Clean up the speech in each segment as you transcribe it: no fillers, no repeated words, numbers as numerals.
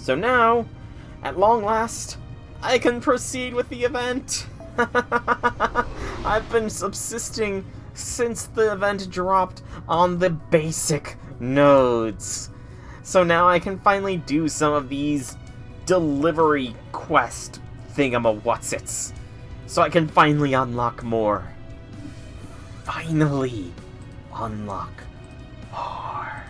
So now, at long last, I can proceed with the event. I've been subsisting since the event dropped on the basic nodes. So now I can finally do some of these delivery quest thingamawhatsits. So I can finally unlock more. Finally unlock more.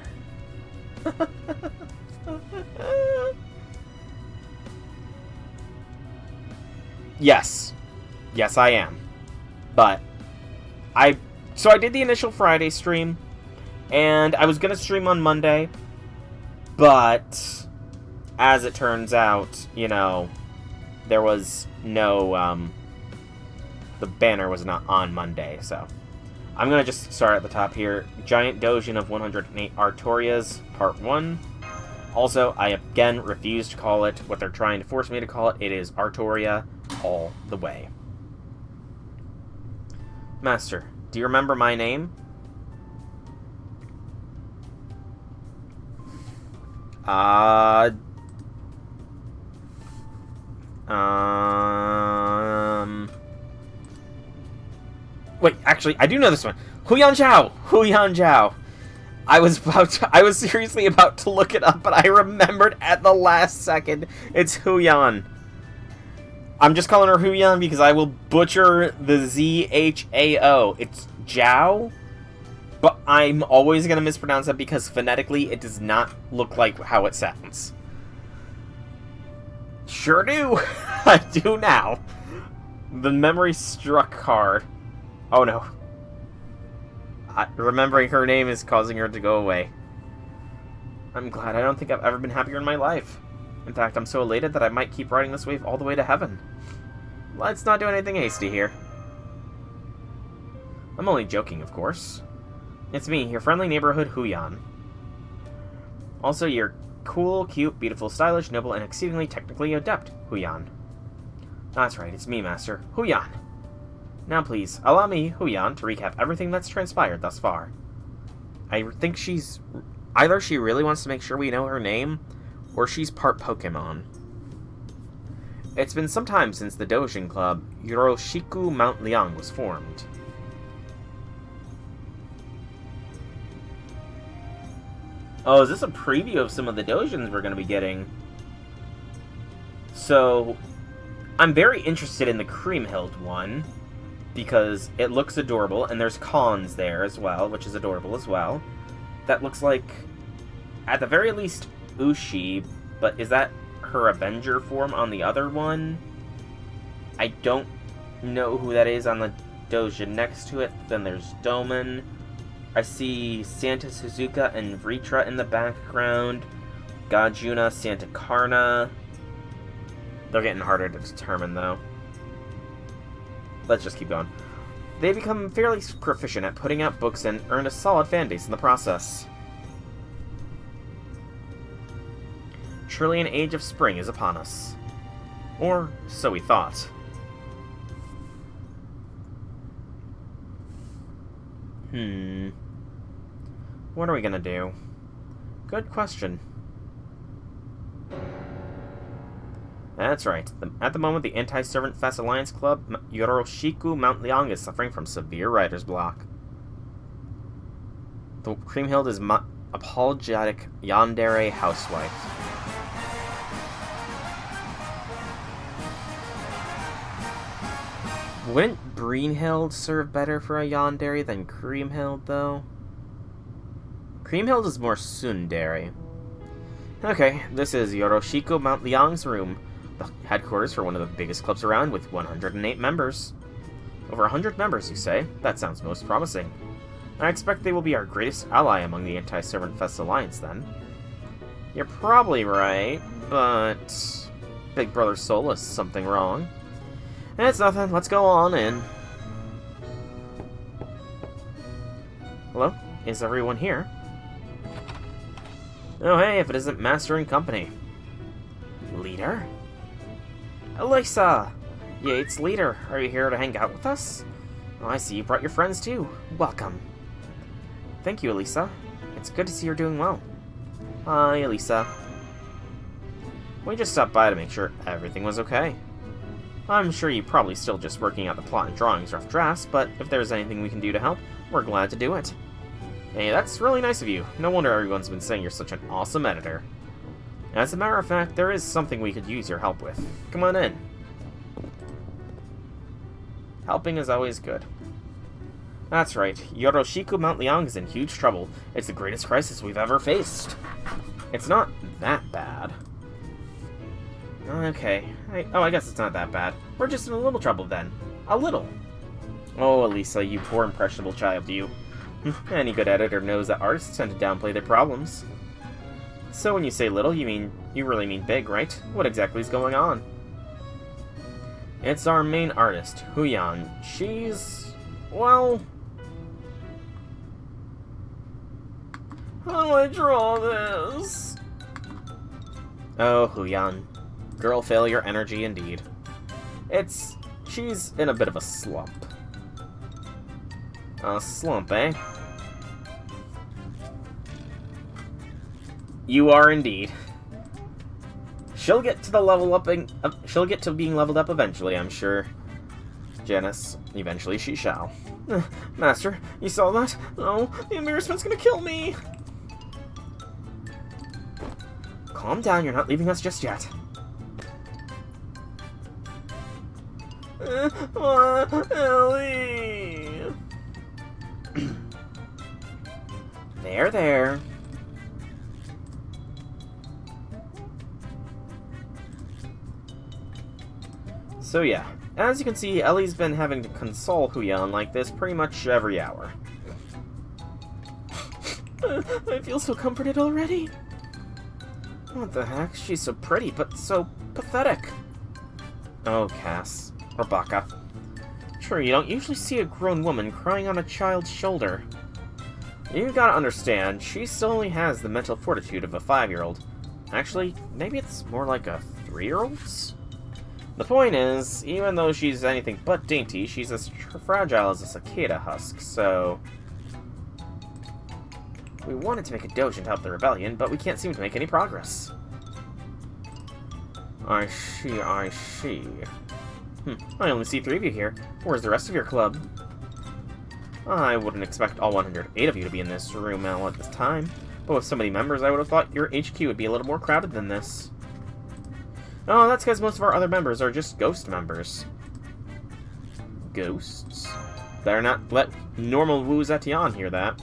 Yes. Yes, I am. But so I did the initial Friday stream, and I was going to stream on Monday, but as it turns out, you know, there was no, the banner was not on Monday, so I'm going to just start at the top here. Giant Doujin of 108 Hawartorias, Part 1. Also, I again refuse to call it what they're trying to force me to call it. It is Hawartoria all the way. Master, do you remember my name? Wait, actually, I do know this one. Huyan Zhao! Huyan Zhao! I was seriously about to look it up, but I remembered at the last second. It's Huyan. I'm just calling her Huyan because I will butcher the ZHAO. It's Zhao, but I'm always going to mispronounce it because phonetically it does not look like how it sounds. Sure do. I do now. The memory struck hard. Oh no. Remembering her name is causing her to go away. I'm glad. I don't think I've ever been happier in my life. In fact, I'm so elated that I might keep riding this wave all the way to heaven. Let's not do anything hasty here. I'm only joking, of course. It's me, your friendly neighborhood Huyan. Also, your cool, cute, beautiful, stylish, noble, and exceedingly technically adept Huyan. That's right, it's me, Master. Huyan! Now please, allow me, Huyan, to recap everything that's transpired thus far. I think either she really wants to make sure we know her name, or she's part Pokemon. It's been some time since the Doujin Club, Yoroshiku Mount Liang, was formed. Oh, is this a preview of some of the Doujins we're going to be getting? So, I'm very interested in the Creamhild one, because it looks adorable, and there's Cons there as well, which is adorable as well. That looks like, at the very least, Ushi, but is that her Avenger form on the other one? I don't know who that is on the Doujin next to it. Then there's Doman. I see Santa Suzuka and Vritra in the background. Gajuna, Santa Karna. They're getting harder to determine, though. Let's just keep going. They become fairly proficient at putting out books and earned a solid fan base in the process. Surely an age of spring is upon us. Or so we thought. What are we gonna do? Good question. That's right. At the moment, the Anti-Servantfest Alliance Club, Yoroshiku Mount Liang, is suffering from severe writer's block. The Creamhild is apologetic yandere housewife. Wouldn't Breenhild serve better for a yandere than Creamhild, though? Creamhild is more tsundere. Okay, this is Yoroshiku Mount Liang's room, the headquarters for one of the biggest clubs around with 108 members. Over 100 members, you say? That sounds most promising. I expect they will be our greatest ally among the Anti-Servantfest Alliance, then. You're probably right, but Big Brother Soul is something wrong. It's nothing. Let's go on in. Hello? Is everyone here? Oh, hey, if it isn't Master and Company. Leader? Elisa! Yates, Leader, are you here to hang out with us? Oh, I see you brought your friends, too. Welcome. Thank you, Elisa. It's good to see you're doing well. Hi, Elisa. We just stopped by to make sure everything was okay. I'm sure you're probably still just working out the plot and drawings rough drafts, but if there's anything we can do to help, we're glad to do it. Hey, that's really nice of you. No wonder everyone's been saying you're such an awesome editor. As a matter of fact, there is something we could use your help with. Come on in. Helping is always good. That's right, Yoroshiku Mount Liang is in huge trouble. It's the greatest crisis we've ever faced. It's not that bad. Okay. I guess it's not that bad. We're just in a little trouble then. A little. Oh, Elisa, you poor impressionable child, you. Any good editor knows that artists tend to downplay their problems. So when you say little, you really mean big, right? What exactly is going on? It's our main artist, Huyan. She's... well... how do I draw this? Oh, Huyan. Girl failure energy indeed. She's in a bit of a slump. A slump, eh? You are indeed. She'll get to the level upping. She'll get to being leveled up eventually, I'm sure. Janice, eventually she shall. Master, you saw that? Oh, the embarrassment's gonna kill me. Calm down, you're not leaving us just yet. Ellie. There. So yeah, as you can see, Ellie's been having to console Huyan like this pretty much every hour. I feel so comforted already. What the heck? She's so pretty, but so pathetic. Oh, Cass. Or Baka. Sure, you don't usually see a grown woman crying on a child's shoulder. You gotta understand, she still only has the mental fortitude of a 5-year-old. Actually, maybe it's more like a 3-year-old's? The point is, even though she's anything but dainty, she's as fragile as a cicada husk, so... we wanted to make a Doujin to help the rebellion, but we can't seem to make any progress. I see. I only see 3 of you here. Where's the rest of your club? I wouldn't expect all 108 of you to be in this room all at this time, but with so many members, I would have thought your HQ would be a little more crowded than this. Oh, that's because most of our other members are just ghost members. Ghosts? Better not let normal Wu Zetian hear that.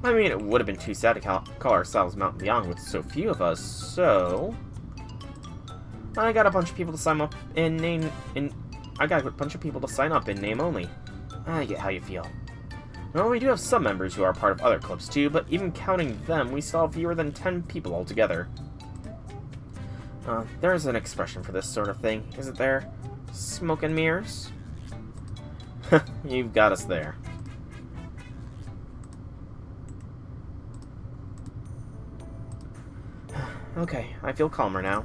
I mean, it would have been too sad to call ourselves Mount Liang with so few of us, so... I got a bunch of people to sign up in name only. I get how you feel. Well, we do have some members who are part of other clubs too, but even counting them, we still have fewer than 10 people altogether. There's an expression for this sort of thing, isn't there? Smoke and mirrors? You've got us there. Okay, I feel calmer now.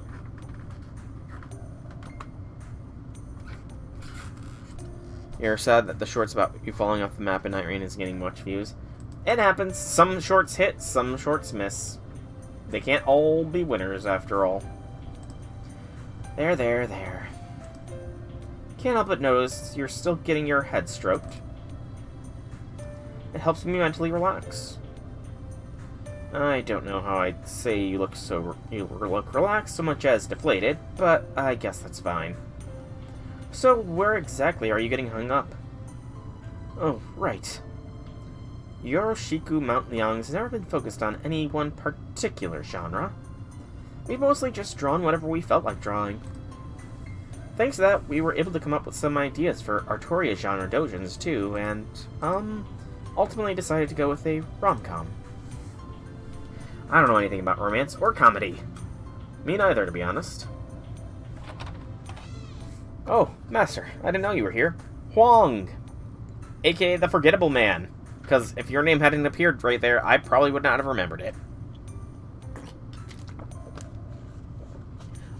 You're sad that the shorts about you falling off the map in Night Rain isn't getting much views. It happens. Some shorts hit, some shorts miss. They can't all be winners, after all. There. Can't help but notice you're still getting your head stroked. It helps me mentally relax. I don't know how I'd say you look relaxed so much as deflated, but I guess that's fine. So, where exactly are you getting hung up? Oh, right. Yoroshiku Mount Liang has never been focused on any one particular genre. We've mostly just drawn whatever we felt like drawing. Thanks to that, we were able to come up with some ideas for Hawartoria genre doujins too, and, ultimately decided to go with a rom-com. I don't know anything about romance or comedy. Me neither, to be honest. Oh, Master, I didn't know you were here. Huang! AKA the Forgettable Man. Because if your name hadn't appeared right there, I probably would not have remembered it.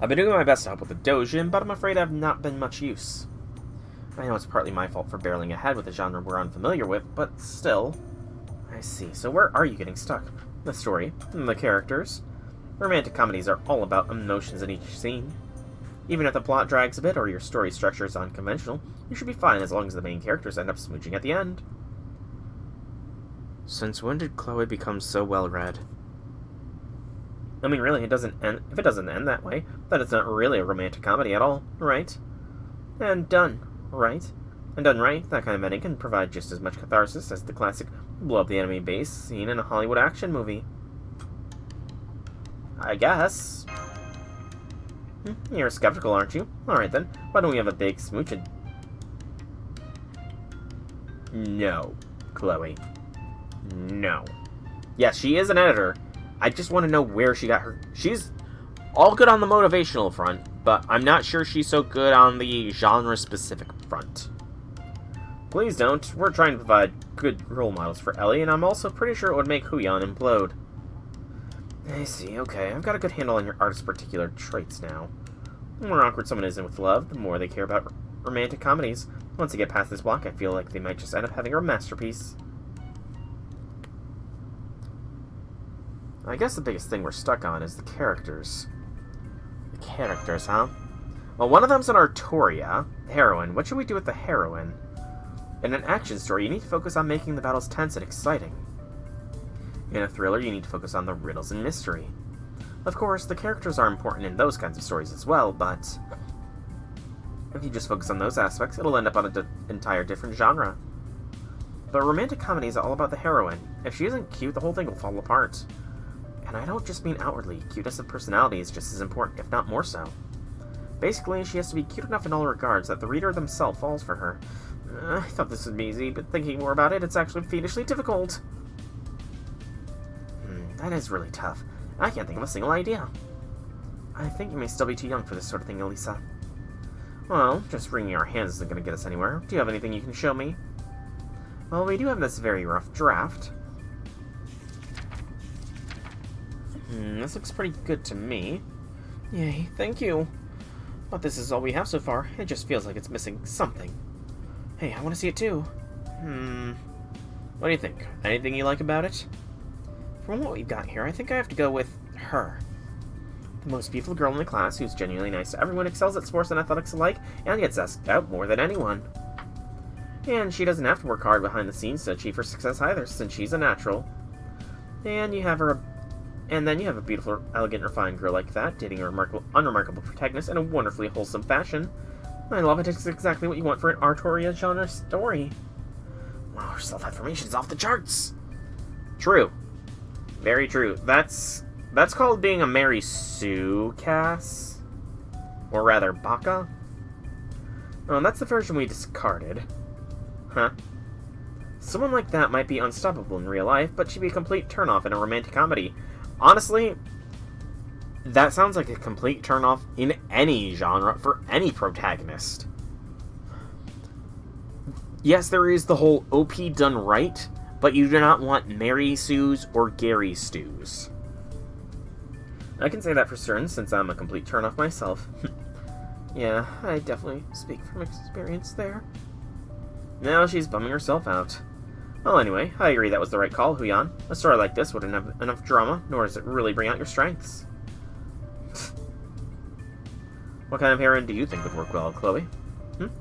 I've been doing my best to help with the Doujin, but I'm afraid I've not been much use. I know it's partly my fault for barreling ahead with a genre we're unfamiliar with, but still. I see. So where are you getting stuck? The story, the characters. Romantic comedies are all about emotions in each scene. Even if the plot drags a bit or your story structure is unconventional, you should be fine as long as the main characters end up smooching at the end. Since when did Chloe become so well-read? I mean, really, if it doesn't end that way, then it's not really a romantic comedy at all, right? And done right, that kind of ending can provide just as much catharsis as the classic blow up the enemy base scene in a Hollywood action movie. I guess. You're skeptical, aren't you? Alright then, why don't we have a big smooching? No, Chloe. No. Yes, she is an editor. I just want to know where she got her... She's all good on the motivational front, but I'm not sure she's so good on the genre-specific front. Please don't. We're trying to provide good role models for Ellie, and I'm also pretty sure it would make Huyan implode. I see, okay. I've got a good handle on your artist's particular traits now. The more awkward someone is in with love, the more they care about romantic comedies. Once they get past this block, I feel like they might just end up having a masterpiece. I guess the biggest thing we're stuck on is the characters. The characters, huh? Well, one of them's an Hawartoria, the heroine. What should we do with the heroine? In an action story, you need to focus on making the battles tense and exciting. In a thriller, you need to focus on the riddles and mystery. Of course, the characters are important in those kinds of stories as well, but if you just focus on those aspects, it'll end up on an entire different genre. But romantic comedy is all about the heroine. If she isn't cute, the whole thing will fall apart. And I don't just mean outwardly. Cuteness of personality is just as important, if not more so. Basically, she has to be cute enough in all regards that the reader themselves falls for her. I thought this would be easy, but thinking more about it, it's actually fiendishly difficult. That is really tough. I can't think of a single idea. I think you may still be too young for this sort of thing, Elisa. Well, just wringing our hands isn't going to get us anywhere. Do you have anything you can show me? Well, we do have this very rough draft. This looks pretty good to me. Yay, thank you. But this is all we have so far. It just feels like it's missing something. Hey, I want to see it too. What do you think? Anything you like about it? From what we've got here, I think I have to go with her. The most beautiful girl in the class, who's genuinely nice to everyone, excels at sports and athletics alike, and gets asked out more than anyone. And she doesn't have to work hard behind the scenes to achieve her success either, since she's a natural. And then you have a beautiful, elegant, refined girl like that, dating a unremarkable protagonist in a wonderfully wholesome fashion. I love it. It's exactly what you want for an Hawartoria genre story. Wow, her self-affirmation's off the charts. True. Very true. That's called being a Mary Sue, Cass. Or rather, Baka. Oh, that's the version we discarded. Huh. Someone like that might be unstoppable in real life, but she'd be a complete turnoff in a romantic comedy. Honestly, that sounds like a complete turnoff in any genre for any protagonist. Yes, there is the whole OP done right, but you do not want Mary Sue's or Gary Stews. I can say that for certain, since I'm a complete turnoff myself. Yeah, I definitely speak from experience there. Now she's bumming herself out. Well, anyway, I agree that was the right call, Huyan. A story like this wouldn't have enough drama, nor does it really bring out your strengths. What kind of heroine do you think would work well, Chloe?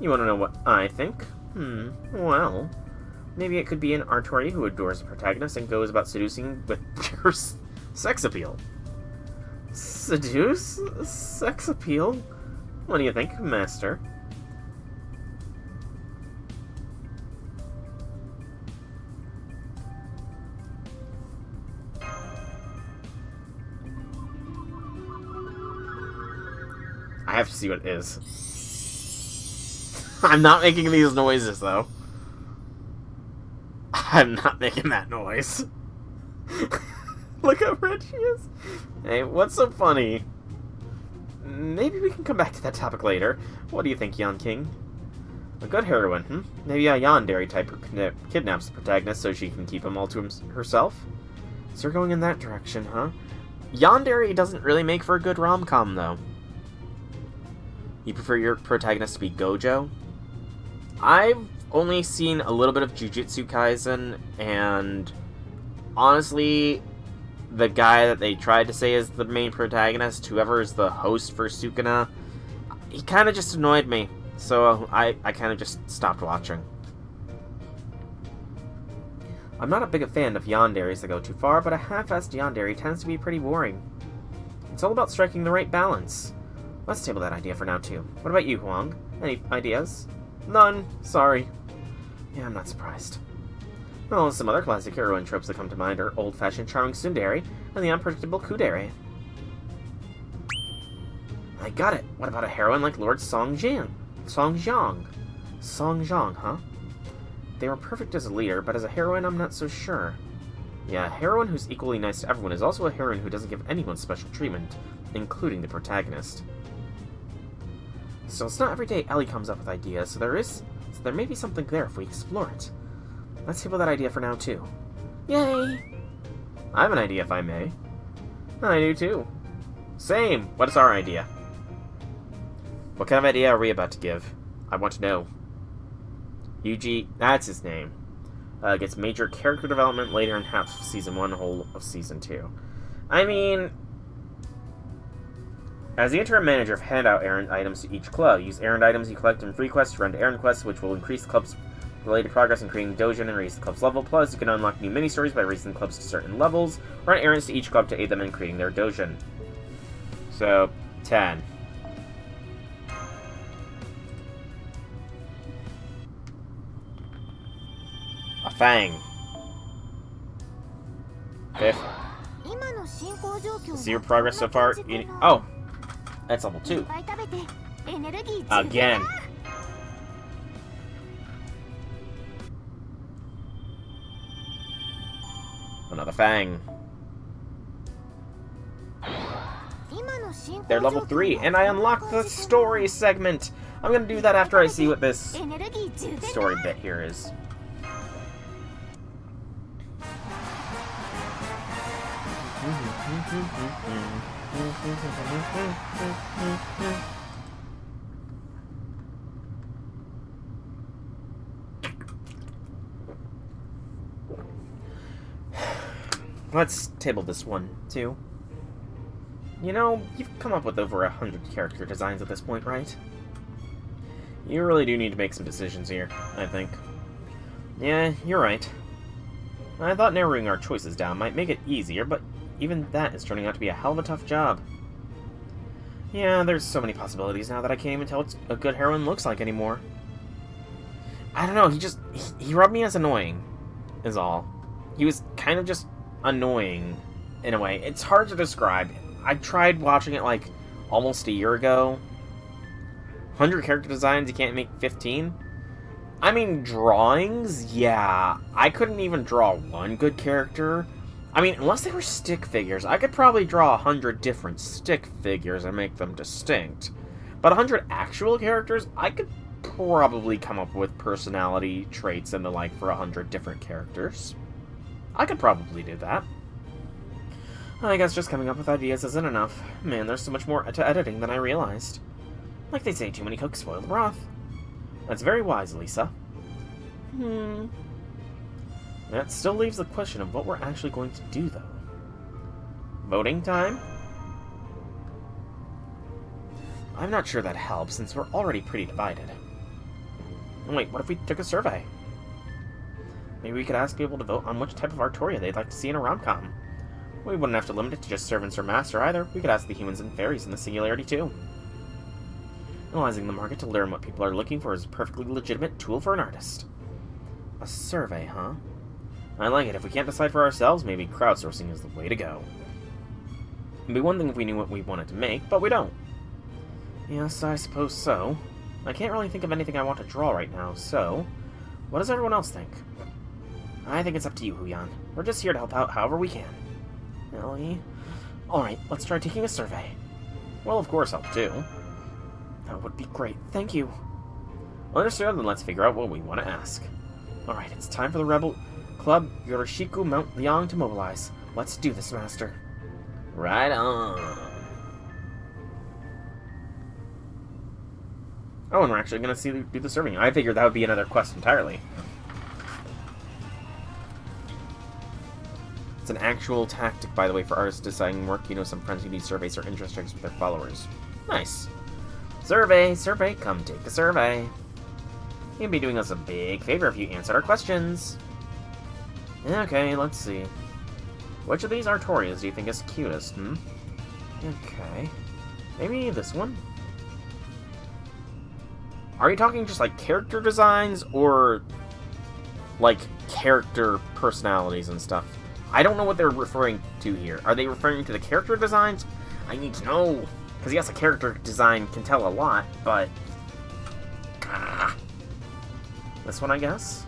You want to know what I think? Well, maybe it could be an Hawartoria who adores the protagonist and goes about seducing with pure sex appeal. Seduce? Sex appeal? What do you think, Master? I have to see what it is. I'm not making these noises, though. I'm not making that noise. Look how red she is. Hey, what's so funny? Maybe we can come back to that topic later. What do you think, Yan King? A good heroine, Maybe a yandere type who kidnaps the protagonist so she can keep him all to herself? So we're going in that direction, huh? Yandere doesn't really make for a good rom-com, though. You prefer your protagonist to be Gojo? I've only seen a little bit of Jujutsu Kaisen, and honestly, the guy that they tried to say is the main protagonist, whoever is the host for Sukuna, he kind of just annoyed me. So I kind of just stopped watching. I'm not a big fan of yanderes that go too far, but a half-assed yandere tends to be pretty boring. It's all about striking the right balance. Let's table that idea for now, too. What about you, Huang? Any ideas? None. Sorry. Yeah, I'm not surprised. Well, some other classic heroine tropes that come to mind are old-fashioned charming tsundere and the unpredictable kudere. I got it. What about a heroine like Lord Songjiang? Songjiang, huh? They were perfect as a leader, but as a heroine, I'm not so sure. Yeah, a heroine who's equally nice to everyone is also a heroine who doesn't give anyone special treatment, including the protagonist. So it's not every day Ellie comes up with ideas, so there may be something there if we explore it. Let's table that idea for now, too. Yay! I have an idea, if I may. I do, too. Same! What is our idea? What kind of idea are we about to give? I want to know. Yuji, that's his name, gets major character development later in half of Season 1, whole of Season 2. I mean, as the interim manager, hand out errand items to each club. Use errand items you collect in free quests to run errand quests, which will increase the club's related progress in creating Doujin and raise the club's level. Plus, you can unlock new mini-stories by raising clubs to certain levels. Run errands to each club to aid them in creating their Doujin. So, 10. A fang. 5th. See your progress so far? Oh! That's level 2. Again. Another fang. They're level 3, and I unlocked the story segment! I'm gonna do that after I see what this story bit here is. Let's table this one, too. You know, you've come up with over 100 character designs at this point, right? You really do need to make some decisions here, I think. Yeah, you're right. I thought narrowing our choices down might make it easier, but even that is turning out to be a hell of a tough job. Yeah, there's so many possibilities now that I can't even tell what a good heroine looks like anymore. I don't know, he rubbed me as annoying, is all. He was kind of just annoying, in a way. It's hard to describe. I tried watching it, like, almost a year ago. 100 character designs, you can't make 15? I mean, drawings? Yeah. I couldn't even draw one good character. I mean, unless they were stick figures, I could probably draw 100 different stick figures and make them distinct. But 100 actual characters, I could probably come up with personality traits and the like for 100 different characters. I could probably do that. I guess just coming up with ideas isn't enough. Man, there's so much more to editing than I realized. Like they say, too many cooks spoil the broth. That's very wise, Lisa. That still leaves the question of what we're actually going to do, though. Voting time? I'm not sure that helps, since we're already pretty divided. Wait, what if we took a survey? Maybe we could ask people to vote on which type of Hawartoria they'd like to see in a rom-com. We wouldn't have to limit it to just servants or master, either. We could ask the humans and fairies in the singularity, too. Analyzing the market to learn what people are looking for is a perfectly legitimate tool for an artist. A survey, huh? I like it. If we can't decide for ourselves, maybe crowdsourcing is the way to go. It'd be one thing if we knew what we wanted to make, but we don't. Yes, I suppose so. I can't really think of anything I want to draw right now, so... what does everyone else think? I think it's up to you, Huyan. We're just here to help out however we can. Ellie? Alright, let's try taking a survey. Well, of course, I'll do. That would be great. Thank you. Understood, then let's figure out what we want to ask. Alright, it's time for the Rebel Club Yoroshiku Mount Liang to mobilize. Let's do this, Master. Right on. Oh, and we're actually going to do the serving. I figured that would be another quest entirely. It's an actual tactic, by the way, for artists deciding work. You know, some friends who do surveys or interest checks with their followers. Nice. Survey, come take a survey. You'd be doing us a big favor if you answered our questions. Okay, let's see. Which of these Hawartorias do you think is cutest, Okay. Maybe this one? Are you talking just, like, character designs, or, like, character personalities and stuff? I don't know what they're referring to here. Are they referring to the character designs? I need to know. Because, yes, a character design can tell a lot, but... This one, I guess?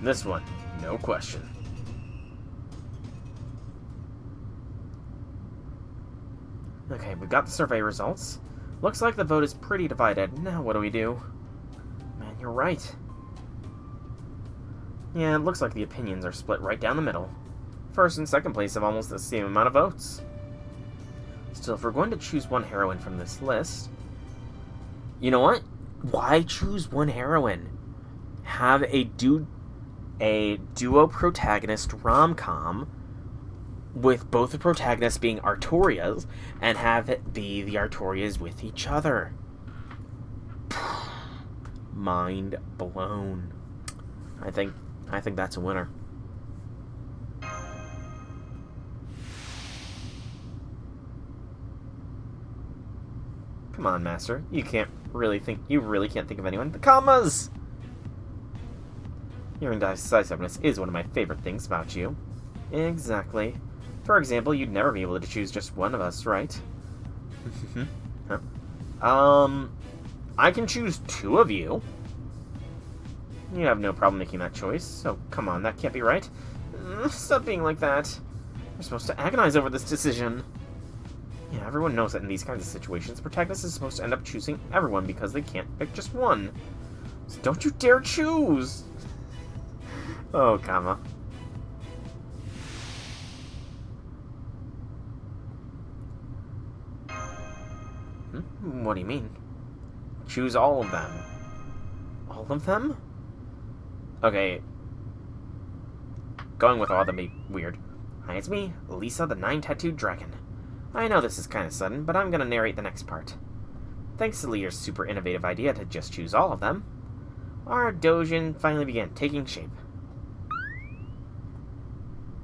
This one, no question. Okay, we got the survey results. Looks like the vote is pretty divided. Now what do we do? Man, you're right. Yeah, it looks like the opinions are split right down the middle. First and second place have almost the same amount of votes. Still, if we're going to choose one heroine from this list... You know what? Why choose one heroine? Have a duo protagonist rom-com with both the protagonists being Hawartorias, and have it be the Hawartorias with each other. Mind blown. I think that's a winner. Come on, Master. You really can't think of anyone. The commas! Your indecisiveness is one of my favorite things about you. Exactly. For example, you'd never be able to choose just one of us, right? Huh? I can choose two of you. You have no problem making that choice, so come on, that can't be right. Stop being like that. We're supposed to agonize over this decision. Yeah, everyone knows that in these kinds of situations, the protagonist is supposed to end up choosing everyone because they can't pick just one. So don't you dare choose! Oh, comma. What do you mean? Choose all of them. All of them? Okay. Going with all of them be weird. Hi, it's me, Lisa the Nine-Tattooed Dragon. I know this is kind of sudden, but I'm gonna narrate the next part. Thanks to Leader's super innovative idea to just choose all of them, our Doujin finally began taking shape.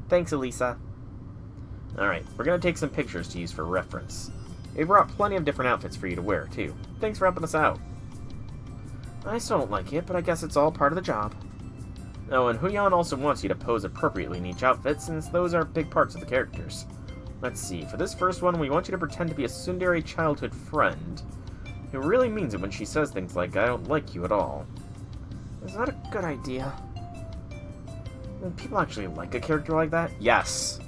Thanks, Elisa. Alright, we're gonna take some pictures to use for reference. We brought plenty of different outfits for you to wear, too. Thanks for helping us out. I still don't like it, but I guess it's all part of the job. Oh, and Huyan also wants you to pose appropriately in each outfit, since those are big parts of the characters. Let's see, for this first one, we want you to pretend to be a tsundere childhood friend, who really means it when she says things like, I don't like you at all. Is that a good idea? Will people actually like a character like that? Yes.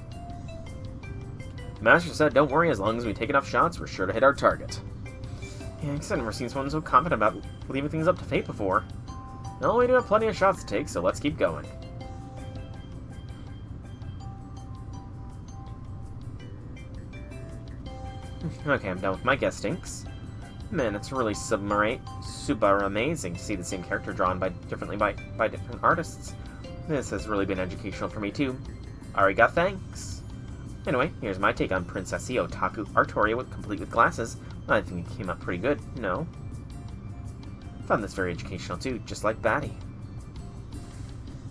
Master said, don't worry, as long as we take enough shots, we're sure to hit our target. Yeah, I've never seen someone so confident about leaving things up to fate before. No, we do have plenty of shots to take, so let's keep going. Okay, I'm done with my guestings. Man, it's really super amazing to see the same character drawn differently by different artists. This has really been educational for me too. Ariga, thanks. Anyway, here's my take on Princessy Otaku Hawartoria complete with glasses. I think it came out pretty good, no? Found this very educational too, just like Batty.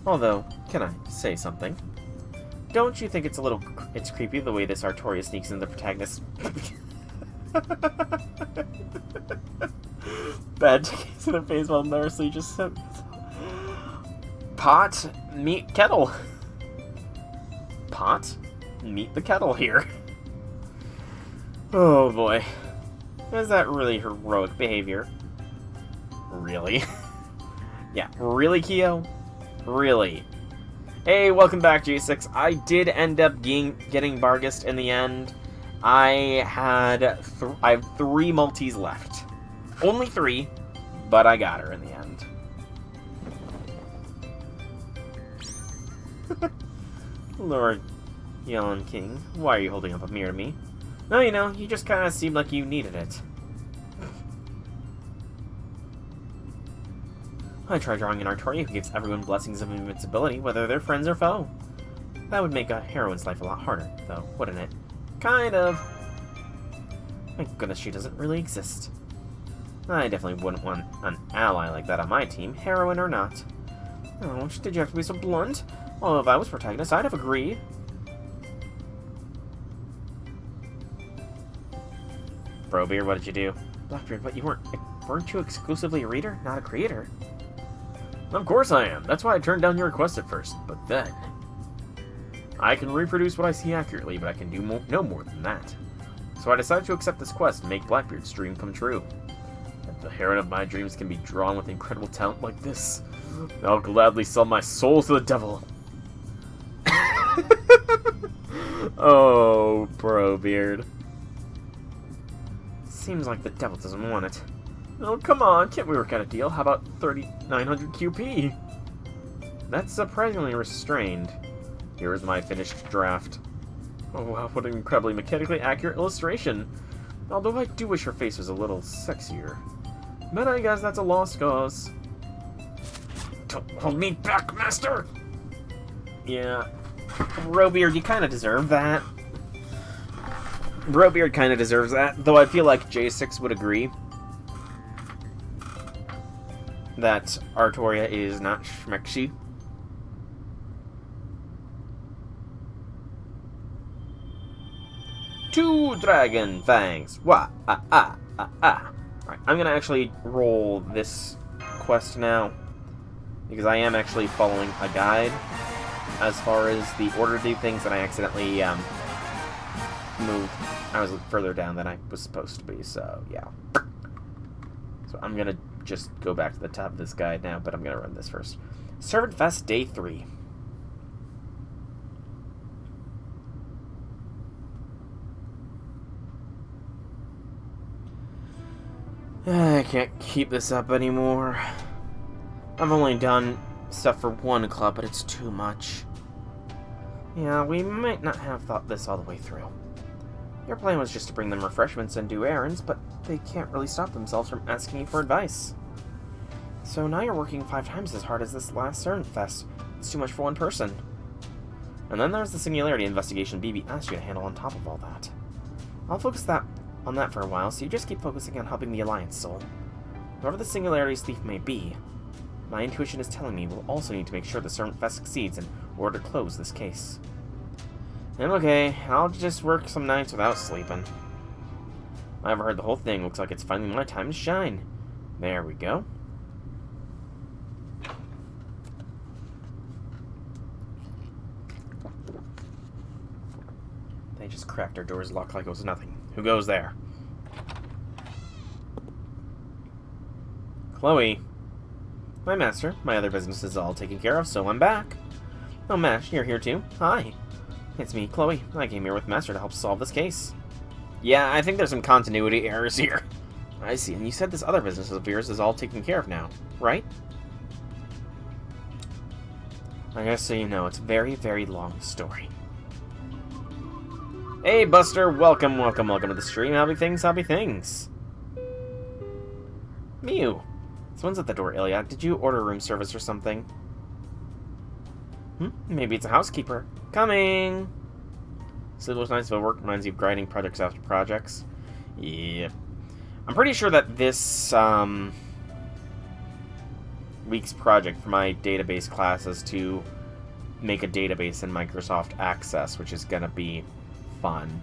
Although, can I say something? Don't you think it's creepy the way this Hawartoria sneaks into the protagonist? Bad case in the face while nervously just said, pot, meet kettle. Pot, meet the kettle here. Oh boy. Is that really heroic behavior? Really? Yeah, really, Kyo? Really? Hey, welcome back, J6. I did end up getting Bargist in the end. I have 3 Maltese left. Only 3, but I got her in the end. Lord Yon King, why are you holding up a mirror to me? No, you just kind of seemed like you needed it. I tried drawing an Artoria who gives everyone blessings of invincibility, whether they're friends or foe. That would make a heroine's life a lot harder, though, wouldn't it? Kind of. Thank goodness she doesn't really exist. I definitely wouldn't want an ally like that on my team, heroine or not. Oh, did you have to be so blunt? Well, if I was protagonist, I'd have agreed. Brobeard, what did you do? Blackbeard, but weren't you exclusively a reader, not a creator? Of course I am. That's why I turned down your request at first. But then, I can reproduce what I see accurately, but I can do no more than that. So I decided to accept this quest and make Blackbeard's dream come true. If the heroine of my dreams can be drawn with incredible talent like this, I'll gladly sell my soul to the devil. Oh, Brobeard. Seems like the devil doesn't want it. Oh, come on, can't we work out a deal? How about 3,900 QP? That's surprisingly restrained. Here is my finished draft. Oh wow, what an incredibly mechanically accurate illustration. Although I do wish her face was a little sexier. But I guess that's a lost cause. Don't hold me back, master! Yeah. Brobeard, you kinda deserve that. Brobeard kinda deserves that, though I feel like J6 would agree that Artoria is not schmexy. Two dragon fangs. Wah ah ah ah ah. Alright, I'm gonna actually roll this quest now, because I am actually following a guide as far as the order to do things, and I accidentally moved. I was further down than I was supposed to be, so yeah. So I'm gonna just go back to the top of this guide now, but I'm gonna run this first. Servantfest Day 3. I can't keep this up anymore. I've only done stuff for one club, but it's too much. Yeah, we might not have thought this all the way through. Your plan was just to bring them refreshments and do errands, but they can't really stop themselves from asking you for advice. So now you're working 5 times as hard as this last Servantfest. It's too much for one person. And then there's the Singularity investigation BB asked you to handle on top of all that. I'll focus on that for a while, so you just keep focusing on helping the Alliance soul. Whoever the Singularity's thief may be, my intuition is telling me we'll also need to make sure the Servantfest succeeds in order to close this case. And okay, I'll just work some nights without sleeping. I've heard the whole thing. Looks like it's finally my time to shine. There we go. They just cracked our door's lock like it was nothing. Who goes there? Chloe. My master. My other business is all taken care of, so I'm back. Oh, Mash, you're here too? Hi. It's me, Chloe. I came here with Master to help solve this case. Yeah, I think there's some continuity errors here. I see, and you said this other business of yours is all taken care of now, right? I guess so you know, it's a very, very long story. Hey, Buster, welcome to the stream. Happy things. Mew. Someone's at the door, Iliad. Did you order room service or something? Maybe it's a housekeeper. Coming! Sleepless nights of work reminds you of grinding projects after projects. Yeah. I'm pretty sure that this week's project for my database class is to make a database in Microsoft Access, which is gonna be fun.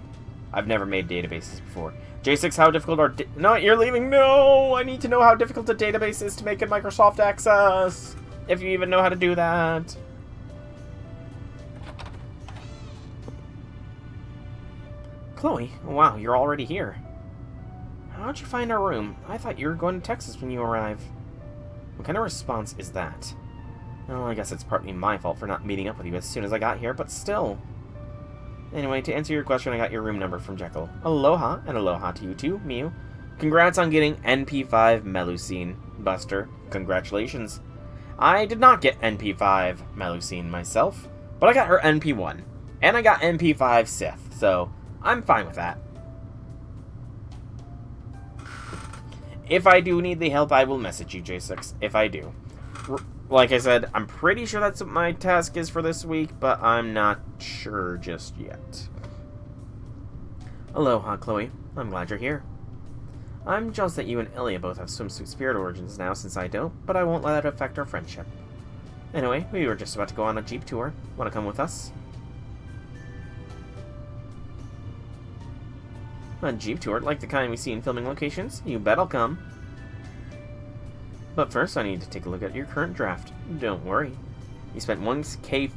I've never made databases before. J6, how difficult are... No, you're leaving! No! I need to know how difficult a database is to make in Microsoft Access! If you even know how to do that. Chloe, wow, you're already here. How'd you find our room? I thought you were going to Texas when you arrived. What kind of response is that? Well, I guess it's partly my fault for not meeting up with you as soon as I got here, but still. Anyway, to answer your question, I got your room number from Jekyll. Aloha, and aloha to you too, Mew. Congrats on getting NP5 Melusine, Buster. Congratulations. I did not get NP5 Melusine myself, but I got her NP1. And I got NP5 Sith, so I'm fine with that. If I do need the help, I will message you, J6, if I do. Like I said, I'm pretty sure that's what my task is for this week, but I'm not sure just yet. Aloha, Chloe. I'm glad you're here. I'm jealous that you and Ilya both have swimsuit spirit origins now since I don't, but I won't let that affect our friendship. Anyway, we were just about to go on a jeep tour. Want to come with us? A jeep tour, like the kind we see in filming locations? You bet I'll come. But first, I need to take a look at your current draft. Don't worry. You spent 1K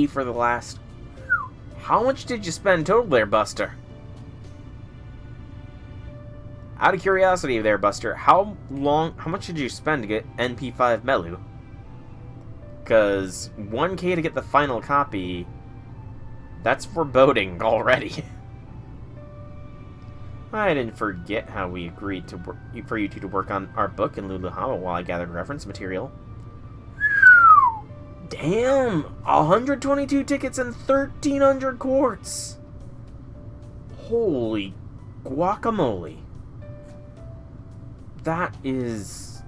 for the last... How much did you spend total there, Buster? Out of curiosity there, Buster, how much did you spend to get NP5 Melu? Because 1K to get the final copy, that's foreboding already. I didn't forget how we agreed for you two to work on our book in Luluhawa while I gathered reference material. Damn! 122 tickets and 1,300 quartz! Holy guacamole. That is...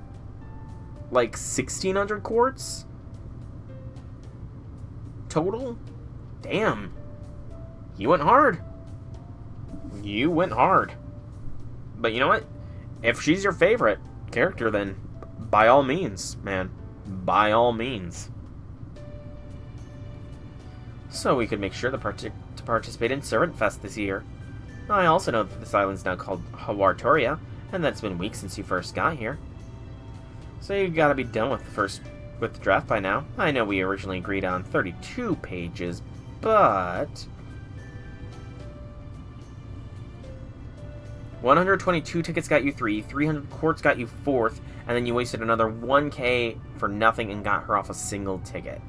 like 1,600 quartz? Total? Damn. You went hard. You went hard. But you know what? If she's your favorite character, then by all means, man. By all means. So we could make sure to participate in Servantfest this year. I also know that this island's now called Hawartoria, and that it's been weeks since you first got here. So you gotta be done with the draft by now. I know we originally agreed on 32 pages, but... 122 tickets got you 3, 300 quartz got you 4th, and then you wasted another 1K for nothing and got her off a single ticket.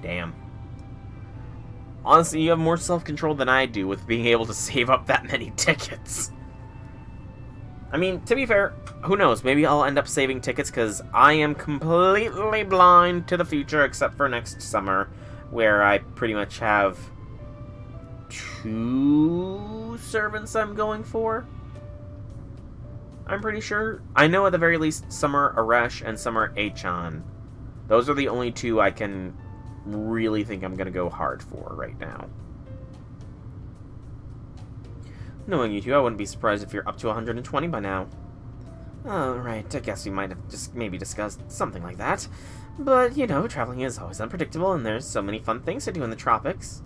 Damn. Honestly, you have more self-control than I do with being able to save up that many tickets. I mean, to be fair, who knows? Maybe I'll end up saving tickets because I am completely blind to the future except for next summer, where I pretty much have 2 servants I'm going for. I'm pretty sure. I know at the very least Summer Aresh and Summer Achan. Those are the only 2 I can really think I'm going to go hard for right now. Knowing you two, I wouldn't be surprised if you're up to 120 by now. Right, I guess we might have just maybe discussed something like that. But, you know, traveling is always unpredictable, and there's so many fun things to do in the tropics.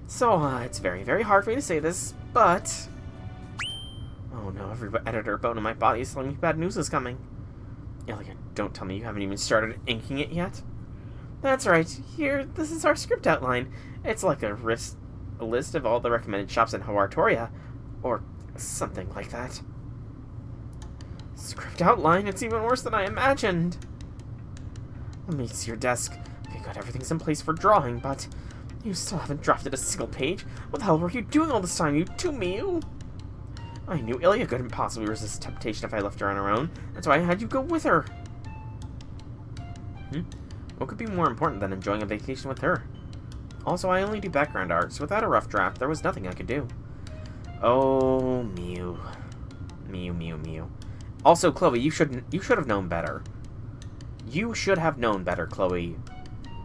So, it's very, very hard for me to say this, but... Oh no, every editor bone in my body is telling me bad news is coming. Ilya, don't tell me you haven't even started inking it yet. That's right, here, this is our script outline. It's like a list of all the recommended shops in Hawartoria, or something like that. Script outline? It's even worse than I imagined. Let me see your desk. Okay, good, everything's in place for drawing, but you still haven't drafted a single page. What the hell were you doing all this time, you two Miu? I knew Ilya couldn't possibly resist temptation if I left her on her own. That's why I had you go with her. What could be more important than enjoying a vacation with her? Also, I only do background art, so without a rough draft, there was nothing I could do. Oh, Miu. Miu. Also, Chloe, you should have known better. You should have known better, Chloe.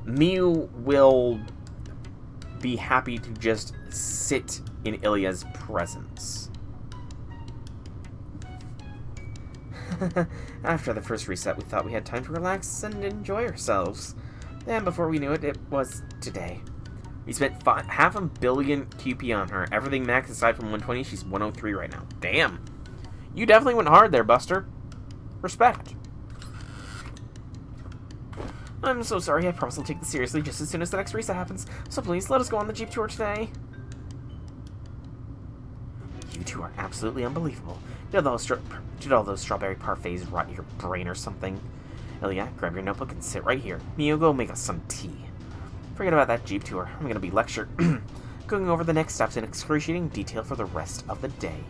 Miu will be happy to just sit in Ilya's presence. After the first reset, we thought we had time to relax and enjoy ourselves. And before we knew it, it was today. We spent half a billion QP on her. Everything max aside from 120, she's 103 right now. Damn. You definitely went hard there, Buster. Respect. I'm so sorry. I promise I'll take this seriously just as soon as the next reset happens. So please, let us go on the Jeep tour today. You two are absolutely unbelievable. Did all those strawberry parfaits rot your brain or something? Ilya, grab your notebook and sit right here. Miu, go make us some tea. Forget about that Jeep tour. I'm going to be going over the next steps in excruciating detail for the rest of the day.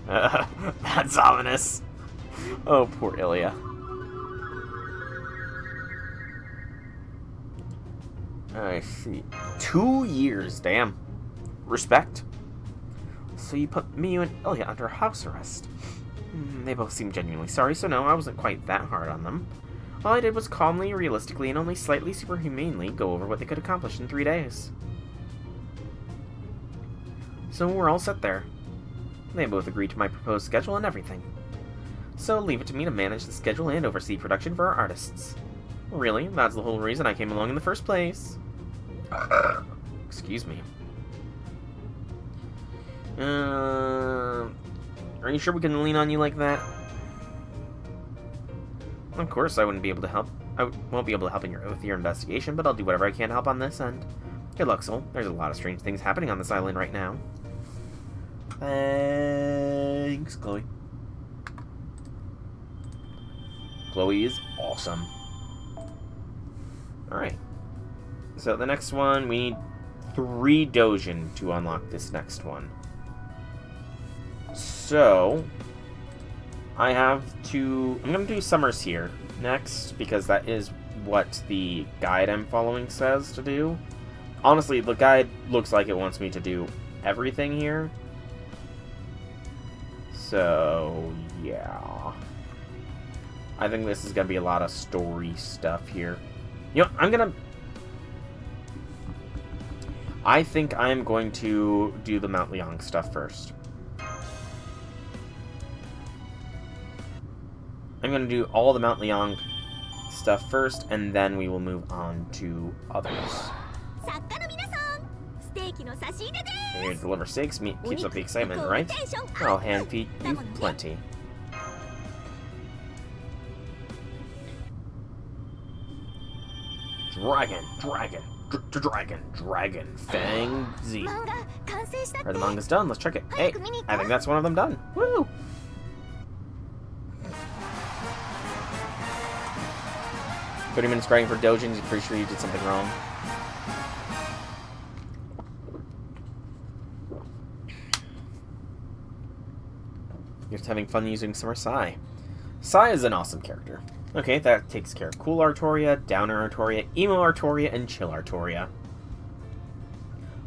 That's ominous. Oh, poor Ilya. I see. 2 years, damn. Respect. So you put Miu and Ilya under house arrest. They both seemed genuinely sorry, so no, I wasn't quite that hard on them. All I did was calmly, realistically, and only slightly superhumanely go over what they could accomplish in 3 days. So we're all set there. They both agreed to my proposed schedule and everything. So leave it to me to manage the schedule and oversee production for our artists. Really, that's the whole reason I came along in the first place. Excuse me. Are you sure we can lean on you like that? Of course I wouldn't be able to help. I won't be able to help with your investigation, but I'll do whatever I can to help on this end. Good luck, Soul. There's a lot of strange things happening on this island right now. Thanks, Chloe. Chloe is awesome. Alright. So the next one, we need 3 Doujin to unlock this next one. So, I'm going to do Summers here next, because that is what the guide I'm following says to do. Honestly, the guide looks like it wants me to do everything here. So, yeah. I think this is going to be a lot of story stuff here. You know, I think I'm going to do the Mount Leong stuff first. I'm going to do all the Mount Leong stuff first, and then we will move on to others. Here to deliver steaks, meat keeps up the excitement, right? I'll hand feed you plenty. Dragon, Fang Z. Are the mangas done? Let's check it. Hey, I think that's one of them done. Woo! 30 minutes grinding for Doujin, he's pretty sure you did something wrong. You're just having fun using Summer Sai. Sai is an awesome character. Okay, that takes care of Cool Artoria, Downer Artoria, Emo Artoria, and Chill Artoria.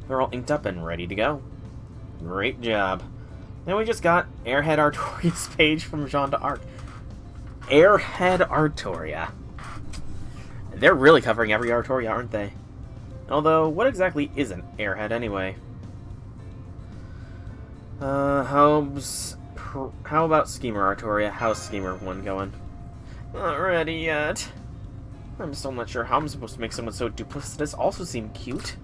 They're all inked up and ready to go. Great job. Then we just got Airhead Artoria's page from Jean d'Arc. Airhead Artoria. They're really covering every Artoria, aren't they? Although, what exactly is an airhead anyway? How about Schemer Artoria? How's Schemer 1 going? Not ready yet. I'm still not sure how I'm supposed to make someone so duplicitous also seem cute.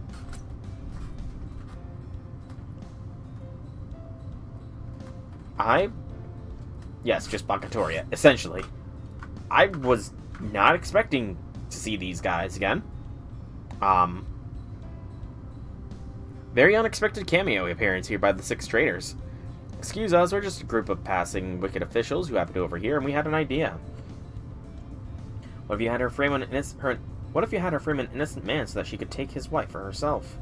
Yes, just Bakatoria, essentially. I was not expecting to see these guys again. Very unexpected cameo appearance here by the 6 traders. Excuse us, we're just a group of passing wicked officials who happened to overhear, and we had an idea. What if you had her frame an innocent man so that she could take his wife for herself?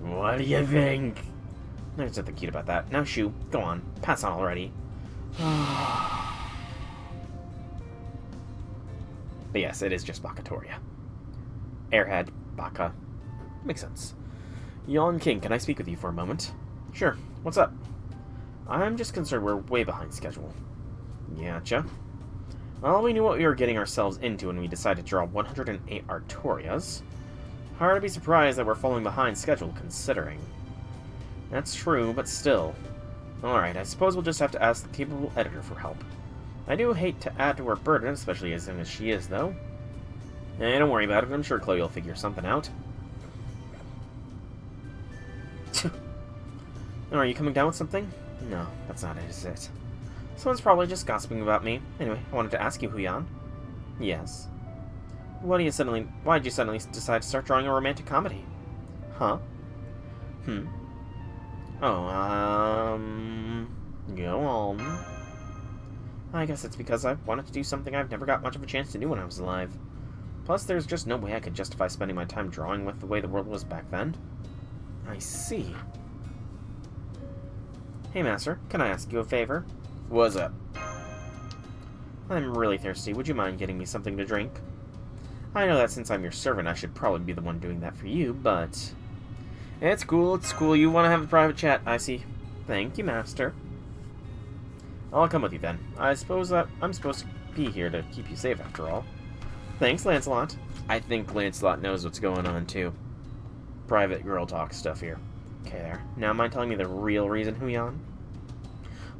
What do you think? There's nothing cute about that. Now, Shu, go on, pass on already. But yes, it is just Bakatoria. Airhead, Baka. Makes sense. Yon King, can I speak with you for a moment? Sure. What's up? I'm just concerned we're way behind schedule. Gotcha. Well, we knew what we were getting ourselves into when we decided to draw 108 Artorias. Hard to be surprised that we're falling behind schedule, considering. That's true, but still. Alright, I suppose we'll just have to ask the capable editor for help. I do hate to add to her burden, especially as young as she is, though. Don't worry about it. I'm sure Chloe will figure something out. Are you coming down with something? No, that's not it, is it? Someone's probably just gossiping about me. Anyway, I wanted to ask you, Huyan. Yes. Why'd you suddenly decide to start drawing a romantic comedy? Huh? Oh, go on. I guess it's because I wanted to do something I've never got much of a chance to do when I was alive. Plus, there's just no way I could justify spending my time drawing with the way the world was back then. I see. Hey, Master, can I ask you a favor? What's up? I'm really thirsty. Would you mind getting me something to drink? I know that since I'm your servant, I should probably be the one doing that for you, but... It's cool, it's cool. You want to have a private chat, I see. Thank you, Master. I'll come with you then. I suppose that I'm supposed to be here to keep you safe after all. Thanks, Lancelot. I think Lancelot knows what's going on, too. Private girl talk stuff here. Okay, there. Now mind telling me the real reason, Huyan?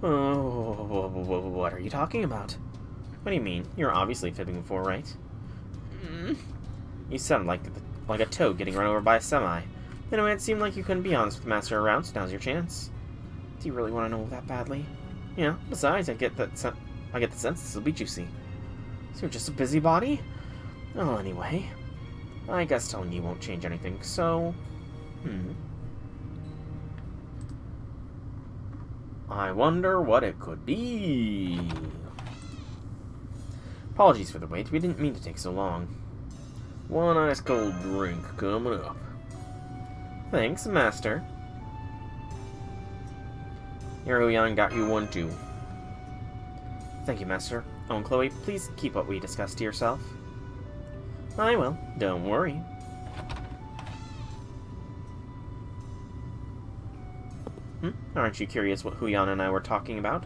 Oh, what are you talking about? What do you mean? You're obviously fibbing before, right? You sound like a toad getting run over by a semi. Anyway, it seemed like you couldn't be honest with the Master around, so now's your chance. Do you really want to know that badly? Yeah, besides, I get the sense this will be juicy. So you're just a busybody? Oh, anyway. I guess telling you won't change anything, so... I wonder what it could be. Apologies for the wait, we didn't mean to take so long. One ice cold drink coming up. Thanks, Master. Here, Huyan got you one too. Thank you, Master. Oh, and Chloe, please keep what we discussed to yourself. I will. Don't worry. Aren't you curious what Huyan and I were talking about?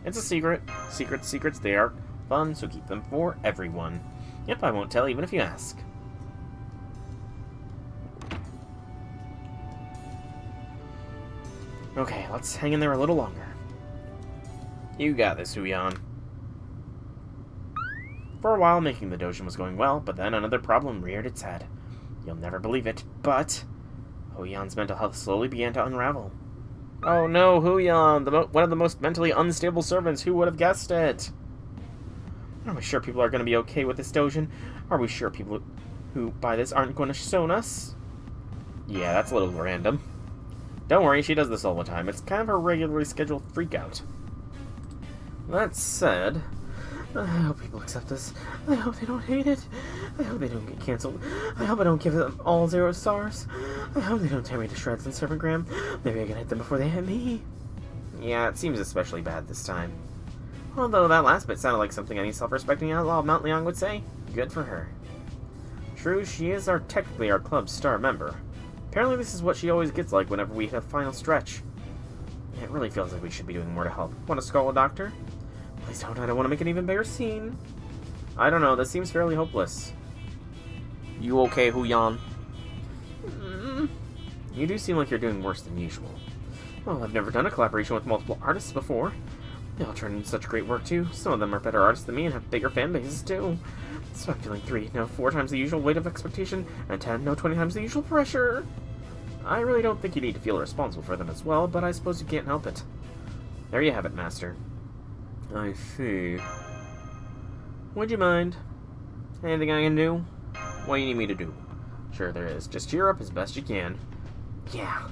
It's a secret. Secrets, they are fun, so keep them for everyone. Yep, I won't tell even if you ask. Okay, let's hang in there a little longer. You got this, Huyan. For a while, making the Doujin was going well, but then another problem reared its head. You'll never believe it, but Huyan's mental health slowly began to unravel. Oh no, Huyan, one of the most mentally unstable servants. Who would have guessed it? Are we sure people are going to be okay with this Doujin? Are we sure people who buy this aren't going to stone us? Yeah, that's a little random. Don't worry, she does this all the time. It's kind of a regularly scheduled freakout. That said, I hope people accept this. I hope they don't hate it. I hope they don't get cancelled. I hope I don't give them all 0 stars. I hope they don't tear me to shreds in Servantgram. Maybe I can hit them before they hit me. Yeah, it seems especially bad this time. Although that last bit sounded like something any self-respecting outlaw of Mount Leon would say. Good for her. True, she is technically our club's star member. Apparently this is what she always gets like whenever we hit a final stretch. It really feels like we should be doing more to help. Want to call a doctor? Please don't, I don't want to make an even bigger scene. I don't know, this seems fairly hopeless. You okay, Huyan? You do seem like you're doing worse than usual. Well, I've never done a collaboration with multiple artists before. They all turn in such great work too. Some of them are better artists than me and have bigger fan bases too. So I'm feeling 3, no 4 times the usual weight of expectation, and 10, no 20 times the usual pressure. I really don't think you need to feel responsible for them as well, but I suppose you can't help it. There you have it, Master. I see. Would you mind? Anything I can do? What do you need me to do? Sure there is. Just cheer up as best you can. Yeah.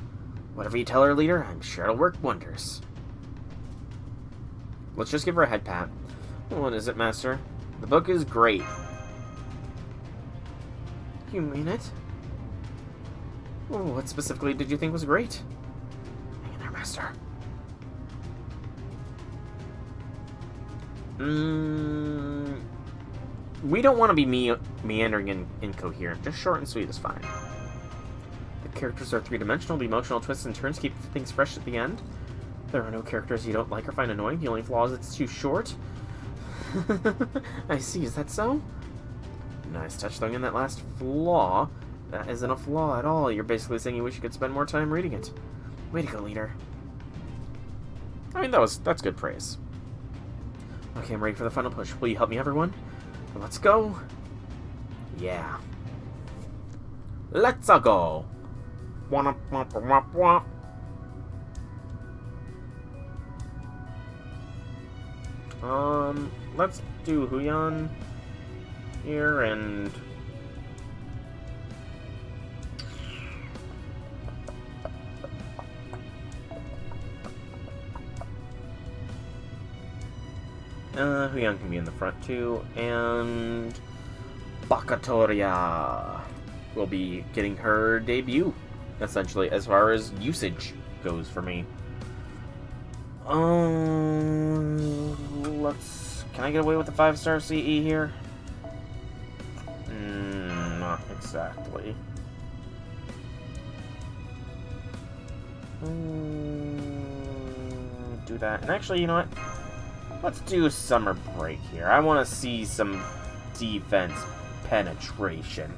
Whatever you tell her, leader, I'm sure it'll work wonders. Let's just give her a head pat. What is it, Master? The book is great. You mean it? What specifically did you think was great? Hang in there, Master. We don't want to be meandering and incoherent. Just short and sweet is fine. The characters are three-dimensional. The emotional twists and turns keep things fresh at the end. There are no characters you don't like or find annoying. The only flaw is it's too short. I see. Is that so? Nice touch throwing in that last flaw. That isn't a flaw at all. You're basically saying you wish you could spend more time reading it. Way to go, leader. I mean, that's good praise. Okay, I'm ready for the final push. Will you help me, everyone? Let's go. Yeah. Let's go. Let's do Huyan here and Huyan can be in the front too, and Hawartoria will be getting her debut, essentially, as far as usage goes for me. Can I get away with the 5-star CE here? Not exactly. Do that. And actually, you know what? Let's do a summer break here. I want to see some defense penetration.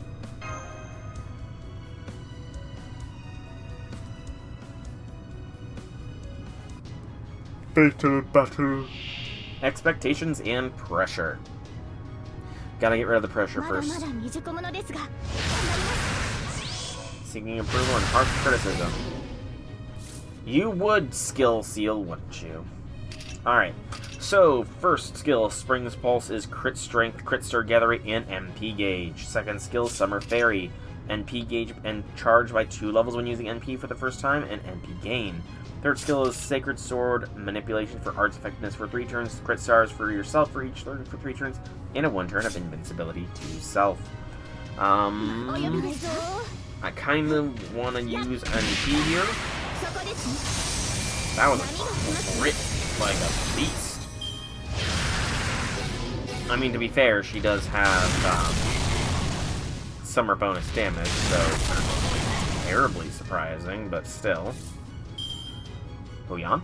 Fatal battle. Expectations and pressure. Gotta get rid of the pressure first. Seeking approval and harsh criticism. You would skill seal, wouldn't you? Alright. So, first skill, Spring's Pulse, is crit strength, crit stir gathering, and MP gauge. Second skill, Summer Fairy. NP gauge and charge by 2 levels when using NP for the first time, and NP gain. Third skill is Sacred Sword, manipulation for arts effectiveness for 3 turns, crit stars for yourself for each turn for 3 turns, and a 1 turn of invincibility to self. I kind of want to use NP here. That was a crit like a beast. I mean, to be fair, she does have summer bonus damage, so it's not terribly surprising, but still. Booyan?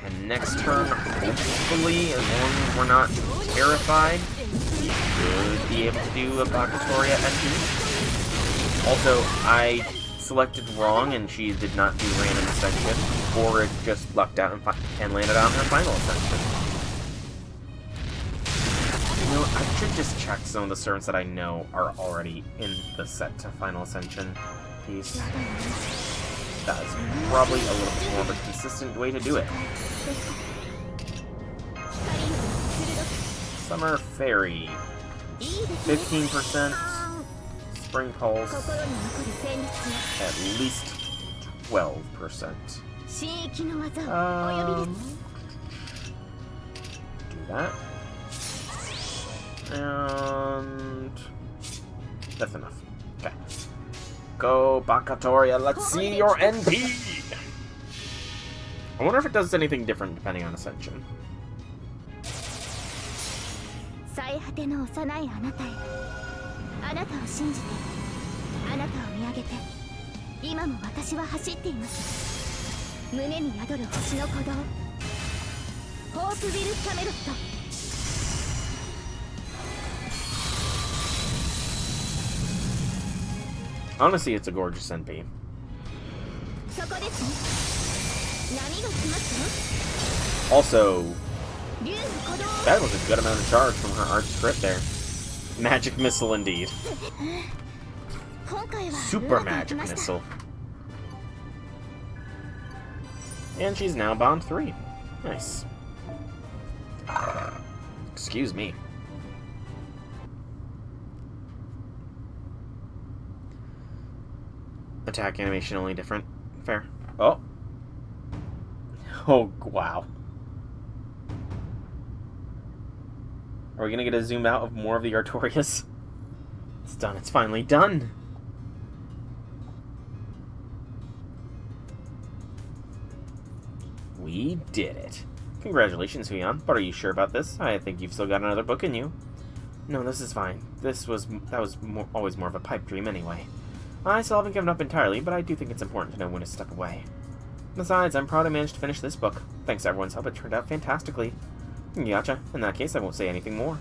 And next turn, hopefully, as long as we're not terrified, we should be able to do a Hawartoria NP. Also, I selected wrong and she did not do random ascension, or it just lucked out and landed on her final ascension. You know, I should just check some of the servants that I know are already in the set to final ascension piece. That is probably a little bit more of a consistent way to do it. Summer Fairy, 15%. Spring Pulse, at least 12%. Do that. And that's enough. Okay. Go, Hawartoria. Let's see your NP! I wonder if it does anything different depending on Ascension. Honestly, it's a gorgeous NP. Also, that was a good amount of charge from her arch crit there. Magic Missile indeed. Super Magic Missile. And she's now Bond 3. Nice. Excuse me. Attack animation only different. Fair. Oh. Oh, wow. Are we gonna get a zoom out of more of the Hawartorias? It's done. It's finally done. We did it. Congratulations, Huyan. But are you sure about this? I think you've still got another book in you. No, this is fine. That was always more of a pipe dream anyway. I still haven't given up entirely, but I do think it's important to know when to step away. Besides, I'm proud I managed to finish this book. Thanks to everyone's help, it turned out fantastically. Gotcha. In that case, I won't say anything more.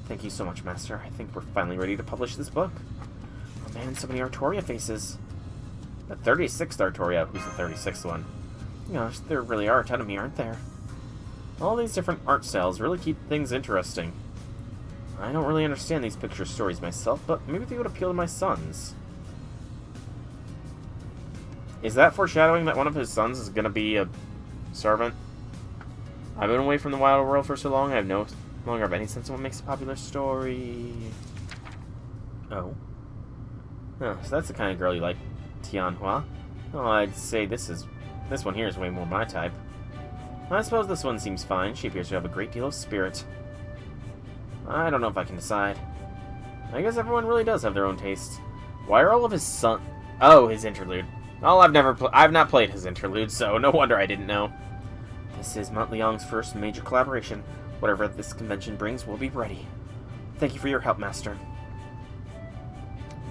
Thank you so much, Master. I think we're finally ready to publish this book. Oh man, so many Hawartoria faces. The 36th Hawartoria. Who's the 36th one? Gosh, there really are a ton of me, aren't there? All these different art styles really keep things interesting. I don't really understand these picture stories myself, but maybe they would appeal to my sons. Is that foreshadowing that one of his sons is going to be a servant? I've been away from the wild world for so long, I have no longer have any sense of what makes a popular story. Oh. Oh, so that's the kind of girl you like, Tianhua. Oh, I'd say this one here is way more my type. I suppose this one seems fine. She appears to have a great deal of spirit. I don't know if I can decide. I guess everyone really does have their own tastes. Why are all of his sons... Oh, his interlude. Well, I've not played his interlude, so no wonder I didn't know. This is Loooong's first major collaboration. Whatever this convention brings, we'll be ready. Thank you for your help, Master.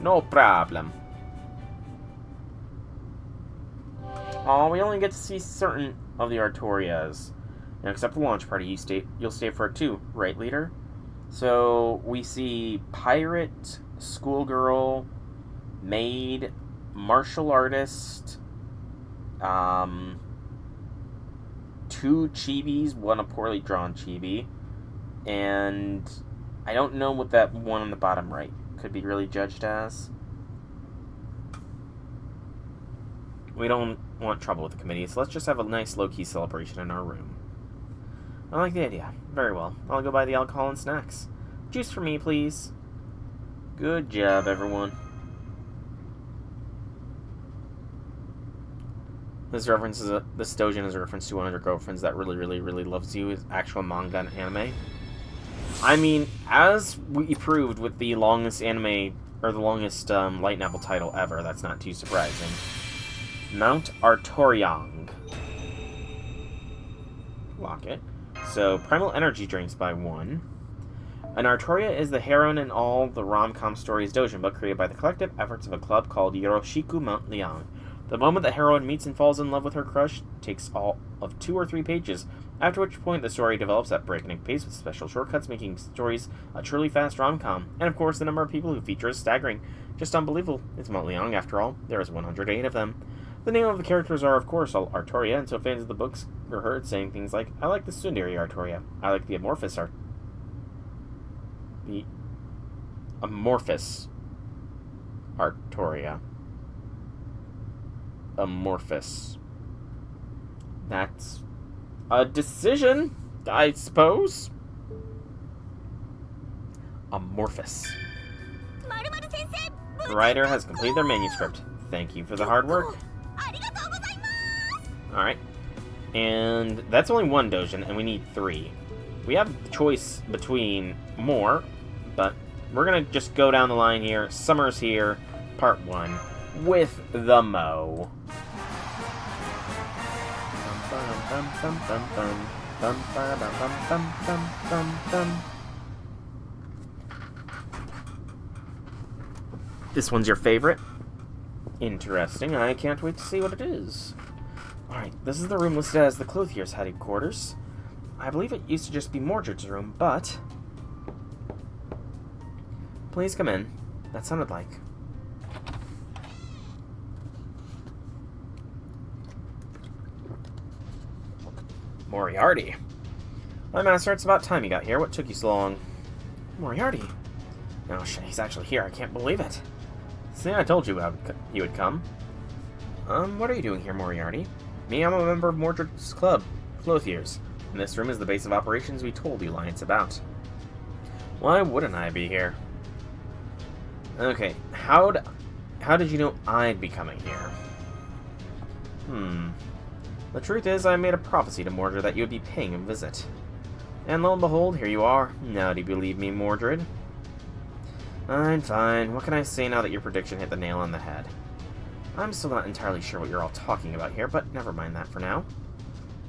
No problem. Oh, we only get to see certain of the Artorias. And except the launch party, you'll stay for it too, right, leader? So we see pirate, schoolgirl, maid, martial artist, 2 chibis, one a poorly drawn chibi, and I don't know what that one on the bottom right could be really judged as. We don't want trouble with the committee, so let's just have a nice low-key celebration in our room. I like the idea. Very well. I'll go buy the alcohol and snacks. Juice for me, please. Good job, everyone. This Doujin is a reference to one of your girlfriends that really, really, really loves you. Is actual manga and anime. I mean, as we proved with the longest anime, or the longest light novel title ever, that's not too surprising. Mount Artoriang. Lock it. So, Primal Energy drinks by 1. An Artoria is the heroine in all the rom-com stories Doujin book created by the collective efforts of a club called Yoroshiku Mount Liang. The moment the heroine meets and falls in love with her crush takes all of 2 or 3 pages, after which point the story develops at breakneck pace with special shortcuts, making stories a truly fast rom-com. And of course, the number of people who feature is staggering. Just unbelievable. It's Mount Liang, after all. There is 108 of them. The name of the characters are, of course, all Artoria, and so fans of the books are heard saying things like, I like the Tsundere Artoria. I like the amorphous Artoria. Amorphous. That's a decision, I suppose. Amorphous. The writer has completed their manuscript. Thank you for the hard work. Alright. And that's only 1 Doujin, and we need 3. We have the choice between more, but we're going to just go down the line here. Summer's Here, Part 1, with the Mo. This one's your favorite? Interesting. I can't wait to see what it is. Alright, this is the room listed as the Clothier's headquarters. I believe it used to just be Mordred's room, but... Please come in. That sounded like... Moriarty. My master, it's about time you got here. What took you so long? Moriarty? Oh shit, he's actually here. I can't believe it. See, I told you he would come. What are you doing here, Moriarty? Me, I'm a member of Mordred's club, Clothiers. And this room is the base of operations we told the Alliance about. Why wouldn't I be here? Okay, how did you know I'd be coming here? The truth is, I made a prophecy to Mordred that you would be paying a visit. And lo and behold, here you are. Now do you believe me, Mordred? Fine. What can I say now that your prediction hit the nail on the head? I'm still not entirely sure what you're all talking about here, but never mind that for now.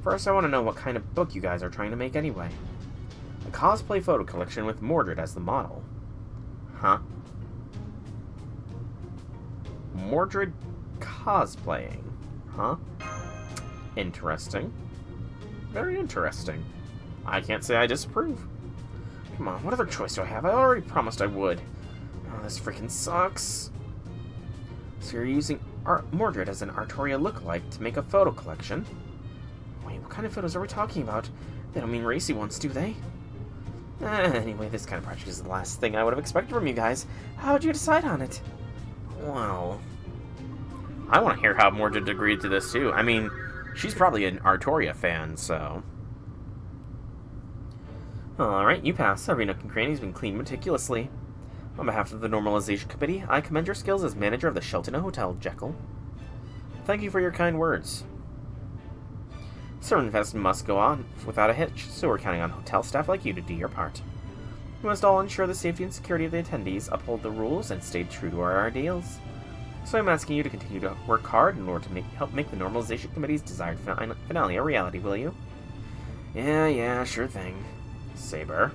First, I want to know what kind of book you guys are trying to make anyway. A cosplay photo collection with Mordred as the model. Huh? Mordred cosplaying. Huh? Interesting. Very interesting. I can't say I disapprove. Come on, what other choice do I have? I already promised I would. Oh, this freaking sucks. So you're using Mordred as an Artoria lookalike to make a photo collection? Wait, what kind of photos are we talking about? They don't mean racy ones, do they? Anyway, this kind of project is the last thing I would have expected from you guys. How'd you decide on it? Well... I want to hear how Mordred agreed to this, too. I mean, she's probably an Artoria fan, so... Alright, you pass. Every nook and cranny has been cleaned meticulously. On behalf of the Normalization Committee, I commend your skills as manager of the Shelton Hotel, Jekyll. Thank you for your kind words. Servantfest must go on without a hitch, so we're counting on hotel staff like you to do your part. We must all ensure the safety and security of the attendees, uphold the rules, and stay true to our ideals. So I'm asking you to continue to work hard in order to help make the Normalization Committee's desired finale a reality, will you? Yeah, sure thing. Saber.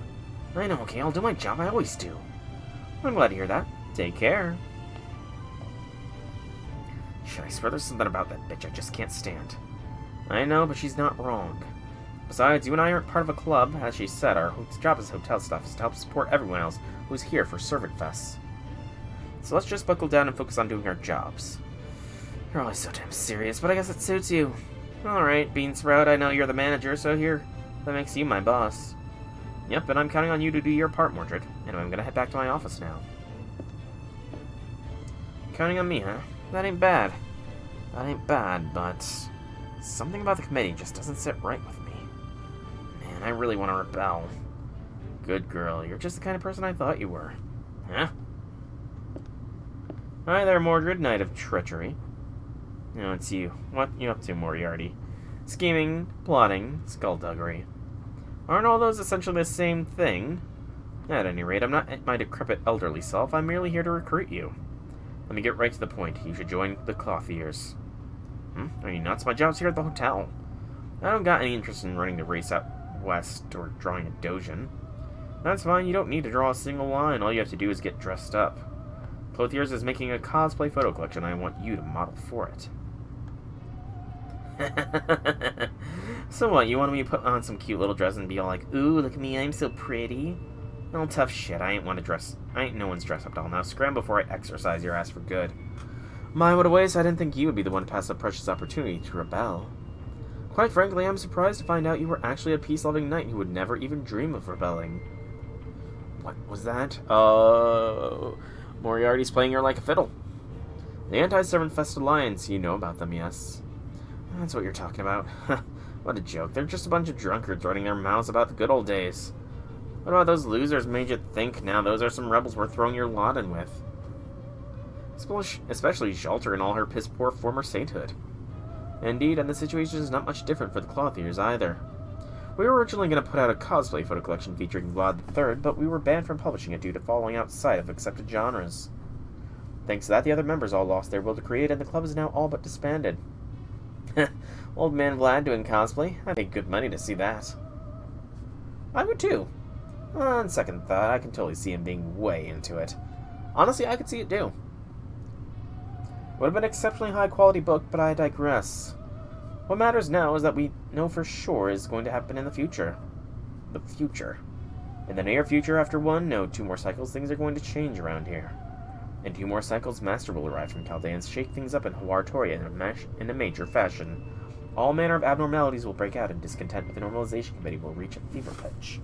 I know, okay, I'll do my job, I always do. I'm glad to hear that. Take care. I swear there's something about that bitch I just can't stand. I know, but she's not wrong. Besides, you and I aren't part of a club. As she said, our job as hotel staff is to help support everyone else who's here for Servantfest. So let's just buckle down and focus on doing our jobs. You're always so damn serious, but I guess it suits you. Alright, Bean Sprout, I know you're the manager, so here, that makes you my boss. Yep, and I'm counting on you to do your part, Mordred. Anyway, I'm gonna head back to my office now. Counting on me, huh? That ain't bad. That ain't bad, but something about the committee just doesn't sit right with me. Man, I really want to rebel. Good girl, you're just the kind of person I thought you were. Huh? Hi there, Mordred, Knight of Treachery. No, it's you. What you up to, Moriarty? Scheming, plotting, skullduggery. Aren't all those essentially the same thing? At any rate, I'm not my decrepit elderly self. I'm merely here to recruit you. Let me get right to the point. You should join the Clothiers. Are you nuts? My job's here at the hotel. I don't got any interest in running the race out west or drawing a Doujin. That's fine. You don't need to draw a single line. All you have to do is get dressed up. Clothiers is making a cosplay photo collection. I want you to model for it. So what, you want me to put on some cute little dress and be all like, ooh, look at me, I'm so pretty? No, tough shit, I ain't no one's dress-up doll now. Scram before I exercise your ass for good. My, what a waste, I didn't think you would be the one to pass a precious opportunity to rebel. Quite frankly, I'm surprised to find out you were actually a peace-loving knight who would never even dream of rebelling. What was that? Moriarty's playing her like a fiddle. The Anti-Servantfest Alliance, you know about them, yes? That's what you're talking about. What a joke. They're just a bunch of drunkards running their mouths about the good old days. What about those losers made you think now those are some rebels worth throwing your lot in with? Especially Jalter and all her piss-poor former sainthood. Indeed, and the situation is not much different for the Clothiers either. We were originally going to put out a cosplay photo collection featuring Vlad III, but we were banned from publishing it due to falling outside of accepted genres. Thanks to that, the other members all lost their will to create, and the club is now all but disbanded. Old man Vlad doing cosplay? I'd pay good money to see that. I would too. On second thought, I can totally see him being way into it. Honestly, I could see it too. Would have been an exceptionally high-quality book, but I digress. What matters now is that we know for sure is going to happen in the future. The future. In the near future, after 2 more cycles, things are going to change around here. In 2 more cycles, Master will arrive from Chaldea and shake things up in Hawartoria in a major fashion. All manner of abnormalities will break out, and discontent with the Normalization Committee will reach a fever pitch.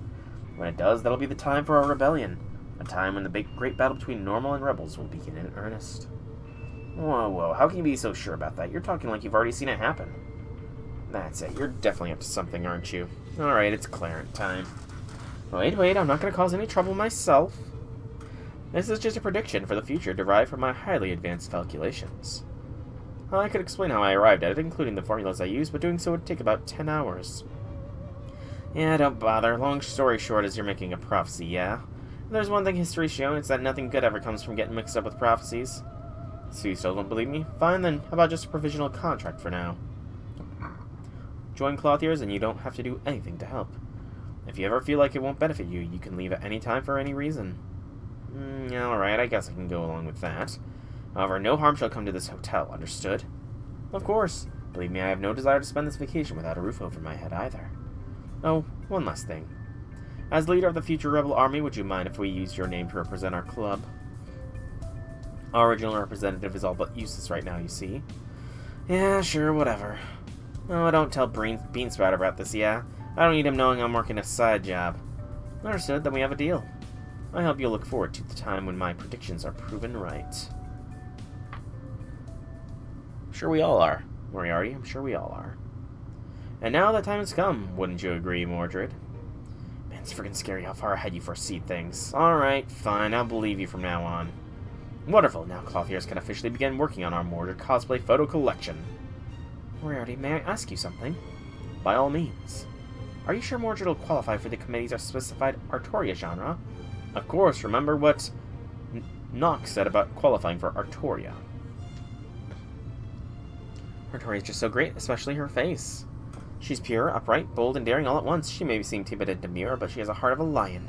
When it does, that'll be the time for our rebellion. A time when the great battle between normal and rebels will begin in earnest. Whoa, how can you be so sure about that? You're talking like you've already seen it happen. That's it, you're definitely up to something, aren't you? Alright, it's Clarence time. Wait, I'm not going to cause any trouble myself. This is just a prediction for the future derived from my highly advanced calculations. I could explain how I arrived at it, including the formulas I used, but doing so would take about 10 hours. Yeah, don't bother. Long story short is you're making a prophecy, yeah? If there's one thing history's shown, it's that nothing good ever comes from getting mixed up with prophecies. So you still don't believe me? Fine then, how about just a provisional contract for now? Join Clothiers and you don't have to do anything to help. If you ever feel like it won't benefit you, you can leave at any time for any reason. Alright, I guess I can go along with that. However, no harm shall come to this hotel, understood? Of course. Believe me, I have no desire to spend this vacation without a roof over my head either. Oh, one last thing. As leader of the future rebel army, would you mind if we used your name to represent our club? Our original representative is all but useless right now, you see. Yeah, sure, whatever. Oh, don't tell Beansprout about this, yeah? I don't need him knowing I'm working a side job. Understood, then we have a deal. I hope you'll look forward to the time when my predictions are proven right. Sure we all are, Moriarty, I'm sure we all are. And now that time has come, wouldn't you agree, Mordred? Man, it's freaking scary how far ahead you foresee things. Alright, fine, I'll believe you from now on. Wonderful, now Clothiers can officially begin working on our Mordred cosplay photo collection. Moriarty, may I ask you something? By all means. Are you sure Mordred will qualify for the committee's specified Hawartoria genre? Of course, remember what Nox said about qualifying for Hawartoria. Hawartoria is just so great, especially her face. She's pure, upright, bold, and daring all at once. She may seem timid and demure, but she has a heart of a lion.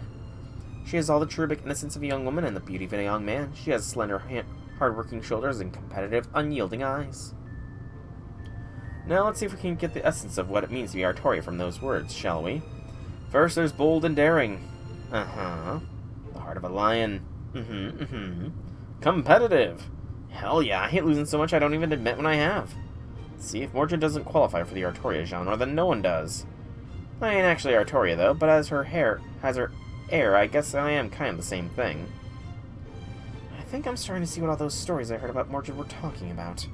She has all the cherubic innocence of a young woman and the beauty of a young man. She has a slender hard-working shoulders, and competitive, unyielding eyes. Now let's see if we can get the essence of what it means to be Hawartoria from those words, shall we? First, there's bold and daring. Uh-huh. The heart of a lion. Competitive. Hell yeah, I hate losing so much I don't even admit when I have. See, if Mordred doesn't qualify for the Hawartoria genre, then no one does. I ain't actually Hawartoria, though, but as her hair has her air, I guess I am kind of the same thing. I think I'm starting to see what all those stories I heard about Mordred were talking about.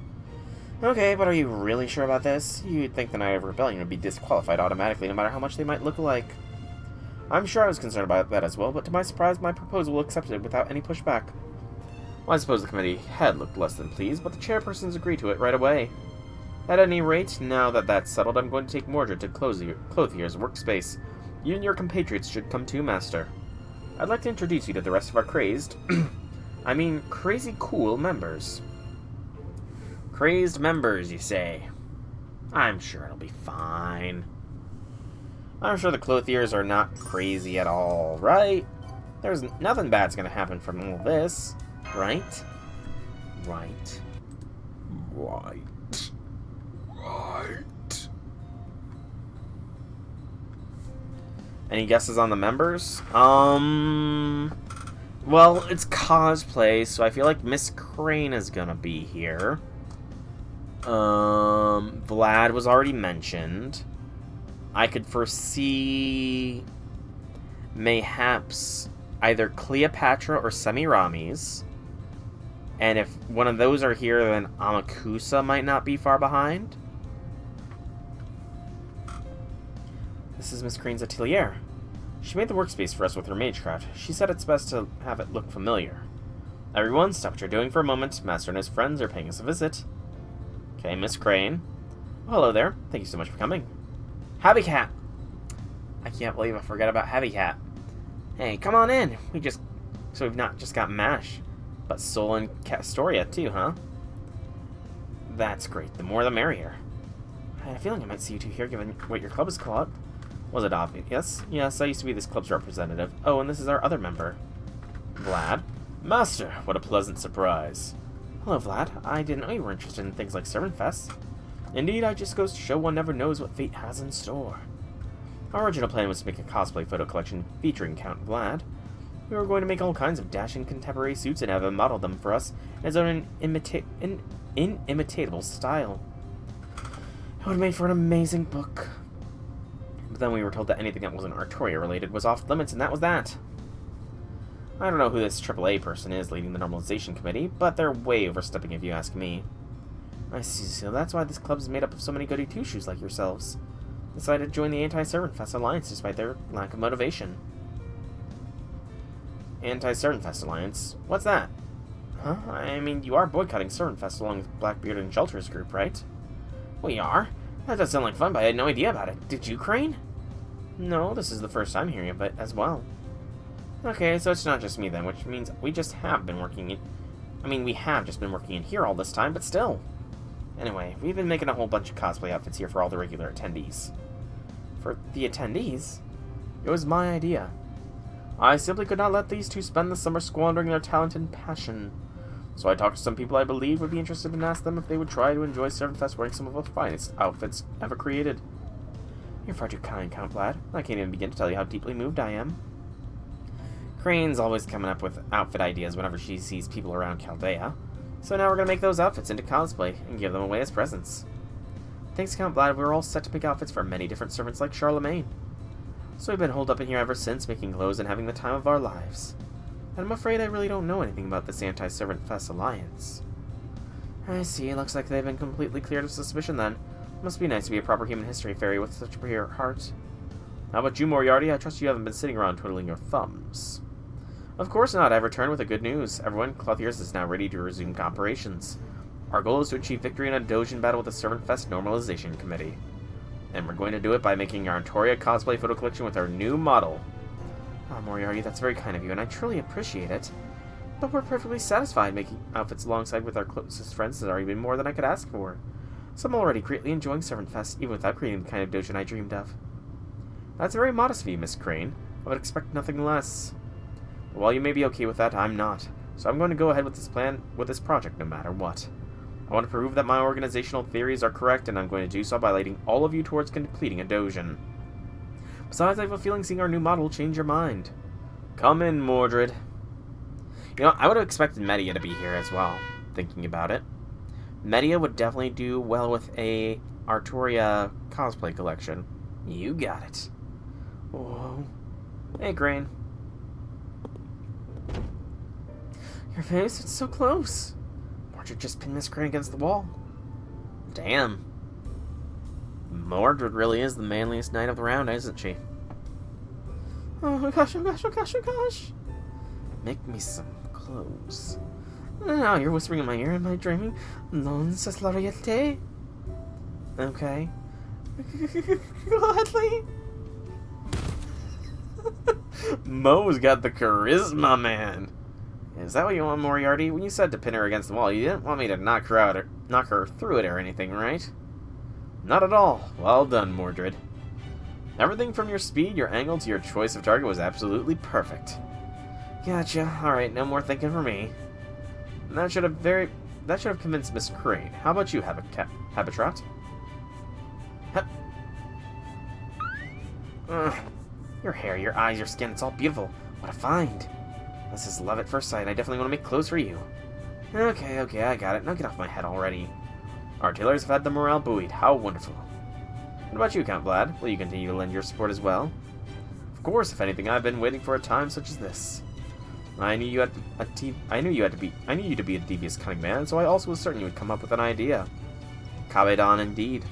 Okay, but are you really sure about this? You'd think the Knight of Rebellion would be disqualified automatically, no matter how much they might look alike. I'm sure I was concerned about that as well, but to my surprise, my proposal was accepted without any pushback. Well, I suppose the committee had looked less than pleased, but the chairpersons agreed to it right away. At any rate, now that that's settled, I'm going to take Mordred to Clothier's workspace. You and your compatriots should come too, Master. I'd like to introduce you to the rest of our crazy cool members. Crazed members, you say? I'm sure it'll be fine. I'm sure the Clothiers are not crazy at all, right? There's nothing bad's gonna happen from all this, right? Right. Any guesses on the members? Well, it's cosplay, so I feel like Miss Crane is gonna be here. Vlad was already mentioned. I could foresee mayhaps either Cleopatra or Semiramis. And if one of those are here, then Amakusa might not be far behind. This is Miss Crane's atelier. She made the workspace for us with her magecraft. She said it's best to have it look familiar. Everyone, stop what you're doing for a moment. Master and his friends are paying us a visit. Okay, Miss Crane. Oh, hello there. Thank you so much for coming. Happy Cat! I can't believe I forgot about Heavy Cat. Hey, come on in. We've not just got MASH, but Soul and Castoria too, huh? That's great. The more the merrier. I had a feeling I might see you two here given what your club is called. Was it obvious? Yes, I used to be this club's representative. Oh, and this is our other member. Vlad. Master, what a pleasant surprise. Hello, Vlad. I didn't know you were interested in things like Servantfest. Indeed, it just goes to show one never knows what fate has in store. Our original plan was to make a cosplay photo collection featuring Count Vlad. We were going to make all kinds of dashing contemporary suits and have him model them for us in his own inimitable style. It would have made for an amazing book. But then we were told that anything that wasn't Hawartoria related was off limits, and that was that. I don't know who this AAA person is leading the normalization committee, but they're way overstepping if you ask me. I see, so that's why this club is made up of so many goody two-shoes like yourselves. Decided to join the Anti-Servantfest Alliance despite their lack of motivation. Anti-Servantfest Alliance? What's that? Huh? I mean, you are boycotting Servantfest along with Blackbeard and Shelter's group, right? We are? That does sound like fun, but I had no idea about it. Did you, Crane? No, this is the first time hearing of it as well. Okay, so it's not just me then, which means we just have been working in... we have just been working in here all this time, but still. Anyway, we've been making a whole bunch of cosplay outfits here for all the regular attendees. For the attendees? It was my idea. I simply could not let these two spend the summer squandering their talent and passion. So I talked to some people I believe would be interested and asked them if they would try to enjoy Servantfest wearing some of the finest outfits ever created. You're far too kind, Count Vlad. I can't even begin to tell you how deeply moved I am. Crane's always coming up with outfit ideas whenever she sees people around Chaldea. So now we're going to make those outfits into cosplay and give them away as presents. Thanks, Count Vlad. We're all set to pick outfits for many different servants like Charlemagne. So we've been holed up in here ever since, making clothes and having the time of our lives. And I'm afraid I really don't know anything about this Anti-Servantfest Alliance. I see. It looks like they've been completely cleared of suspicion then. Must be nice to be a proper human history fairy with such a pure heart. How about you, Moriarty? I trust you haven't been sitting around twiddling your thumbs. Of course not. I've returned with the good news. Everyone, Clothiers is now ready to resume operations. Our goal is to achieve victory in a Doujin battle with the Servantfest Normalization Committee. And we're going to do it by making our Hawartoria cosplay photo collection with our new model. Oh, Moriarty, that's very kind of you, and I truly appreciate it. But we're perfectly satisfied making outfits alongside with our closest friends has already been more than I could ask for. So I'm already greatly enjoying Servantfest, even without creating the kind of Doujin I dreamed of. That's very modest of you, Miss Crane. I would expect nothing less. But while you may be okay with that, I'm not. So I'm going to go ahead with this project no matter what. I want to prove that my organizational theories are correct, and I'm going to do so by leading all of you towards completing a Doujin. Besides, I have a feeling seeing our new model will change your mind. Come in, Mordred. You know, I would have expected Media to be here as well, thinking about it. Media would definitely do well with a Hawartoria cosplay collection. You got it. Whoa. Hey, Crane. Your face, it's so close. Mordred just pinned Miss Crane against the wall. Damn. Mordred really is the manliest knight of the round, isn't she? Oh gosh, oh gosh, oh gosh, oh gosh. Make me some clothes. Now you're whispering in my ear. Am I dreaming? Non c'est la réalité. Okay. Gladly. Mo's got the charisma, man. Is that what you want, Moriarty? When you said to pin her against the wall, you didn't want me to knock her through it or anything, right? Not at all. Well done, Mordred. Everything from your speed, your angle, to your choice of target was absolutely perfect. Gotcha. Alright, no more thinking for me. That should have convinced Miss Crane. How about you, Habitrot? Your hair, your eyes, your skin, it's all beautiful. What a find. This is love at first sight. I definitely want to make clothes for you. Okay, I got it. Now get off my head already. Our tailors have had the morale buoyed. How wonderful. What about you, Count Vlad? Will you continue to lend your support as well? Of course, if anything, I've been waiting for a time such as this. I knew you to be a devious, cunning man, so I also was certain you would come up with an idea. Kabedon, indeed.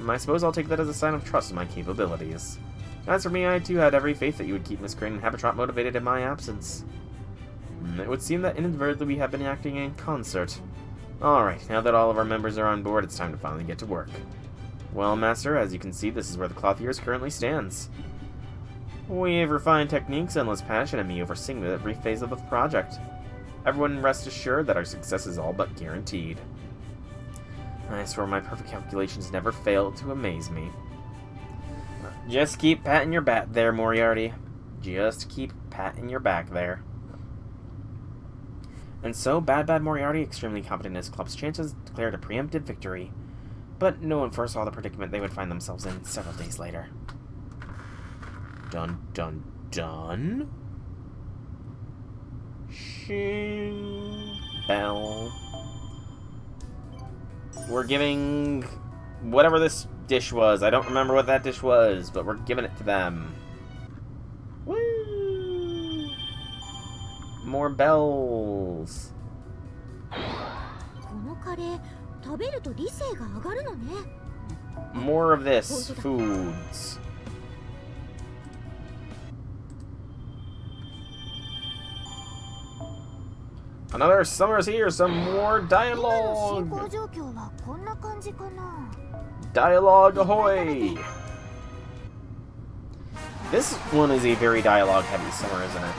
I suppose I'll take that as a sign of trust in my capabilities. As for me, I too had every faith that you would keep Miss Crane and Habitrot motivated in my absence. It would seem that inadvertently we have been acting in concert. Alright, now that all of our members are on board, it's time to finally get to work. Well, Master, as you can see, this is where the Clothiers currently stands. We have refined techniques, endless passion, and me overseeing every phase of the project. Everyone rest assured that our success is all but guaranteed. I swear my perfect calculations never fail to amaze me. Just keep patting your back there, Moriarty. Just keep patting your back there. And so, Bad Moriarty, extremely confident in his club's chances, declared a preemptive victory. But no one foresaw the predicament they would find themselves in several days later. Dun dun dun. Shing bell. We're giving whatever this dish was. I don't remember what that dish was, but we're giving it to them. Woo! More bells. More of this. Foods. Another summer's here, some more dialogue! Dialogue ahoy! This one is a very dialogue-heavy summer, isn't it?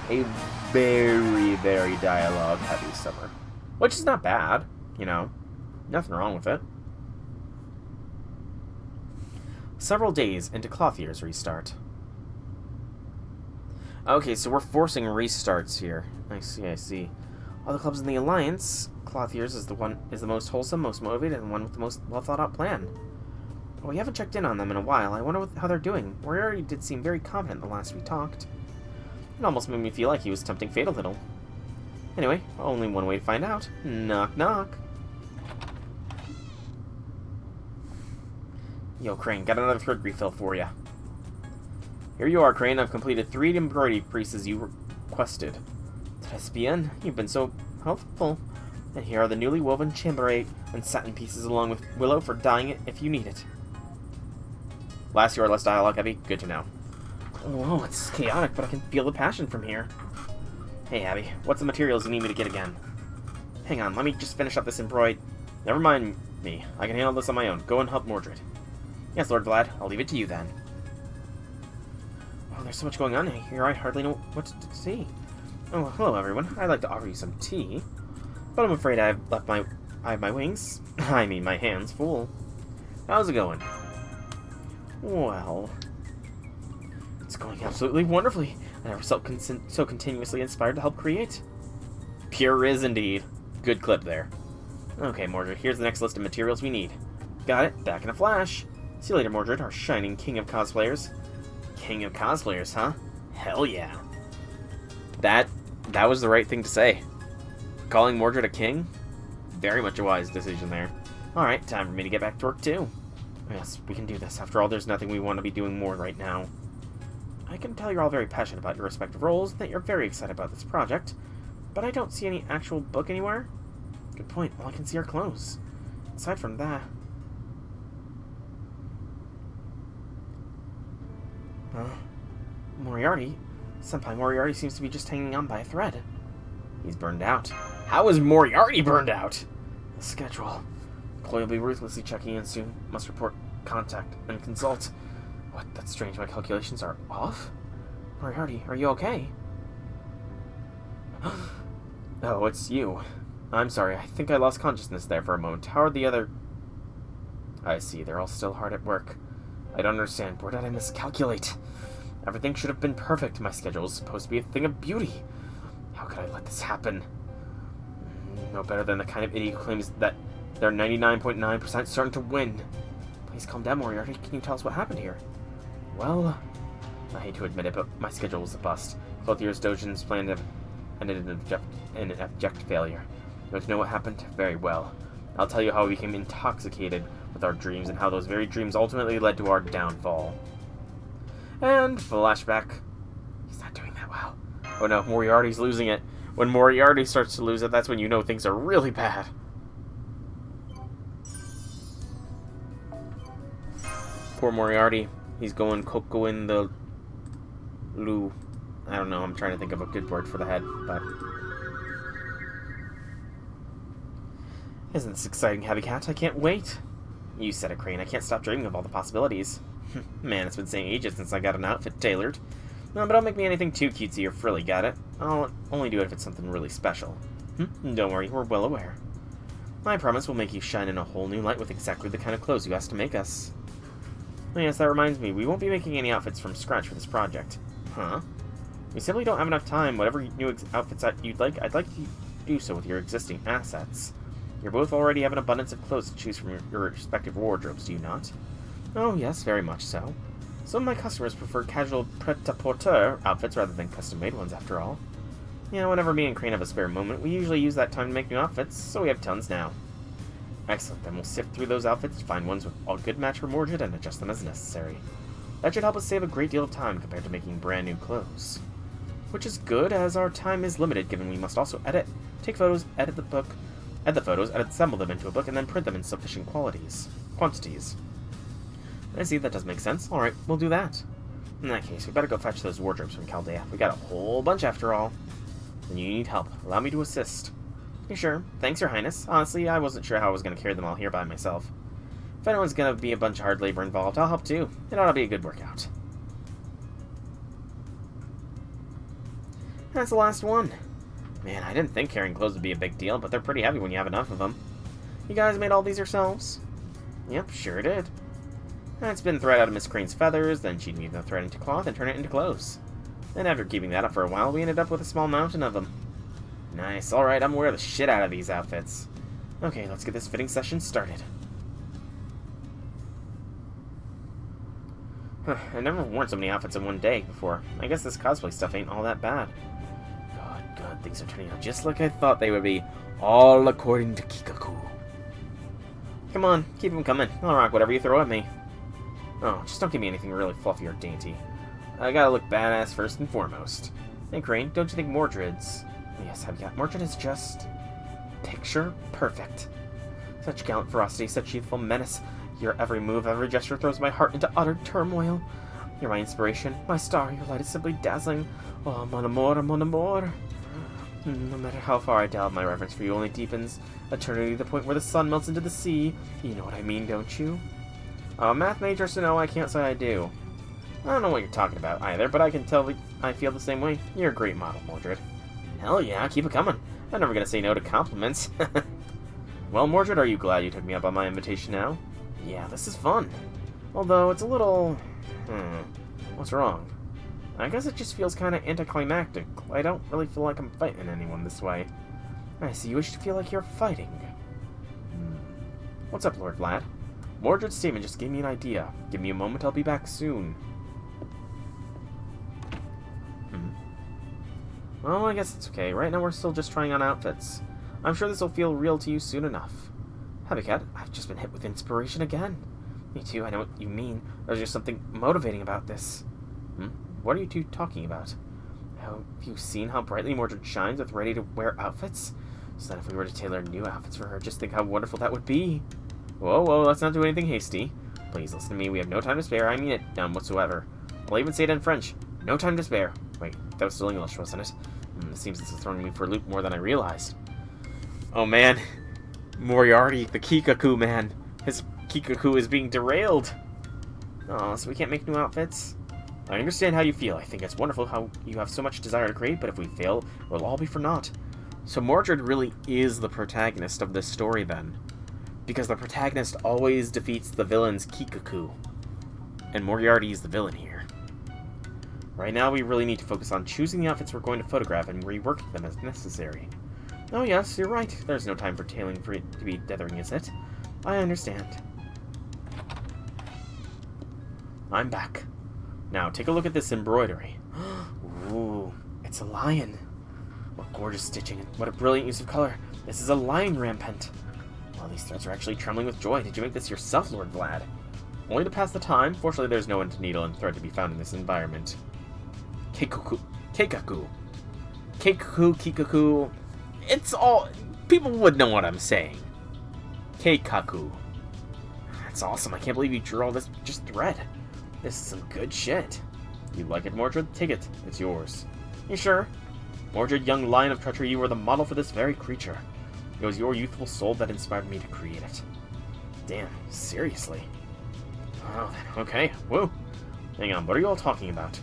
A very, very dialogue-heavy summer. Which is not bad, you know. Nothing wrong with it. Several days into Clothier's restart. Okay, so we're forcing restarts here. I see. All the clubs in the Alliance, Clothier's is the most wholesome, most motivated, and one with the most well-thought-out plan. Well, we haven't checked in on them in a while. I wonder how they're doing. Moriarty did seem very confident the last we talked. It almost made me feel like he was tempting fate a little. Anyway, only one way to find out. Knock, knock. Yo, Crane, got another thread refill for ya. Here you are, Crane. I've completed 3 embroidery pieces you requested. Tres bien. You've been so helpful. And here are the newly woven chambray and satin pieces along with willow for dyeing it if you need it. Last year, less dialogue heavy. Good to know. Whoa, it's chaotic, but I can feel the passion from here. Hey, Abby, what's the materials you need me to get again? Hang on, let me just finish up this embroid. Never mind me. I can handle this on my own. Go and help Mordred. Yes, Lord Vlad. I'll leave it to you then. Oh, there's so much going on here, I hardly know what to see. Oh, hello, everyone. I'd like to offer you some tea. But I'm afraid I have my wings, I mean my hands, full. How's it going? Well, it's going absolutely wonderfully. I never felt so continuously inspired to help create. Pure is indeed. Good clip there. Okay, Mordred, here's the next list of materials we need. Got it. Back in a flash. See you later, Mordred, our shining king of cosplayers. King of cosplayers, huh? Hell yeah. That was the right thing to say. Calling Mordred a king? Very much a wise decision there. Alright, time for me to get back to work too. Yes, we can do this. After all, there's nothing we want to be doing more right now. I can tell you're all very passionate about your respective roles, and that you're very excited about this project, but I don't see any actual book anywhere. Good point. All I can see are clothes. Aside from that... Moriarty? Senpai Moriarty seems to be just hanging on by a thread. He's burned out. How is Moriarty burned out? The schedule. Chloe will be ruthlessly checking in soon. Must report, contact, and consult. What? That's strange. My calculations are off? Moriarty, are you okay? Oh, it's you. I'm sorry. I think I lost consciousness there for a moment. How are the other... I see. They're all still hard at work. I don't understand. Where did I miscalculate? Everything should have been perfect. My schedule was supposed to be a thing of beauty. How could I let this happen? No better than the kind of idiot who claims that they're 99.9% certain to win. Please calm down, Moriarty. Can you tell us what happened here? Well, I hate to admit it, but my schedule was a bust. Clothier's Doujin's plan ended in an abject failure. You want to know what happened? Very well. I'll tell you how we became intoxicated with our dreams and how those very dreams ultimately led to our downfall. And flashback. He's not doing that well. Oh no, Moriarty's losing it. When Moriarty starts to lose it, that's when you know things are really bad. Poor Moriarty. He's going Coco in the Lou. I don't know, I'm trying to think of a good word for the head, but... Isn't this exciting, Happy Cat? I can't wait. You said it, Crane. I can't stop dreaming of all the possibilities. Man, it's been saying ages since I got an outfit tailored. No, but don't make me anything too cutesy or frilly, got it? I'll only do it if it's something really special. Don't worry, we're well aware. I promise we'll make you shine in a whole new light with exactly the kind of clothes you asked to make us. Oh, yes, that reminds me, we won't be making any outfits from scratch for this project. Huh? We simply don't have enough time. Whatever new outfits you'd like, I'd like you to do so with your existing assets. You both already have an abundance of clothes to choose from your respective wardrobes, do you not? Oh, yes, very much so. Some of my customers prefer casual pret-a-porter outfits rather than custom-made ones, after all. Yeah, whenever me and Crane have a spare moment, we usually use that time to make new outfits, so we have tons now. Excellent, then we'll sift through those outfits to find ones with a good match for Mordred and adjust them as necessary. That should help us save a great deal of time compared to making brand new clothes. Which is good, as our time is limited, given we must also edit, take photos, edit the photos, assemble them into a book, and then print them in sufficient quantities. I see, that does make sense. Alright, we'll do that. In that case, we better go fetch those wardrobes from Chaldea. We got a whole bunch after all. Then you need help. Allow me to assist. You sure? Thanks, Your Highness. Honestly, I wasn't sure how I was going to carry them all here by myself. If anyone's going to be a bunch of hard labor involved, I'll help too. It ought to be a good workout. That's the last one. Man, I didn't think carrying clothes would be a big deal, but they're pretty heavy when you have enough of them. You guys made all these yourselves? Yep, sure did. It's been thread out of Miss Crane's feathers, then she'd weave the thread into cloth and turn it into clothes. Then after keeping that up for a while, we ended up with a small mountain of them. Nice, alright, I'm wearing the shit out of these outfits. Okay, let's get this fitting session started. I never worn so many outfits in one day before. I guess this cosplay stuff ain't all that bad. Good, things are turning out just like I thought they would be. All according to Kikaku. Come on, keep them coming. I'll rock whatever you throw at me. Oh, just don't give me anything really fluffy or dainty. I gotta look badass first and foremost. Hey, Crane, don't you think Mordred's... Yes, I've got... Mordred is just... picture perfect. Such gallant ferocity, such youthful menace. Your every move, every gesture throws my heart into utter turmoil. You're my inspiration, my star, your light is simply dazzling. Oh, mon amour, mon amour. No matter how far I delve, my reverence for you only deepens. Eternity to the point where the sun melts into the sea. You know what I mean, don't you? I'm a math major, so no, I can't say I do. I don't know what you're talking about either, but I can tell that I feel the same way. You're a great model, Mordred. Hell yeah, keep it coming. I'm never gonna say no to compliments. Well, Mordred, are you glad you took me up on my invitation now? Yeah, this is fun. Although, it's a little... What's wrong? I guess it just feels kind of anticlimactic. I don't really feel like I'm fighting anyone this way. I see you wish to feel like you're fighting. What's up, Lord Vlad? Mordred's statement just gave me an idea. Give me a moment, I'll be back soon. Well, I guess it's okay. Right now we're still just trying on outfits. I'm sure this will feel real to you soon enough. Happy Cat, I've just been hit with inspiration again. Me too, I know what you mean. There's just something motivating about this. What are you two talking about? Have you seen how brightly Mordred shines with ready-to-wear outfits? So that if we were to tailor new outfits for her, just think how wonderful that would be. Whoa, let's not do anything hasty. Please listen to me, we have no time to spare. I mean it, none whatsoever. I'll even say it in French. No time to spare. Wait, that was still English, wasn't it? It seems this is throwing me for a loop more than I realized. Oh man. Moriarty, the Kikaku man. His Kikaku is being derailed. Oh, so we can't make new outfits? I understand how you feel. I think it's wonderful how you have so much desire to create, but if we fail, it will all be for naught. So Mordred really is the protagonist of this story then. Because the protagonist always defeats the villain's Kikaku. And Moriarty is the villain here. Right now we really need to focus on choosing the outfits we're going to photograph and reworking them as necessary. Oh yes, you're right. There's no time for tailing for it to be dithering, is it? I understand. I'm back. Now, take a look at this embroidery. Ooh, it's a lion. What gorgeous stitching, and what a brilliant use of color. This is a lion rampant. Well, these threads are actually trembling with joy. Did you make this yourself, Lord Vlad? Only to pass the time. Fortunately, there's no needle and thread to be found in this environment. Keikaku. Kikaku. It's all... People would know what I'm saying. Keikaku. That's awesome. I can't believe you drew all this just thread. This is some good shit. You like it, Mordred? Take it. It's yours. You sure? Mordred, young lion of treachery, you were the model for this very creature. It was your youthful soul that inspired me to create it. Damn, seriously? Oh, then, okay. Whoa. Hang on, what are you all talking about?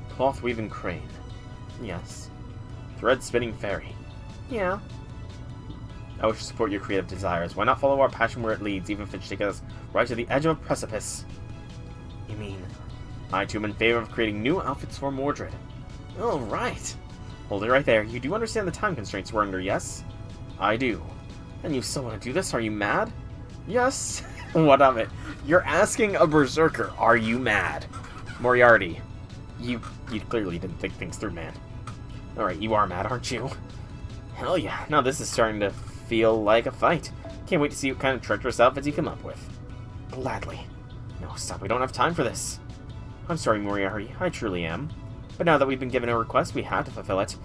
Cloth weaving crane. Yes. Thread spinning fairy. Yeah. I wish to support your creative desires. Why not follow our passion where it leads, even if it takes us right to the edge of a precipice? You mean, I too am in favor of creating new outfits for Mordred. Oh, right. Hold it right there. You do understand the time constraints we're under, yes? I do. And you still want to do this? Are you mad? Yes. What of it? You're asking a berserker, are you mad? Moriarty, you clearly didn't think things through, man. Alright, you are mad, aren't you? Hell yeah. Now this is starting to feel like a fight. Can't wait to see what kind of treacherous outfits you come up with. Gladly. No, stop. We don't have time for this. I'm sorry, Moriarty. I truly am. But now that we've been given a request, we have to fulfill it.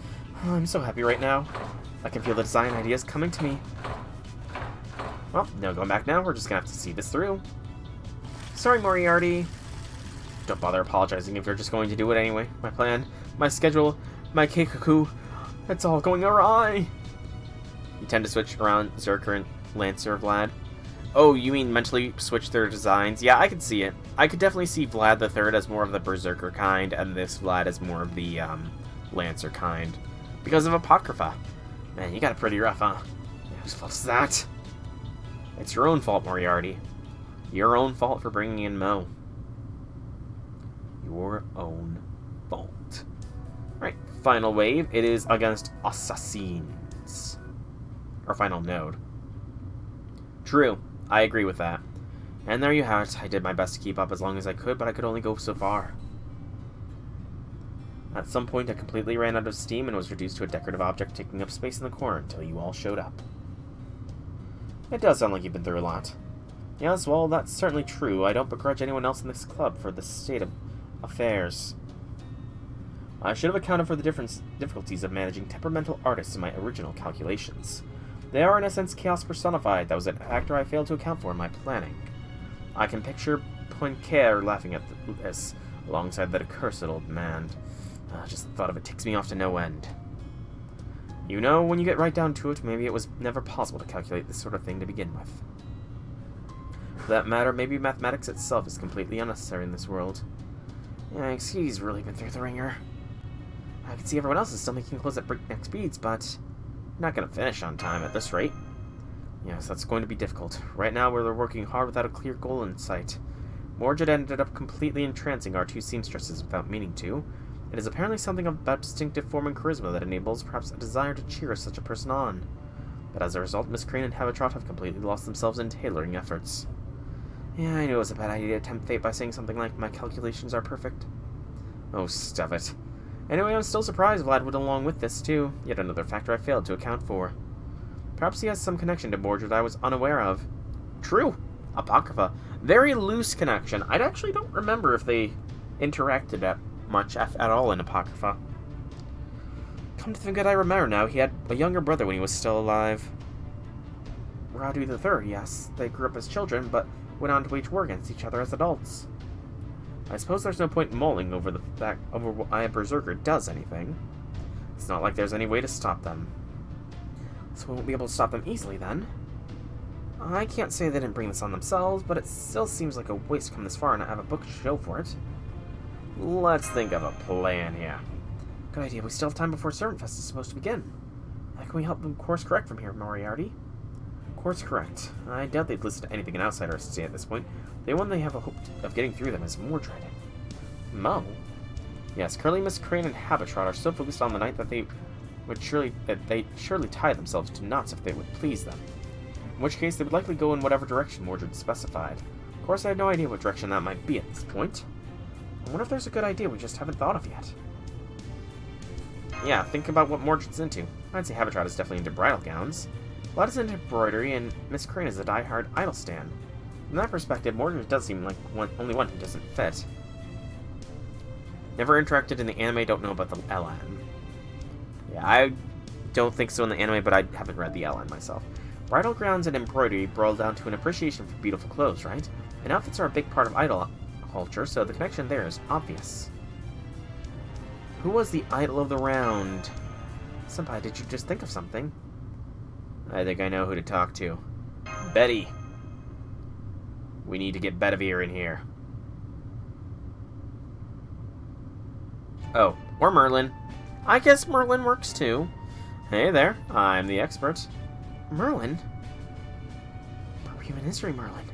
Oh, I'm so happy right now. I can feel the design ideas coming to me. Well, no going back now. We're just gonna have to see this through. Sorry, Moriarty. Don't bother apologizing if you're just going to do it anyway. My plan, my schedule, my Keikaku, it's all going awry. You tend to switch around Zerker and Lancer, Vlad. Oh, you mean mentally switch their designs? Yeah, I could see it. I could definitely see Vlad the Third as more of the Berserker kind, and this Vlad as more of the Lancer kind. Because of Apocrypha. Man, you got it pretty rough, huh? Whose fault is that? It's your own fault, Moriarty. Your own fault for bringing in Mo. Your own fault. Alright, final wave. It is against Assassins. Our final node. True. I agree with that. And there you have it. I did my best to keep up as long as I could, but I could only go so far. At some point, I completely ran out of steam and was reduced to a decorative object taking up space in the corner until you all showed up. It does sound like you've been through a lot. Yes, well, that's certainly true. I don't begrudge anyone else in this club for the state of affairs. I should have accounted for the difficulties of managing temperamental artists in my original calculations. They are, in a sense, chaos personified. That was a factor I failed to account for in my planning. I can picture Poincaré laughing at this, alongside that accursed old man. Just the thought of it ticks me off to no end. You know, when you get right down to it, maybe it was never possible to calculate this sort of thing to begin with. For that matter, maybe mathematics itself is completely unnecessary in this world. Yikes, he's really been through the ringer. I can see everyone else is still making clothes at breakneck speeds, but not going to finish on time at this rate. Yes, that's going to be difficult. Right now, we're working hard without a clear goal in sight. Mordred ended up completely entrancing our two seamstresses without meaning to. It is apparently something about distinctive form and charisma that enables perhaps a desire to cheer such a person on. But as a result, Miss Crane and Hawartoria have completely lost themselves in tailoring efforts. Yeah, I knew it was a bad idea to tempt fate by saying something like, my calculations are perfect. Oh, stuff it. Anyway, I'm still surprised Vlad went along with this, too. Yet another factor I failed to account for. Perhaps he has some connection to Mordred I was unaware of. True. Apocrypha. Very loose connection. I actually don't remember if they interacted that much at all in Apocrypha. Come to think of it, I remember now. He had a younger brother when he was still alive. Radu III, yes. They grew up as children, but went on to wage war against each other as adults. I suppose there's no point mulling over the fact over why a berserker does anything. It's not like there's any way to stop them. So we won't be able to stop them easily, then. I can't say they didn't bring this on themselves, but it still seems like a waste to come this far and not have a book to show for it. Let's think of a plan here. Good idea. We still have time before Servantfest is supposed to begin. How can we help them course correct from here, Moriarty? Course correct. I doubt they'd listen to anything an outsider has to say at this point. The one they have a hope of getting through them is Mordred. Mo? Yes, currently Miss Crane and Hawartoria are so focused on the night that they'd surely tie themselves to knots if they would please them. In which case, they would likely go in whatever direction Mordred specified. Of course, I had no idea what direction that might be at this point. I wonder if there's a good idea we just haven't thought of yet. Yeah, think about what Mordred's into. I'd say Hawartoria is definitely into bridal gowns. Vlad is into embroidery, and Miss Crane is a die-hard idol stan. From that perspective, Mordred does seem like only one who doesn't fit. Never interacted in the anime, don't know about the LN. Yeah, I don't think so in the anime, but I haven't read the LN myself. Bridal gowns and embroidery boil down to an appreciation for beautiful clothes, right? And outfits are a big part of idol culture, so the connection there is obvious. Who was the idol of the round? Senpai, did you just think of something? I think I know who to talk to. Betty. We need to get Bedivere in here. Oh, or Merlin. I guess Merlin works too. Hey there, I'm the expert. Merlin? But we have an history, Merlin.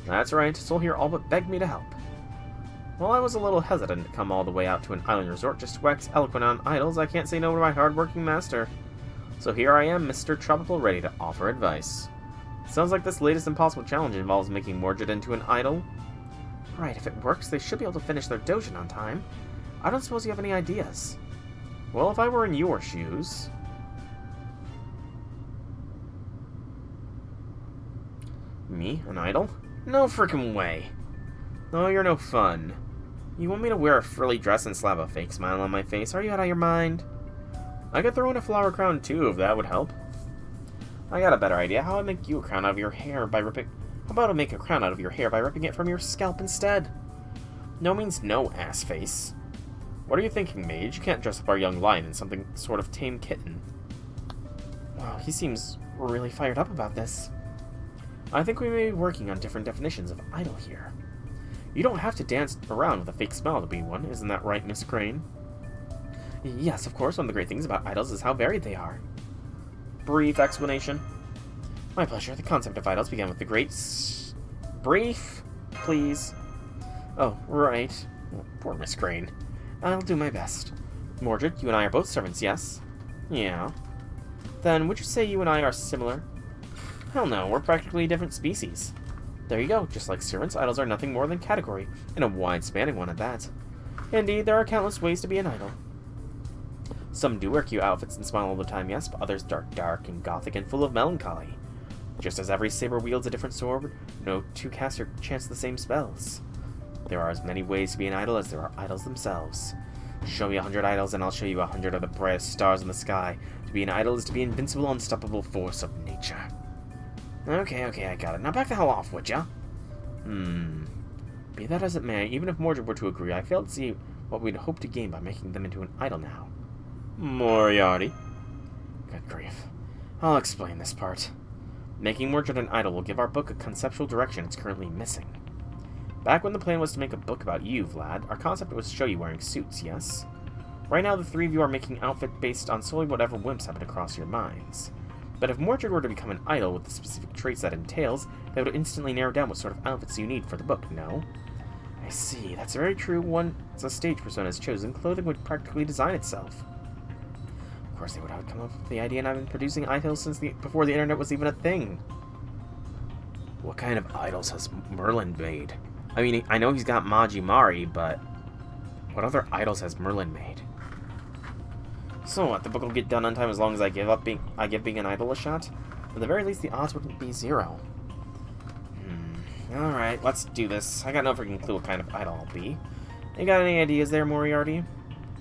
That's right, Soul here all but begged me to help. Well, I was a little hesitant to come all the way out to an island resort just to wax eloquent on idols. I can't say no to my hard-working master. So here I am, Mr. Tropical, ready to offer advice. Sounds like this latest impossible challenge involves making Mordred into an idol. Right, if it works, they should be able to finish their Doujin on time. I don't suppose you have any ideas. Well, if I were in your shoes... Me? An idol? No frickin' way. No, you're no fun. You want me to wear a frilly dress and slap a fake smile on my face? Are you out of your mind? I could throw in a flower crown too, if that would help. I got a better idea. How about I make you a crown out of your hair by ripping... How about I make a crown out of your hair by ripping it from your scalp instead? No means no, ass face. What are you thinking, mage? You can't dress up our young lion in something sort of tame kitten. Wow, he seems really fired up about this. I think we may be working on different definitions of idol here. You don't have to dance around with a fake smile to be one, isn't that right, Miss Crane? Yes, of course, one of the great things about idols is how varied they are. Brief explanation. My pleasure. The concept of idols began with the great... Brief, please. Oh, right. Oh, poor Miss Crane. I'll do my best. Mordred, you and I are both servants, yes? Yeah. Then, would you say you and I are similar? Hell no, we're practically a different species. There you go. Just like servants, idols are nothing more than category, and a wide-spanning one at that. Indeed, there are countless ways to be an idol. Some do wear cute outfits and smile all the time, yes, but others are dark and gothic and full of melancholy. Just as every saber wields a different sword, no two caster chance the same spells. There are as many ways to be an idol as there are idols themselves. Show me 100 idols and I'll show you 100 of the brightest stars in the sky. To be an idol is to be invincible, unstoppable force of nature. Okay, I got it. Now back the hell off, would ya? Be that as it may, even if Mordred were to agree, I fail to see what we'd hope to gain by making them into an idol now. Moriarty. Good grief. I'll explain this part. Making Mordred an idol will give our book a conceptual direction it's currently missing. Back when the plan was to make a book about you, Vlad, our concept was to show you wearing suits, yes? Right now, the three of you are making outfit based on solely whatever whims happen to cross your minds. But if Mordred were to become an idol with the specific traits that entails, that would instantly narrow down what sort of outfits you need for the book, no? I see, that's very true. Once a stage persona is chosen, clothing would practically design itself. Of course they would have come up with the idea, and I've been producing idols since before the internet was even a thing. What kind of idols has Merlin made? I mean, I know he's got Majimari, but what other idols has Merlin made? So what, the book will get done on time as long as I give being an idol a shot? At the very least, the odds wouldn't be 0. Alright, let's do this. I got no freaking clue what kind of idol I'll be. You got any ideas there, Moriarty?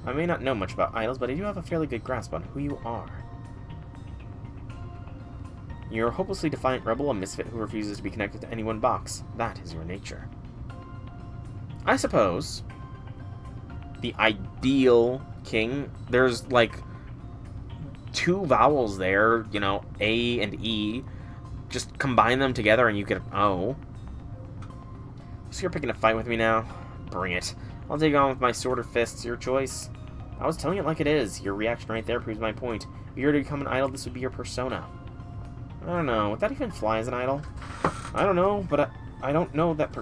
I may not know much about idols, but I do have a fairly good grasp on who you are. You're a hopelessly defiant rebel, a misfit who refuses to be connected to any one box. That is your nature. I suppose the ideal king, there's like 2 vowels there, you know, A and E. Just combine them together and you get an O. So you're picking a fight with me now? Bring it. I'll take on with my sword or fists, your choice. I was telling it like it is. Your reaction right there proves my point. If you were to become an idol, this would be your persona. I don't know. Would that even fly as an idol? I don't know, but I don't know that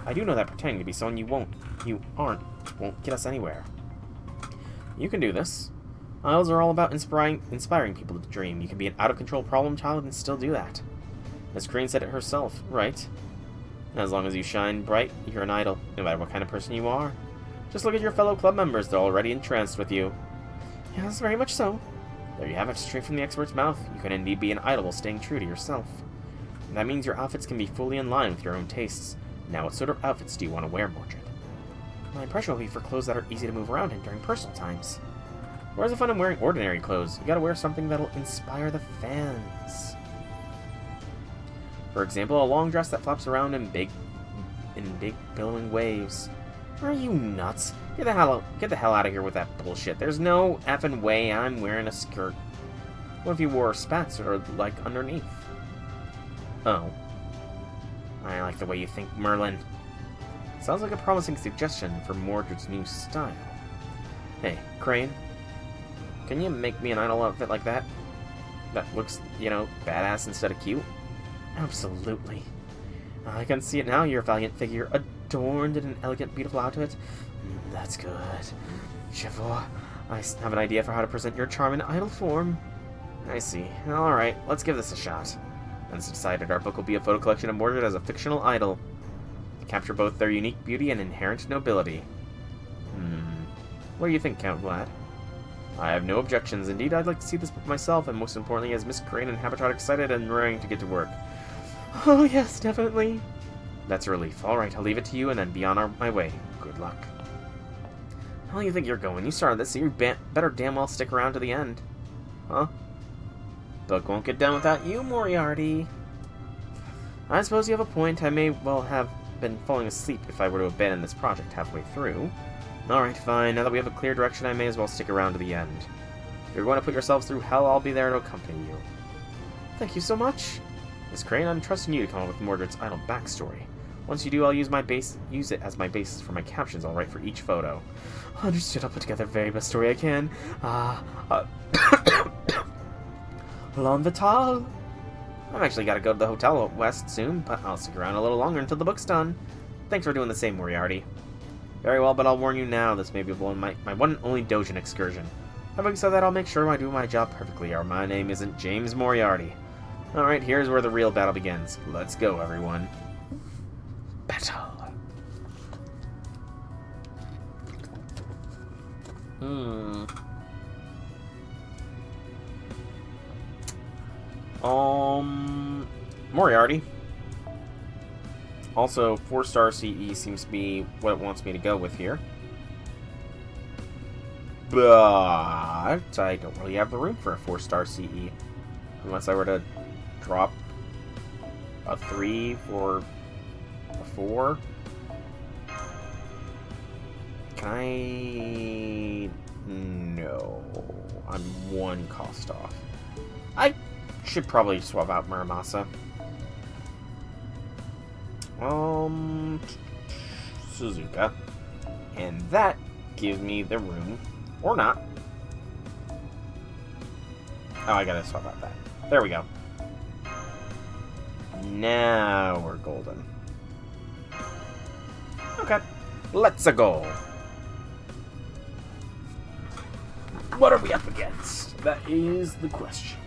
I do know that pretending to be someone you aren't won't get us anywhere. You can do this. Idols are all about inspiring people to dream. You can be an out-of-control problem child and still do that. As Crane said it herself, right? As long as you shine bright, you're an idol, no matter what kind of person you are. Just look at your fellow club members, they're already entranced with you. Yes, very much so. There you have it, straight from the expert's mouth. You can indeed be an idol while staying true to yourself. And that means your outfits can be fully in line with your own tastes. Now, what sort of outfits do you want to wear, Mordred? My impression will be for clothes that are easy to move around in during personal times. Where's the fun in wearing ordinary clothes? You gotta wear something that'll inspire the fans. For example, a long dress that flaps around in big billowing waves. Are you nuts? Get the hell out of here with that bullshit. There's no effing way I'm wearing a skirt. What if you wore spats or like underneath? Oh. I like the way you think, Merlin. Sounds like a promising suggestion for Mordred's new style. Hey, Crane. Can you make me an idol outfit like that? That looks, you know, badass instead of cute? Absolutely. I can see it now, your valiant figure, adorned in an elegant, beautiful outfit. That's good. Chevaux, I have an idea for how to present your charm in idol form. I see. Alright, let's give this a shot. Once decided, our book will be a photo collection of Mordred as a fictional idol. To capture both their unique beauty and inherent nobility. What do you think, Count Vlad? I have no objections. Indeed, I'd like to see this book myself, and most importantly, as Miss Crane and Habitat excited and raring to get to work. Oh, yes, definitely. That's a relief. Alright, I'll leave it to you and then be on my way. Good luck. How do you think you're going? You started this, so you better damn well stick around to the end. Huh? Book won't get done without you, Moriarty. I suppose you have a point. I may well have been falling asleep if I were to abandon this project halfway through. Alright, fine. Now that we have a clear direction, I may as well stick around to the end. If you're going to put yourselves through hell, I'll be there to accompany you. Thank you so much. Miss Crane, I'm trusting you to come up with Mordred's idol backstory. Once you do, I'll use it as my basis for my captions I'll write for each photo. Understood, I'll put together the very best story I can. L'homme vital. I've actually got to go to the hotel out west soon, but I'll stick around a little longer until the book's done. Thanks for doing the same, Moriarty. Very well, but I'll warn you now, this may be my one and only Doujin excursion. Having said that, I'll make sure I do my job perfectly, or my name isn't James Moriarty. Alright, here's where the real battle begins. Let's go, everyone. Battle. Moriarty. Also, 4-star CE seems to be what it wants me to go with here. But I don't really have the room for a 4-star CE. Unless I were to drop a 3 for a 4. Can I... No. I'm 1 cost off. I should probably swap out Muramasa. Suzuka. And that gives me the room. Or not. Oh, I gotta swap out that. There we go. Now we're golden. Okay. Let's go. What are we up against? That is the question.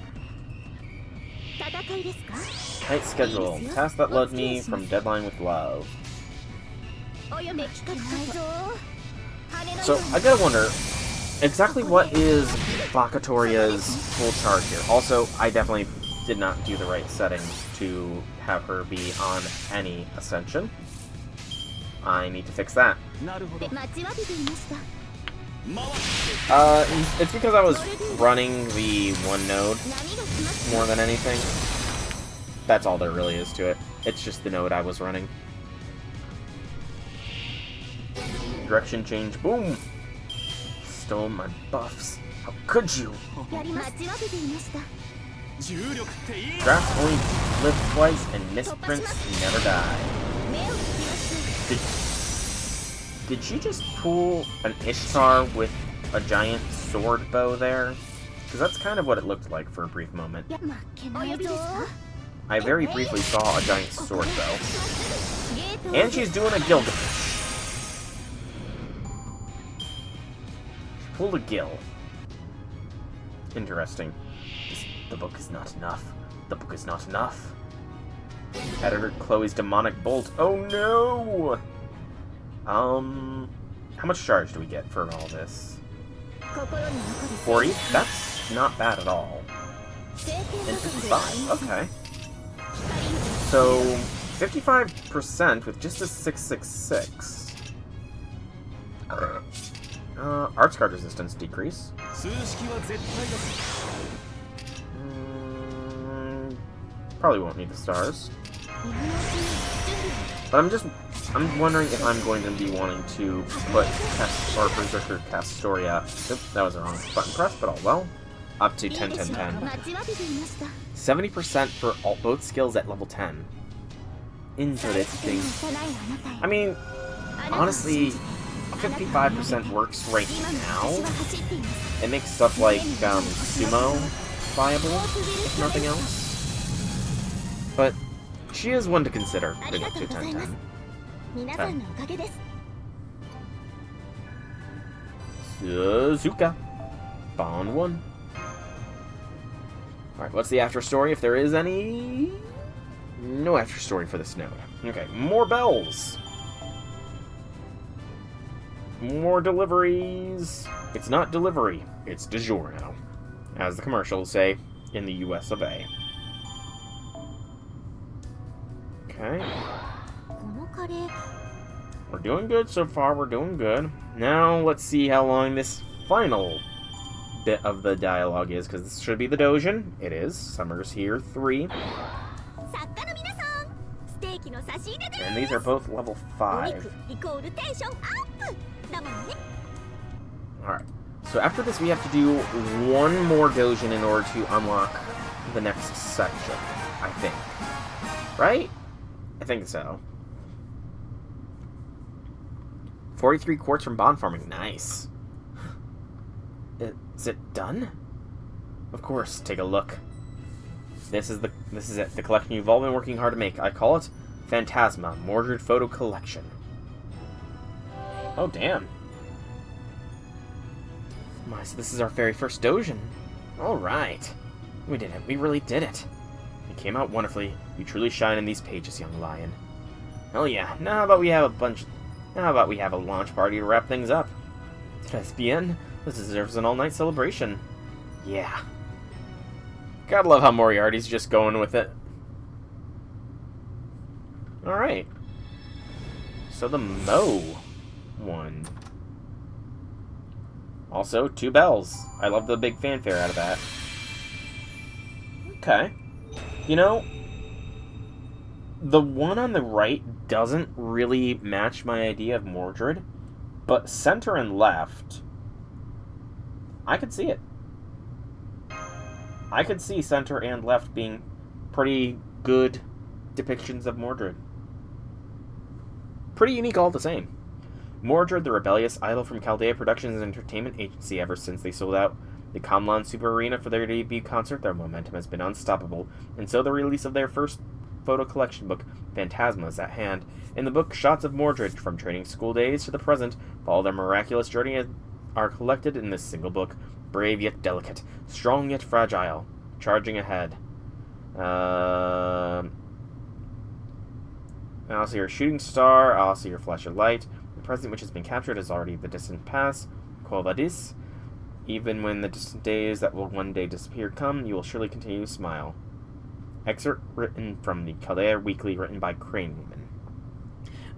Tight schedule. Task that led me from deadline with love. So, I gotta wonder, exactly what is Hawartoria's full charge here? Also, I definitely did not do the right settings to have her be on any ascension. I need to fix that. It's because I was running the one node more than anything. That's all there really is to it. It's just the node I was running. Direction change. Boom! Stole my buffs. How could you? Drafts only live twice and misprints never die. Did she just pull an Ishtar with a giant sword bow there? Because that's kind of what it looked like for a brief moment. I very briefly saw a giant sword bow. And she's doing a Gilgamesh. She pulled a Gil. Interesting. The book is not enough. The book is not enough. Editor Chloe's demonic bolt. Oh no! How much charge do we get for all this? 40? That's not bad at all. And 55, okay. So, 55% with just a 666. Arts card resistance decrease. Probably won't need the stars. But I'm wondering if I'm going to be wanting to put Berserker Hawartoria. Oop, that was the wrong button press, but all well. Up to 10, 10, 10. 70% for both skills at level 10. Interesting. I mean, honestly, 55% works right now. It makes stuff like Sumo viable, if nothing else. But she is one to consider putting up to 10, 10. 10. Suzuka. Bond 1. Alright, what's the after story, if there is any? No after story for this node. Okay, more bells. More deliveries. It's not delivery, it's de jour now, as the commercials say in the US of A. Okay. We're doing good so far, we're doing good. Now, let's see how long this final bit of the dialogue is, because this should be the Doujin. It is. Summer's here, 3. And these are both level 5. Alright. So after this, we have to do one more Doujin in order to unlock the next section, I think. Right? I think so. 43 quartz from bond farming. Nice. Is it done? Of course. Take a look. This is it. The collection you've all been working hard to make. I call it Phantasma Mordred Photo Collection. Oh damn. My, so this is our very first Doujin. All right. We did it. We really did it. It came out wonderfully. You truly shine in these pages, young lion. Oh yeah. Now how about we have a launch party to wrap things up? Très bien. This deserves an all-night celebration. Yeah. Gotta love how Moriarty's just going with it. Alright. So the Mo one. Also, 2 bells. I love the big fanfare out of that. Okay. You know, the one on the right doesn't really match my idea of Mordred, but center and left, I could see it. I could see center and left being pretty good depictions of Mordred. Pretty unique all the same. Mordred, the rebellious idol from Chaldea Productions and Entertainment Agency ever since they sold out the Kamlan Super Arena for their debut concert, their momentum has been unstoppable, and so the release of their first photo collection book, Phantasma, is at hand. In the book, shots of Mordred, from training school days to the present, follow their miraculous journey and are collected in this single book. Brave yet delicate, strong yet fragile, charging ahead. I'll see your shooting star, I'll see your flash of light. The present which has been captured is already the distant past. Quo vadis? Even when the distant days that will one day disappear come, you will surely continue to smile. Excerpt written from the Chaldea Weekly, written by Crane Newman.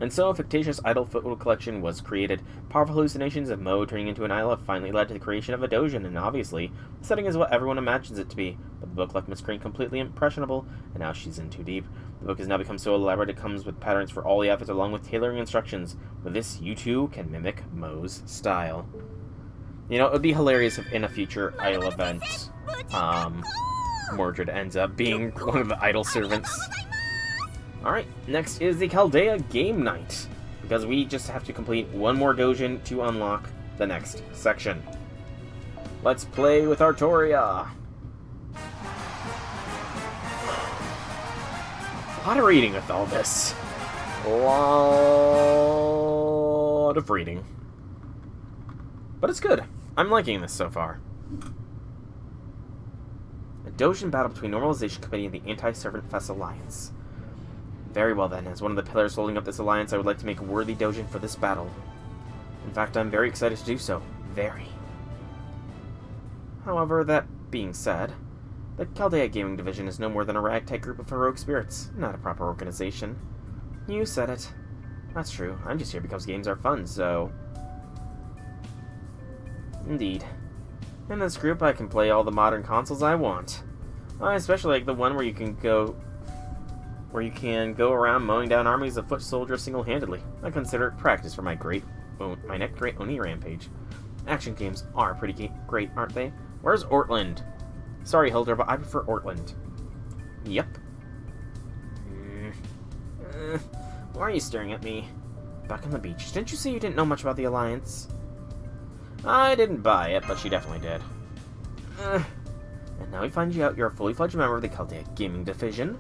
And so a fictitious idol photo collection was created. Powerful hallucinations of Mo turning into an idol have finally led to the creation of a Doujin, and obviously, the setting is what everyone imagines it to be. But the book left Miss Crane completely impressionable, and now she's in too deep. The book has now become so elaborate it comes with patterns for all the outfits along with tailoring instructions. With this, you too can mimic Mo's style. You know, it would be hilarious if in a future idol event, Mordred ends up being one of the idol servants. Alright, next is the Chaldea Game Night, because we just have to complete one more Doujin to unlock the next section. Let's play with Hawartoria. A lot of reading with all this. A lot of reading. But it's good. I'm liking this so far. A Doujin battle between Normalization Committee and the Anti-Servantfest Alliance. Very well then, as one of the pillars holding up this alliance, I would like to make a worthy Doujin for this battle. In fact, I'm very excited to do so. Very. However, that being said, the Chaldea Gaming Division is no more than a ragtag group of heroic spirits, not a proper organization. You said it. That's true. I'm just here because games are fun, so... Indeed. In this group, I can play all the modern consoles I want. I especially like the one where you can go around mowing down armies of foot soldiers single-handedly. I consider it practice for my next great Oni rampage. Action games are pretty great, aren't they? Where's Ortland? Sorry, Hilder, but I prefer Ortland. Yep. Why are you staring at me? Back on the beach. Didn't you say you didn't know much about the Alliance? I didn't buy it, but she definitely did. And now we find you out you're a fully fledged member of the Chaldea Gaming Division.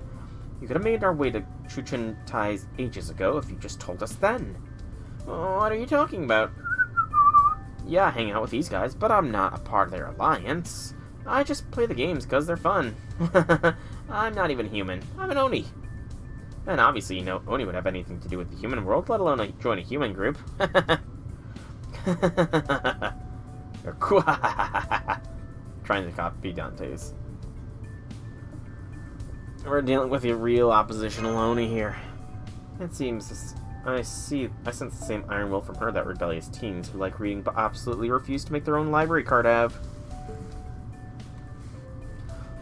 You could have made our way to Chuchen ties ages ago if you just told us then. What are you talking about? Yeah, I hang out with these guys, but I'm not a part of their alliance. I just play the games because they're fun. I'm not even human. I'm an Oni. And obviously, you know, Oni would have anything to do with the human world, let alone join a human group. Trying to copy Dante's. We're dealing with a real oppositional Oni here. It seems I sense the same iron will from her that rebellious teens who like reading but absolutely refuse to make their own library card have.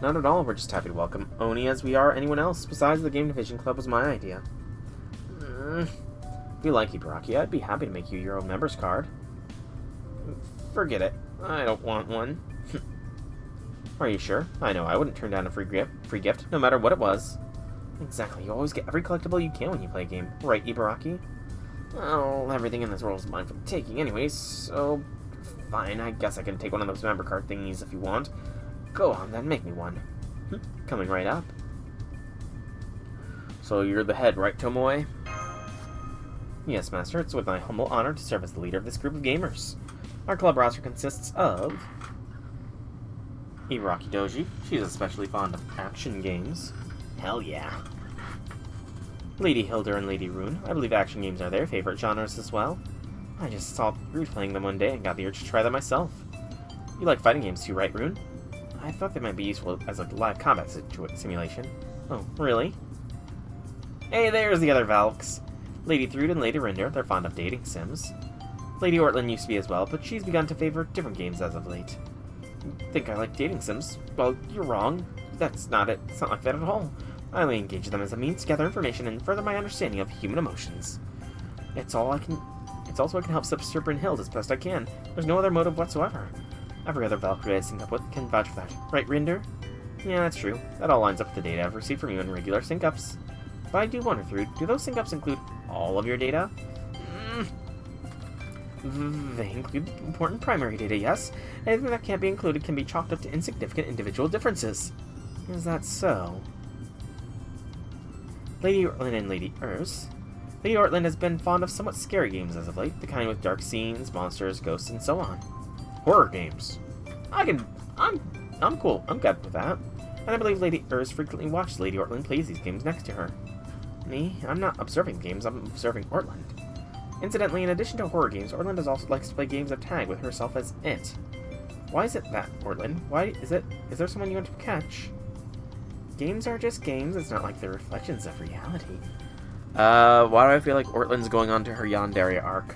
Not at all, we're just happy to welcome Oni as we are anyone else. Besides, the Game Division Club was my idea. If you like Ibaraki, I'd be happy to make you your own member's card. Forget it. I don't want one. Are you sure? I know I wouldn't turn down a free gift, no matter what it was. Exactly, you always get every collectible you can when you play a game. Right, Ibaraki? Well, everything in this world is mine for the taking anyways, so... Fine, I guess I can take one of those member card thingies if you want. Go on then, make me one. Coming right up. So you're the head, right, Tomoe? Yes, Master, it's with my humble honor to serve as the leader of this group of gamers. Our club roster consists of... Ibaraki Doji, she's especially fond of action games. Hell yeah. Lady Hilder and Lady Rune, I believe action games are their favorite genres as well. I just saw Rune playing them one day and got the urge to try them myself. You like fighting games too, right, Rune? I thought they might be useful as a live combat simulation. Oh, really? Hey, there's the other Valks. Lady Thrud and Lady Rinder, they're fond of dating sims. Lady Ortland used to be as well, but she's begun to favor different games as of late. Think I like dating sims? Well, you're wrong. That's not it. It's not like that at all. I only engage them as a means to gather information and further my understanding of human emotions. It's also I can help Serpent Hild as best I can. There's no other motive whatsoever. Every other Valkyrie I sync up with can vouch for that. Right, Rinder? Yeah, that's true. That all lines up with the data I've received from you in regular sync-ups. But I do wonder, Thrud, do those sync-ups include all of your data? They include important primary data, yes. Anything that can't be included can be chalked up to insignificant individual differences. Is that so? Lady Ortland and Lady Urs. Lady Ortland has been fond of somewhat scary games as of late, the kind with dark scenes, monsters, ghosts, and so on. Horror games. I'm cool. I'm good with that. And I believe Lady Urs frequently watches Lady Ortland plays these games next to her. Me? I'm not observing games, I'm observing Ortland. Incidentally, in addition to horror games, Ortland also likes to play games of tag with herself as it. Why is it that, Ortland? Why is it? Is there someone you want to catch? Games are just games, it's not like they're reflections of reality. Why do I feel like Ortland's going on to her Yandere arc?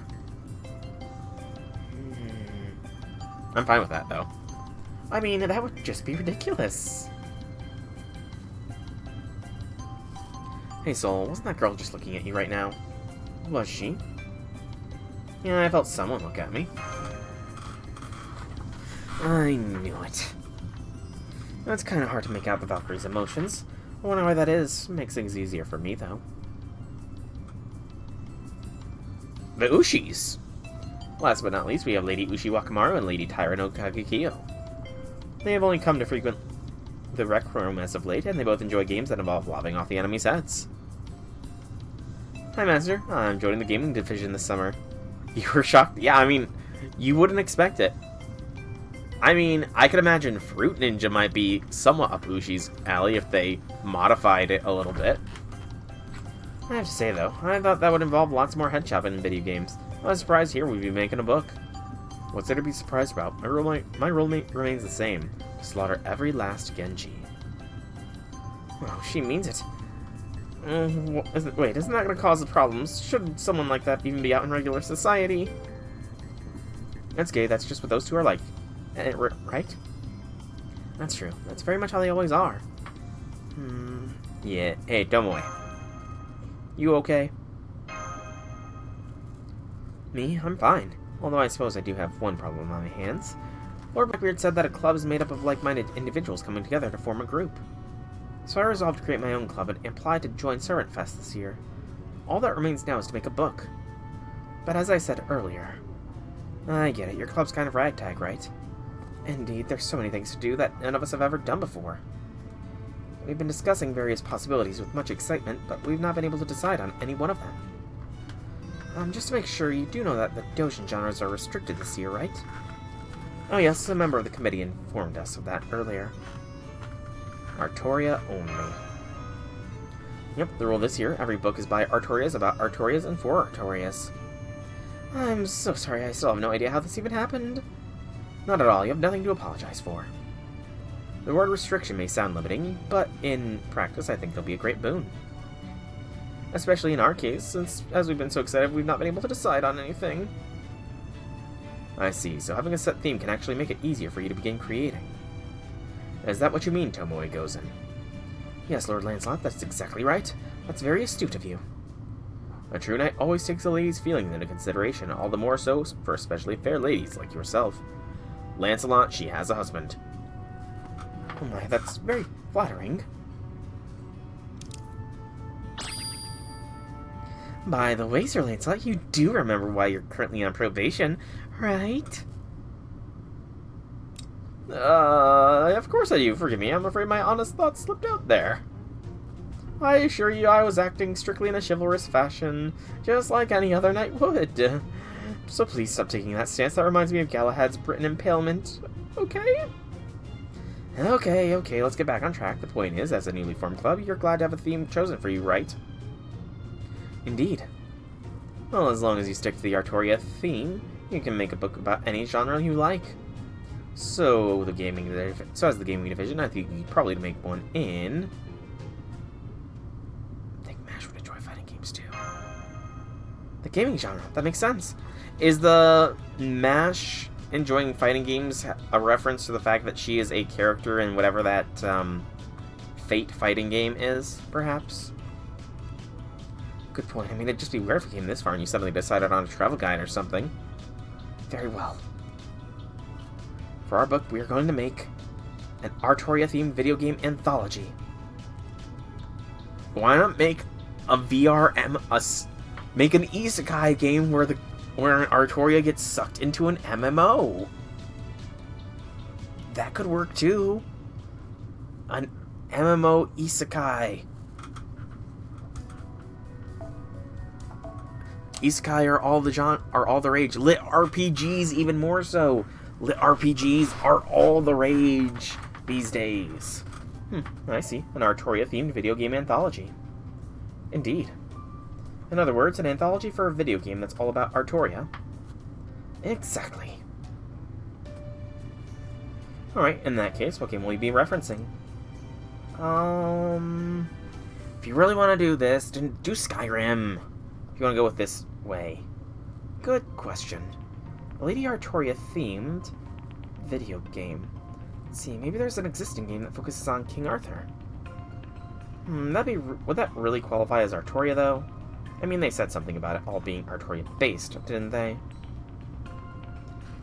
I'm fine with that, though. I mean, that would just be ridiculous. Hey, Soul, wasn't that girl just looking at you right now? Was she? Yeah, I felt someone look at me. I knew it. It's kind of hard to make out the Valkyrie's emotions. I wonder why that is. Makes things easier for me, though. The Ushis! Last but not least, we have Lady Ushi Wakamaru and Lady Taira no Kagekiyo. They have only come to frequent the rec room as of late, and they both enjoy games that involve lobbing off the enemy's heads. Hi, Master. I'm joining the gaming division this summer. You were shocked? Yeah, I mean, you wouldn't expect it. I mean, I could imagine Fruit Ninja might be somewhat up Ushi's alley if they modified it a little bit. I have to say, though, I thought that would involve lots more head chopping in video games. I was surprised here we'd be making a book. What's there to be surprised about? My rule remains the same. To slaughter every last Genji. Oh, she means it. Wait, isn't that going to cause problems? Should someone like that even be out in regular society? That's gay, that's just what those two are like. Right? That's true. That's very much how they always are. Yeah. Hey, Tomoe. You okay? Me? I'm fine. Although I suppose I do have one problem on my hands. Lord Blackbeard said that a club is made up of like-minded individuals coming together to form a group. So I resolved to create my own club and applied to join Servantfest this year. All that remains now is to make a book. But as I said earlier, I get it, your club's kind of ragtag, right? Indeed, there's so many things to do that none of us have ever done before. We've been discussing various possibilities with much excitement, but we've not been able to decide on any one of them. Just to make sure, you do know that the Doujin genres are restricted this year, right? Oh yes, a member of the committee informed us of that earlier. Hawartoria only. Yep, the rule this year, every book is by Hawartorias, about Hawartorias, and for Hawartorias. I'm so sorry, I still have no idea how this even happened. Not at all, you have nothing to apologize for. The word restriction may sound limiting, but in practice I think they'll be a great boon. Especially in our case, since as we've been so excited we've not been able to decide on anything. I see, so having a set theme can actually make it easier for you to begin creating. Is that what you mean, Tomoe Gozen? Yes, Lord Lancelot, that's exactly right. That's very astute of you. A true knight always takes a lady's feelings into consideration, all the more so for especially fair ladies like yourself. Lancelot, she has a husband. Oh my, that's very flattering. By the way, Sir Lancelot, you do remember why you're currently on probation, right? Of course I do. Forgive me, I'm afraid my honest thoughts slipped out there. I assure you I was acting strictly in a chivalrous fashion, just like any other knight would. So please stop taking that stance. That reminds me of Galahad's Britain impalement. Okay? Okay, let's get back on track. The point is, as a newly formed club, you're glad to have a theme chosen for you, right? Indeed. Well, as long as you stick to the Hawartoria theme, you can make a book about any genre you like. So, as the gaming division, I think you probably make one in... I think MASH would enjoy fighting games too. The gaming genre, that makes sense. Is the MASH enjoying fighting games a reference to the fact that she is a character in whatever that Fate fighting game is, perhaps? Good point. I mean, it'd just be weird if we came this far and you suddenly decided on a travel guide or something. Very well. For our book, we are going to make an Hawartoria-themed video game anthology. Why not make a make an isekai game where the where Artoria gets sucked into an MMO. That could work too. An MMO isekai. Isekai are all the rage. Lit RPGs even more so. Lit RPGs are all the rage these days. I see. An Artoria-themed video game anthology. Indeed. In other words, an anthology for a video game that's all about Artoria. Exactly. Alright, in that case, what game will you be referencing? If you really want to do this, then do Skyrim. If you want to go with this way. Good question. A Lady Artoria themed video game. Let's see, maybe there's an existing game that focuses on King Arthur. Would that really qualify as Artoria, though? I mean, they said something about it all being Artoria-based, didn't they?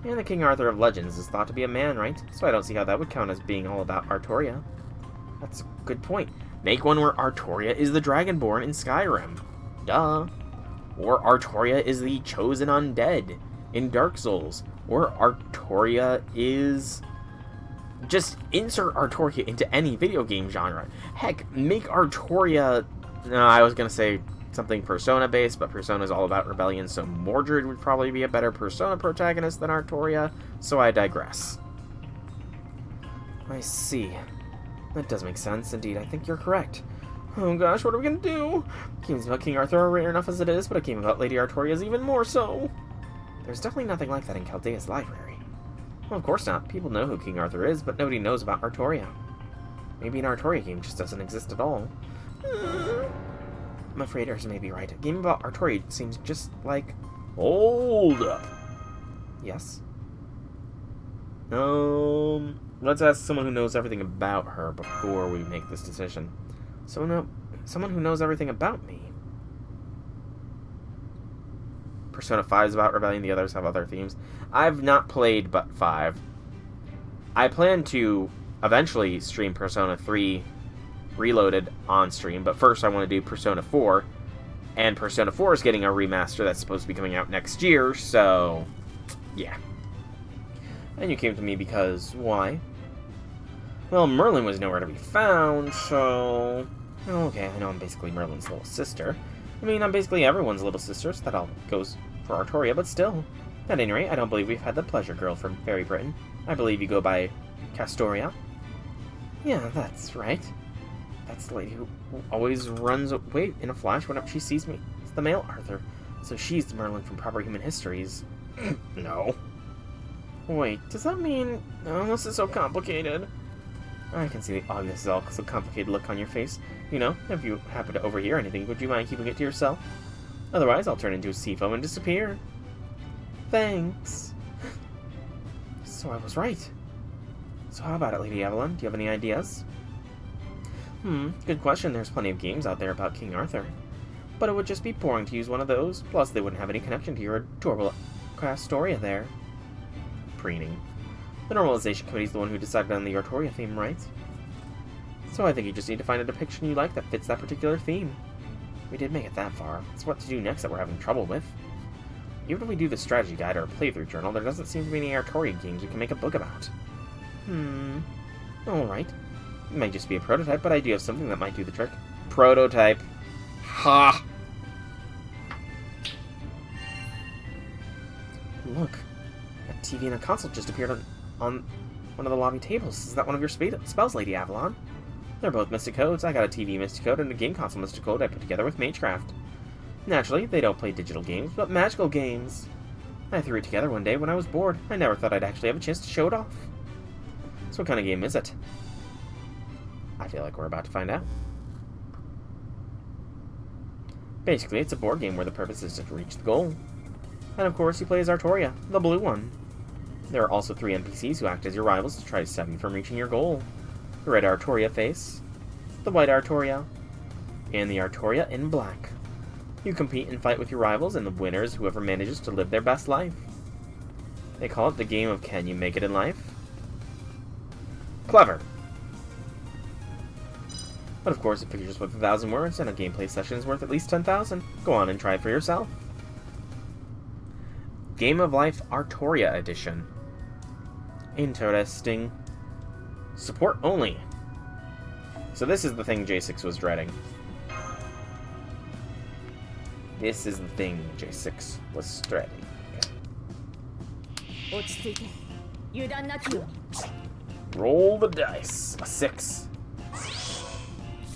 And the King Arthur of Legends is thought to be a man, right? So I don't see how that would count as being all about Artoria. That's a good point. Make one where Artoria is the Dragonborn in Skyrim. Duh. Or Artoria is the chosen undead in Dark Souls. Or Artoria is... Just insert Artoria into any video game genre. Heck, make Artoria... No, I was going to say something Persona-based, but Persona is all about rebellion, so Mordred would probably be a better Persona protagonist than Artoria, so I digress. I see. That does make sense. Indeed, I think you're correct. Oh gosh, what are we gonna do? Games about King Arthur are rare enough as it is, but a game about Lady Artoria is even more so. There's definitely nothing like that in Chaldea's library. Well, of course not. People know who King Arthur is, but nobody knows about Artoria. Maybe an Artoria game just doesn't exist at all. I'm afraid Erza may be right. A game about Artoria seems just like... Hold up. Yes? Let's ask someone who knows everything about her before we make this decision. Someone who knows everything about me. Persona 5 is about rebellion, the others have other themes. I've not played but 5. I plan to eventually stream Persona 3 Reloaded on stream, but first I want to do Persona 4, and Persona 4 is getting a remaster that's supposed to be coming out next year, so yeah. And you came to me because, why? Well, Merlin was nowhere to be found, so... Okay, I know I'm basically Merlin's little sister. I mean, I'm basically everyone's little sister, so that all goes for Artoria, but still. At any rate, I don't believe we've had the pleasure girl from Fairy Britain. I believe you go by Castoria. Yeah, that's right. That's the lady who always runs away in a flash whenever she sees me. It's the male Arthur. So she's the Merlin from Proper Human Histories. No. Wait, does that mean... Oh, this is so complicated. I can see the obvious, so complicated look on your face. You know, if you happen to overhear anything, would you mind keeping it to yourself? Otherwise, I'll turn into a sea foam and disappear. Thanks. So I was right. So how about it, Lady Avalon? Do you have any ideas? Good question. There's plenty of games out there about King Arthur. But it would just be boring to use one of those. Plus, they wouldn't have any connection to your adorable Castoria there. Preening. The Normalization Committee's the one who decided on the Artoria theme, right? So I think you just need to find a depiction you like that fits that particular theme. We did make it that far. It's what to do next that we're having trouble with. Even if we do the strategy guide or a playthrough journal, there doesn't seem to be any Artoria games we can make a book about. Alright. It might just be a prototype, but I do have something that might do the trick. Prototype. Ha! Look. A TV and a console just appeared on one of the lobby tables. Is that one of your spells, Lady Avalon? They're both Mystic Codes. I got a TV Mystic Code and a game console Mystic Code I put together with Magecraft. Naturally, they don't play digital games, but magical games. I threw it together one day when I was bored. I never thought I'd actually have a chance to show it off. So what kind of game is it? I feel like we're about to find out. Basically, it's a board game where the purpose is to reach the goal. And of course, you play as Artoria, the blue one. There are also 3 NPCs who act as your rivals to try to stop you from reaching your goal. The red Artoria face, the white Artoria, and the Artoria in black. You compete and fight with your rivals, and the winner is whoever manages to live their best life. They call it the game of Can You Make It in Life? Clever. But of course, a picture's worth 1,000 words, and a gameplay session is worth at least 10,000. Go on and try it for yourself. Game of Life Hawartoria Edition. Interesting. Support only. So this is the thing J6 was dreading. This is the thing J6 was dreading. Okay. Roll the dice. A 6.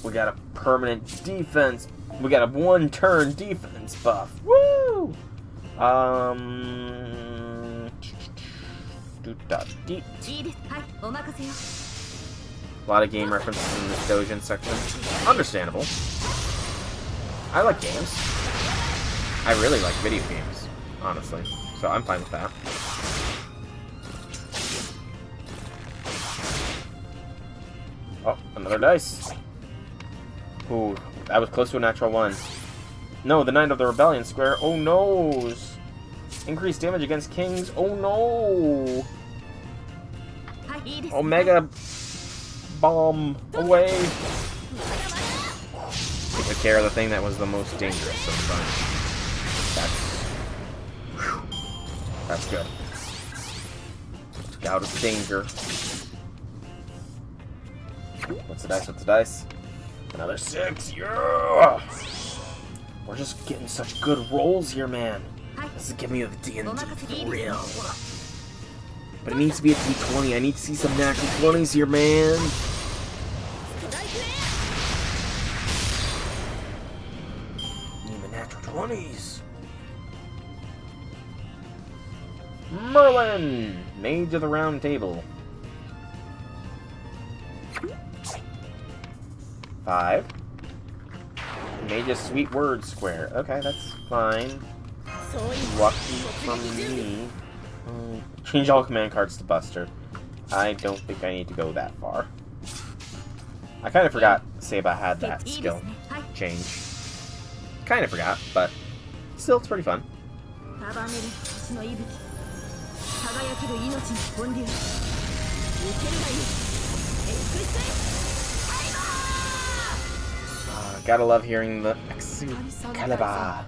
We got a permanent defense. We got a 1-turn defense buff. Woo! A lot of game references in this Doujin section. Understandable. I like games. I really like video games, honestly. So I'm fine with that. Oh, another dice. Ooh, that was close to a natural 1. No, the Knight of the Rebellion square. Oh no! Increased damage against kings. Oh no! Omega bomb away. Took care of the thing that was the most dangerous so far. That's good. Took out of danger. What's the dice? What's the dice? Another 6. Yeah! We're just getting such good rolls here, man. This is giving me the D&D for real. But it needs to be a D20. I need to see some natural 20s here, man. Need the natural 20s. Merlin! Mage of the Round Table. 5. Mage of Sweet Word square. Okay, that's fine. Lucky from me. Change all command cards to Buster. I don't think I need to go that far. I kind of forgot Seba had that skill change. Kind of forgot, but still, it's pretty fun. Gotta love hearing the Excalibur.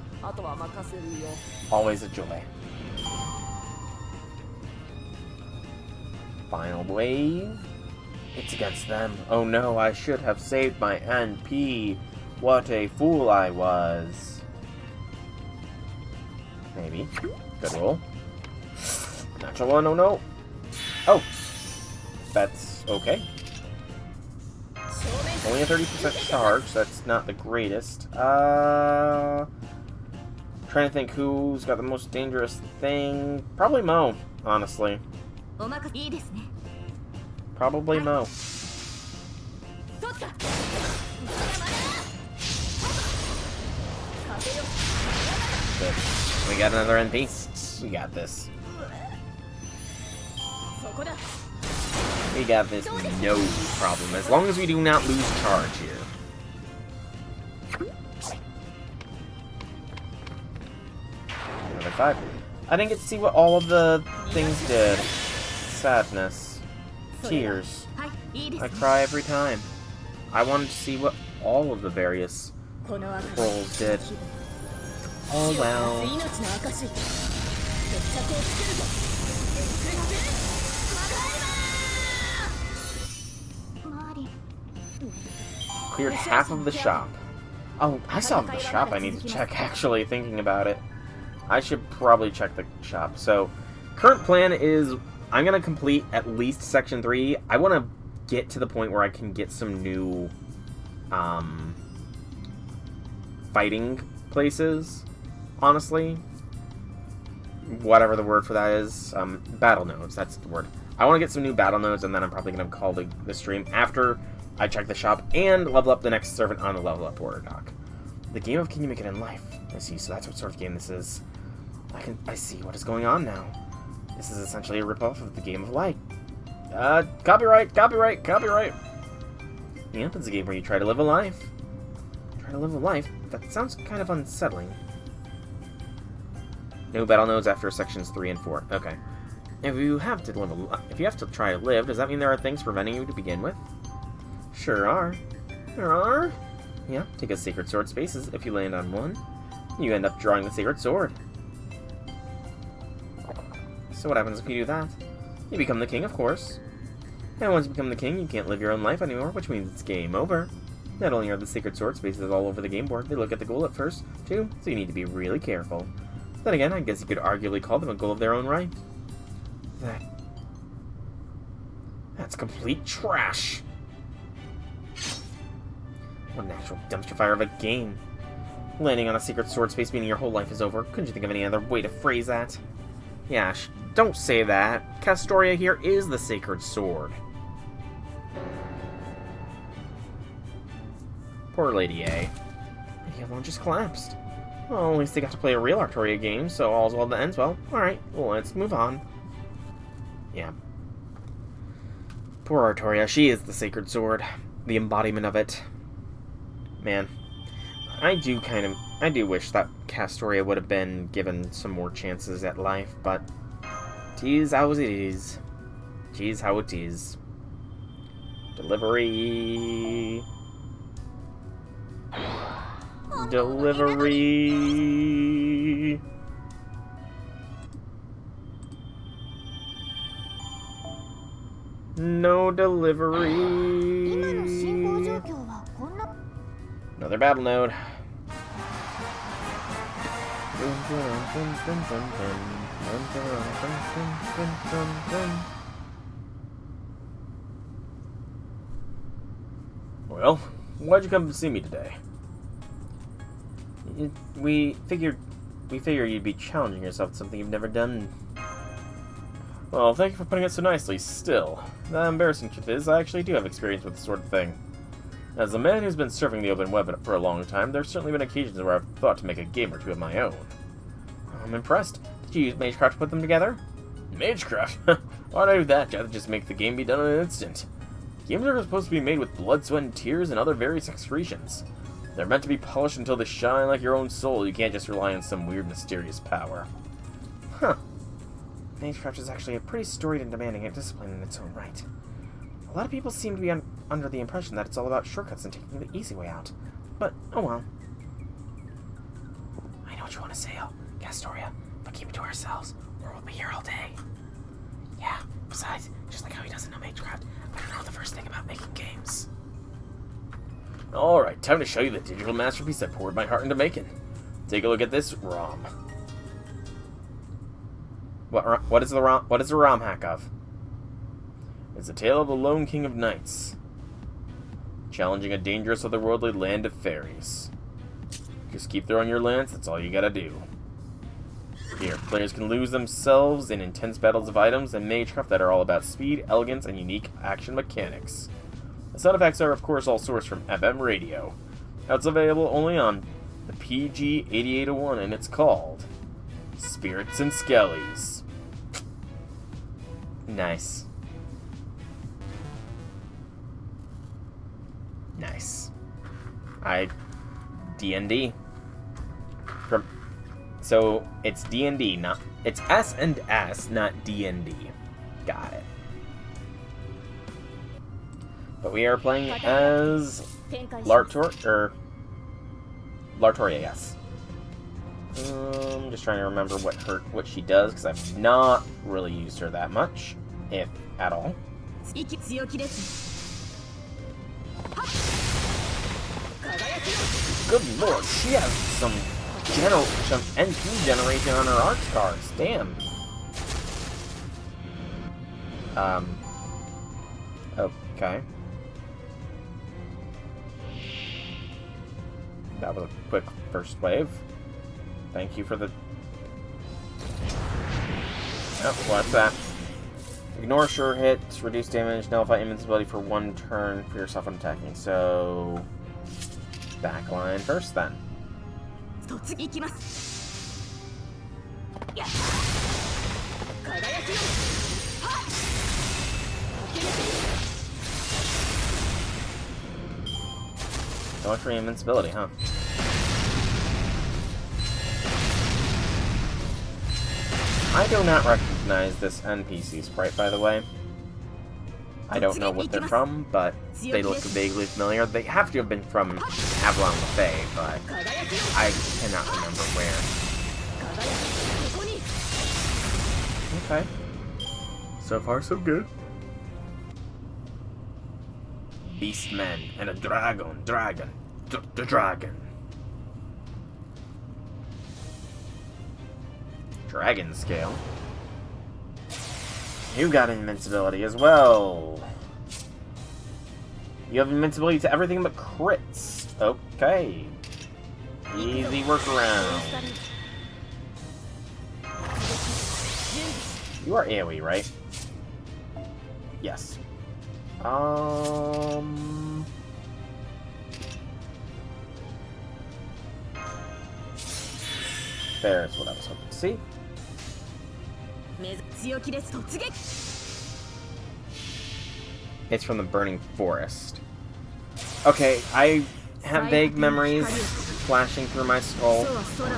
Always a joy. Final wave. It's against them. Oh no, I should have saved my NP. What a fool I was. Maybe. Good roll. Natural 1, oh no. Oh. That's okay. Only a 30% charge, so that's not the greatest. Trying to think who's got the most dangerous thing. Probably Mo, honestly. Probably Mo. Good. We got another NP. We got this. We got this no problem, as long as we do not lose charge here. Another 5. I didn't get to see what all of the things did. Sadness. Tears. I cry every time. I wanted to see what all of the various rolls did. Oh well. Cleared half of the shop. Oh, I still have the shop I need to check, actually, thinking about it. I should probably check the shop. So, current plan is I'm going to complete at least Section 3. I want to get to the point where I can get some new fighting places, honestly. Whatever the word for that is. Battle nodes, that's the word. I want to get some new battle nodes, and then I'm probably going to call the stream after I check the shop and level up the next servant on the level up order doc. The game of Can You Make It in Life? I see, so that's what sort of game this is. I see what is going on now. This is essentially a ripoff of the Game of Life. Copyright! Yeah, it's a game where you try to live a life. Try to live a life? That sounds kind of unsettling. No battle nodes after sections 3 and 4. Okay. If you have to try to live, does that mean there are things preventing you to begin with? Sure are. There are. Yeah, take a Sacred Sword spaces. If you land on one, you end up drawing the Sacred Sword. So what happens if you do that? You become the king, of course. And once you become the king, you can't live your own life anymore, which means it's game over. Not only are the sacred sword spaces all over the game board, they look at the goal at first, too, so you need to be really careful. Then again, I guess you could arguably call them a goal of their own right. That's complete trash. What an actual dumpster fire of a game. Landing on a secret sword space meaning your whole life is over. Couldn't you think of any other way to phrase that? Yeah, don't say that. Castoria here is the sacred sword. Poor Lady A. The other one just collapsed. Well, at least they got to play a real Hawartoria game, so all's well that ends well. Alright, well, let's move on. Yeah. Poor Hawartoria, she is the sacred sword. The embodiment of it. Man. I do wish that Castoria would have been given some more chances at life, but tease how it is. Tease how it is. Delivery. Delivery. No delivery. Another battle node. Well, why'd you come to see me today? We figured you'd be challenging yourself with something you've never done. Well, thank you for putting it so nicely. Still, the embarrassing truth is, I actually do have experience with this sort of thing. As a man who's been surfing the open web for a long time, there's certainly been occasions where I've thought to make a game or two of my own. I'm impressed. Did you use Magecraft to put them together? Magecraft? Why'd I do that? I'd just make the game be done in an instant. Games are supposed to be made with blood, sweat, and tears and other various excretions. They're meant to be polished until they shine like your own soul. You can't just rely on some weird, mysterious power. Huh. Magecraft is actually a pretty storied and demanding discipline in its own right. A lot of people seem to be under the impression that it's all about shortcuts and taking the easy way out. But, oh well. I know what you want to say, Castoria, but keep it to ourselves, or we'll be here all day. Yeah, besides, just like how he doesn't know Magecraft, I don't know the first thing about making games. Alright, time to show you the digital masterpiece I poured my heart into making. Take a look at this ROM. What is the ROM hack of? It's a tale of a lone king of knights, challenging a dangerous otherworldly land of fairies. Just keep throwing your lance, that's all you gotta do. Here, players can lose themselves in intense battles of items and Magecraft that are all about speed, elegance, and unique action mechanics. The sound effects are, of course, all sourced from FM radio. Now it's available only on the PG-8801, and it's called Spirits and Skellies. Nice. Nice. D&D. So it's D&D, not it's S and S, not D&D. Got it. But we are playing as Hawartoria, yes. I'm just trying to remember what she does, because I've not really used her that much, if at all. Good lord, she has some NP generation on her arch cards. Damn. Okay. That was a quick first wave. Thank you for the... Oh, what's that? Ignore sure hits, reduce damage, nullify invincibility for 1 turn for yourself when attacking. So... backline first, then. So much for invincibility, huh? I do not recognize this NPC sprite, by the way. I don't know what they're from, but they look vaguely familiar. They have to have been from Avalon Lefay, but I cannot remember where. Okay. So far, so good. Beastmen and a dragon. The dragon. Dragon scale. You got invincibility as well. You have invincibility to everything but crits. Okay. Easy workaround. You are AoE, right? Yes. There's what I was hoping to see. It's from the Burning Forest. Okay, I have vague memories flashing through my skull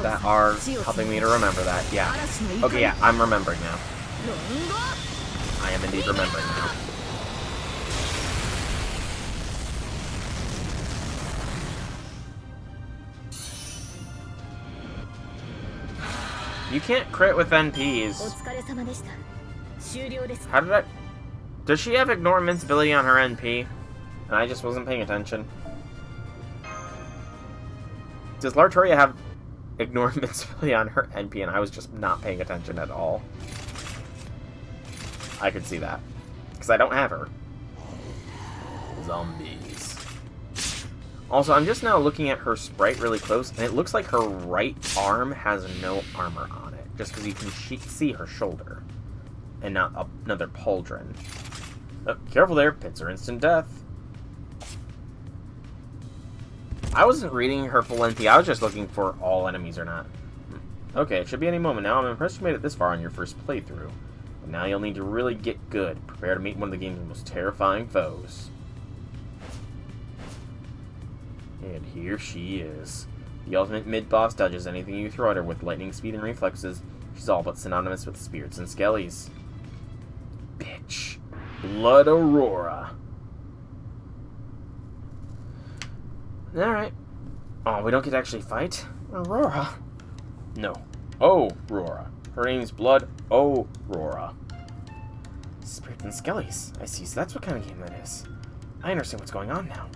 that are helping me to remember that. Yeah. Okay, yeah, I'm remembering now. I am indeed remembering now. You can't crit with NPs. How did I... Does she have ignore invincibility on her NP? And I just wasn't paying attention. Does Hawartoria have ignore invincibility on her NP and I was just not paying attention at all? I could see that. Because I don't have her. Zombies. Also, I'm just now looking at her sprite really close, and it looks like her right arm has no armor on it. Just because you can see her shoulder. And not another pauldron. Oh, careful there, pits are instant death. I wasn't reading her full NP, I was just looking for all enemies or not. Okay, it should be any moment now. I'm impressed you made it this far on your first playthrough. But now you'll need to really get good. Prepare to meet one of the game's most terrifying foes. And here she is. The ultimate mid-boss dodges anything you throw at her with lightning speed and reflexes. She's all but synonymous with spirits and skellies. Bitch. Blood Aurora. Alright. Oh, we don't get to actually fight? Aurora? No. Aurora. Her name's Blood Aurora. Spirits and skellies. I see, so that's what kind of game that is. I understand what's going on now.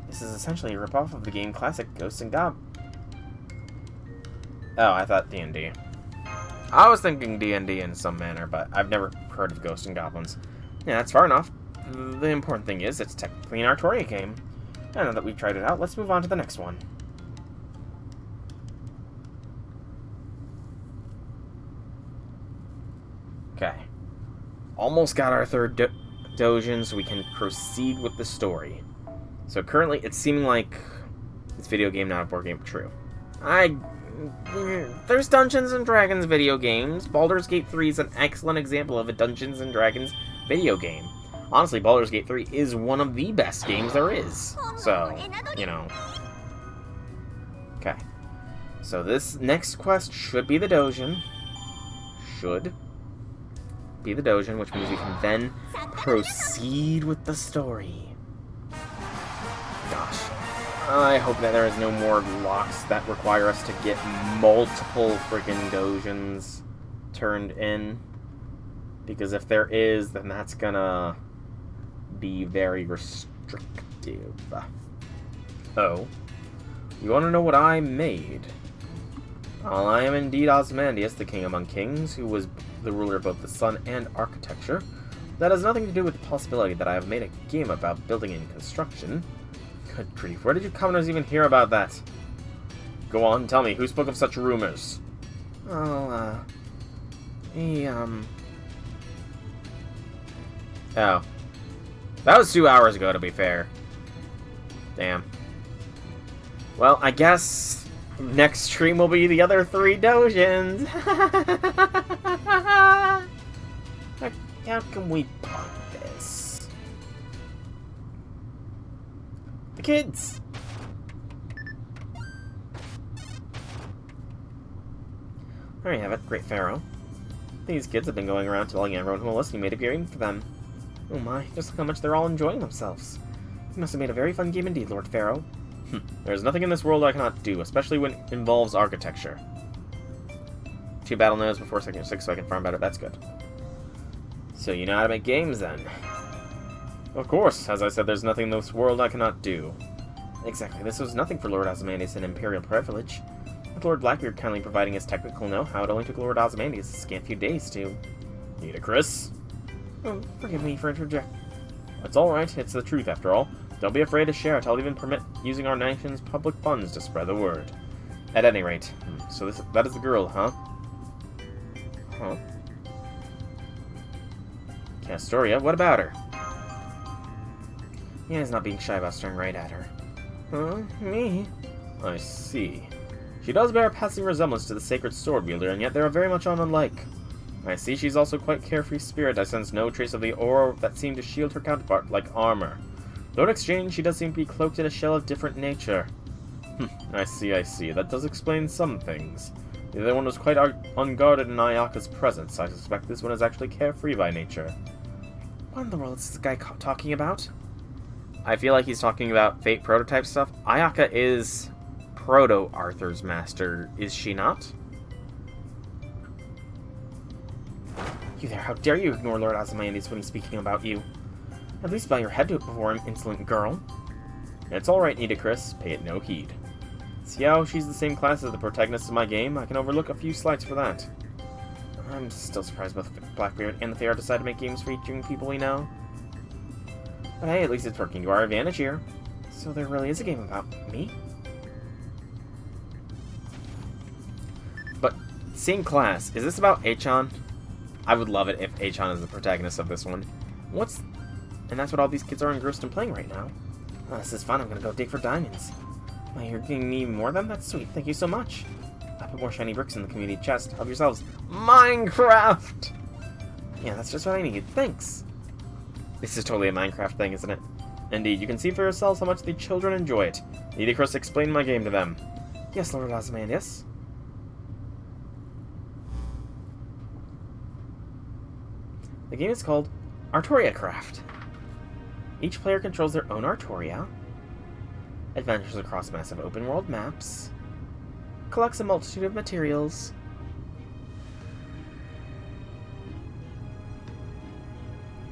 This is essentially a ripoff of the game classic Ghosts and Goblins. Oh, I thought D&D. I was thinking D&D in some manner, but I've never heard of Ghosts and Goblins. Yeah, that's far enough. The important thing is, it's technically an Hawartoria game. And now that we've tried it out, let's move on to the next one. Okay. Almost got our third Doujin, so we can proceed with the story. So currently, it's seeming like it's video game, not a board game. True. There's Dungeons and Dragons video games. Baldur's Gate 3 is an excellent example of a Dungeons and Dragons video game. Honestly, Baldur's Gate 3 is one of the best games there is. So, you know. Okay. So this next quest should be the Doujin. Should be the Doujin, which means we can then proceed with the story. Gosh. I hope that there is no more locks that require us to get multiple freaking Doujins turned in. Because if there is, then that's gonna be very restrictive. Oh. You wanna know what I made? Well, I am indeed Ozymandias, the king among kings, who was the ruler of both the sun and architecture. That has nothing to do with the possibility that I have made a game about building and construction. Good grief, where did you commoners even hear about that? Go on, tell me, who spoke of such rumors? Oh, Oh. That was 2 hours ago, to be fair. Damn. Well, I guess next stream will be the other 3 Doujins. How can we put this? The kids! There you have it, Great Pharaoh. These kids have been going around telling everyone who will listen you made a game for them. Oh my, just look how much they're all enjoying themselves. You must have made a very fun game indeed, Lord Pharaoh. There's nothing in this world I cannot do, especially when it involves architecture. 2 battle nodes before second 6 so I can farm better. That's good. So you know how to make games, then? Of course. As I said, there's nothing in this world I cannot do. Exactly. This was nothing for Lord Ozymandias, an imperial privilege. With Lord Blackbeard kindly providing his technical know-how, it only took Lord Ozymandias a scant few days to... Need a Chris? Oh, forgive me for interjecting. It's alright. It's the truth, after all. Don't be afraid to share it. I'll even permit using our nation's public funds to spread the word. At any rate. So that is the girl, huh? Huh? Hawartoria, what about her? Yeah, he's not being shy about staring right at her. Huh? Me? I see. She does bear a passing resemblance to the sacred sword wielder, and yet they are very much unlike. I see she's also quite carefree spirit. I sense no trace of the aura that seemed to shield her counterpart like armor. Though in exchange, she does seem to be cloaked in a shell of different nature. I see. That does explain some things. The other one was quite unguarded in Ayaka's presence. I suspect this one is actually carefree by nature. What in the world is this guy talking about? I feel like he's talking about Fate prototype stuff. Ayaka is Proto-Arthur's master, is she not? You there, how dare you ignore Lord Ozymandias when he's speaking about you? At least bow your head to it before him, insolent girl. It's alright, Nidacris. Pay it no heed. See how she's the same class as the protagonist of my game? I can overlook a few slights for that. I'm still surprised both Blackbeard and the Fair decided to make games featuring people we know. But hey, at least it's working to our advantage here. So there really is a game about me? But, same class. Is this about Achan? I would love it if Achan is the protagonist of this one. And that's what all these kids are engrossed in playing right now. Oh, this is fun. I'm gonna go dig for diamonds. Oh, you're giving me more of them? That's sweet. Thank you so much. I put more shiny bricks in the community chest. Help yourselves. Minecraft! Yeah, that's just what I need. Thanks. This is totally a Minecraft thing, isn't it? Indeed, you can see for yourselves how much the children enjoy it. Nidacris, explain my game to them. Yes, Lord Ozymandias. The game is called Hawartoria Craft. Each player controls their own Hawartoria, adventures across massive open-world maps, collects a multitude of materials,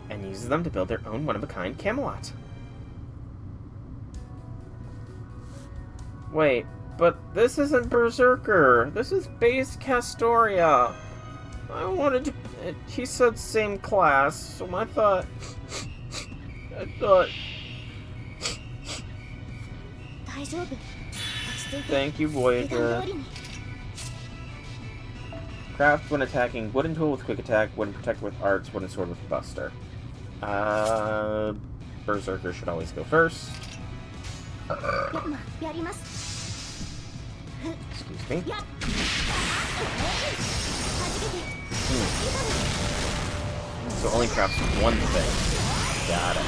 and uses them to build their own one-of-a-kind Camelot. Wait, but this isn't Berserker. This is base Castoria. I wanted to... He said same class, so I thought... Thank you, Voyager. Craft when attacking. Wooden tool with quick attack. Wooden protector with arts. Wooden sword with buster. Berserker should always go first. Excuse me. So only crafts one thing. Got it.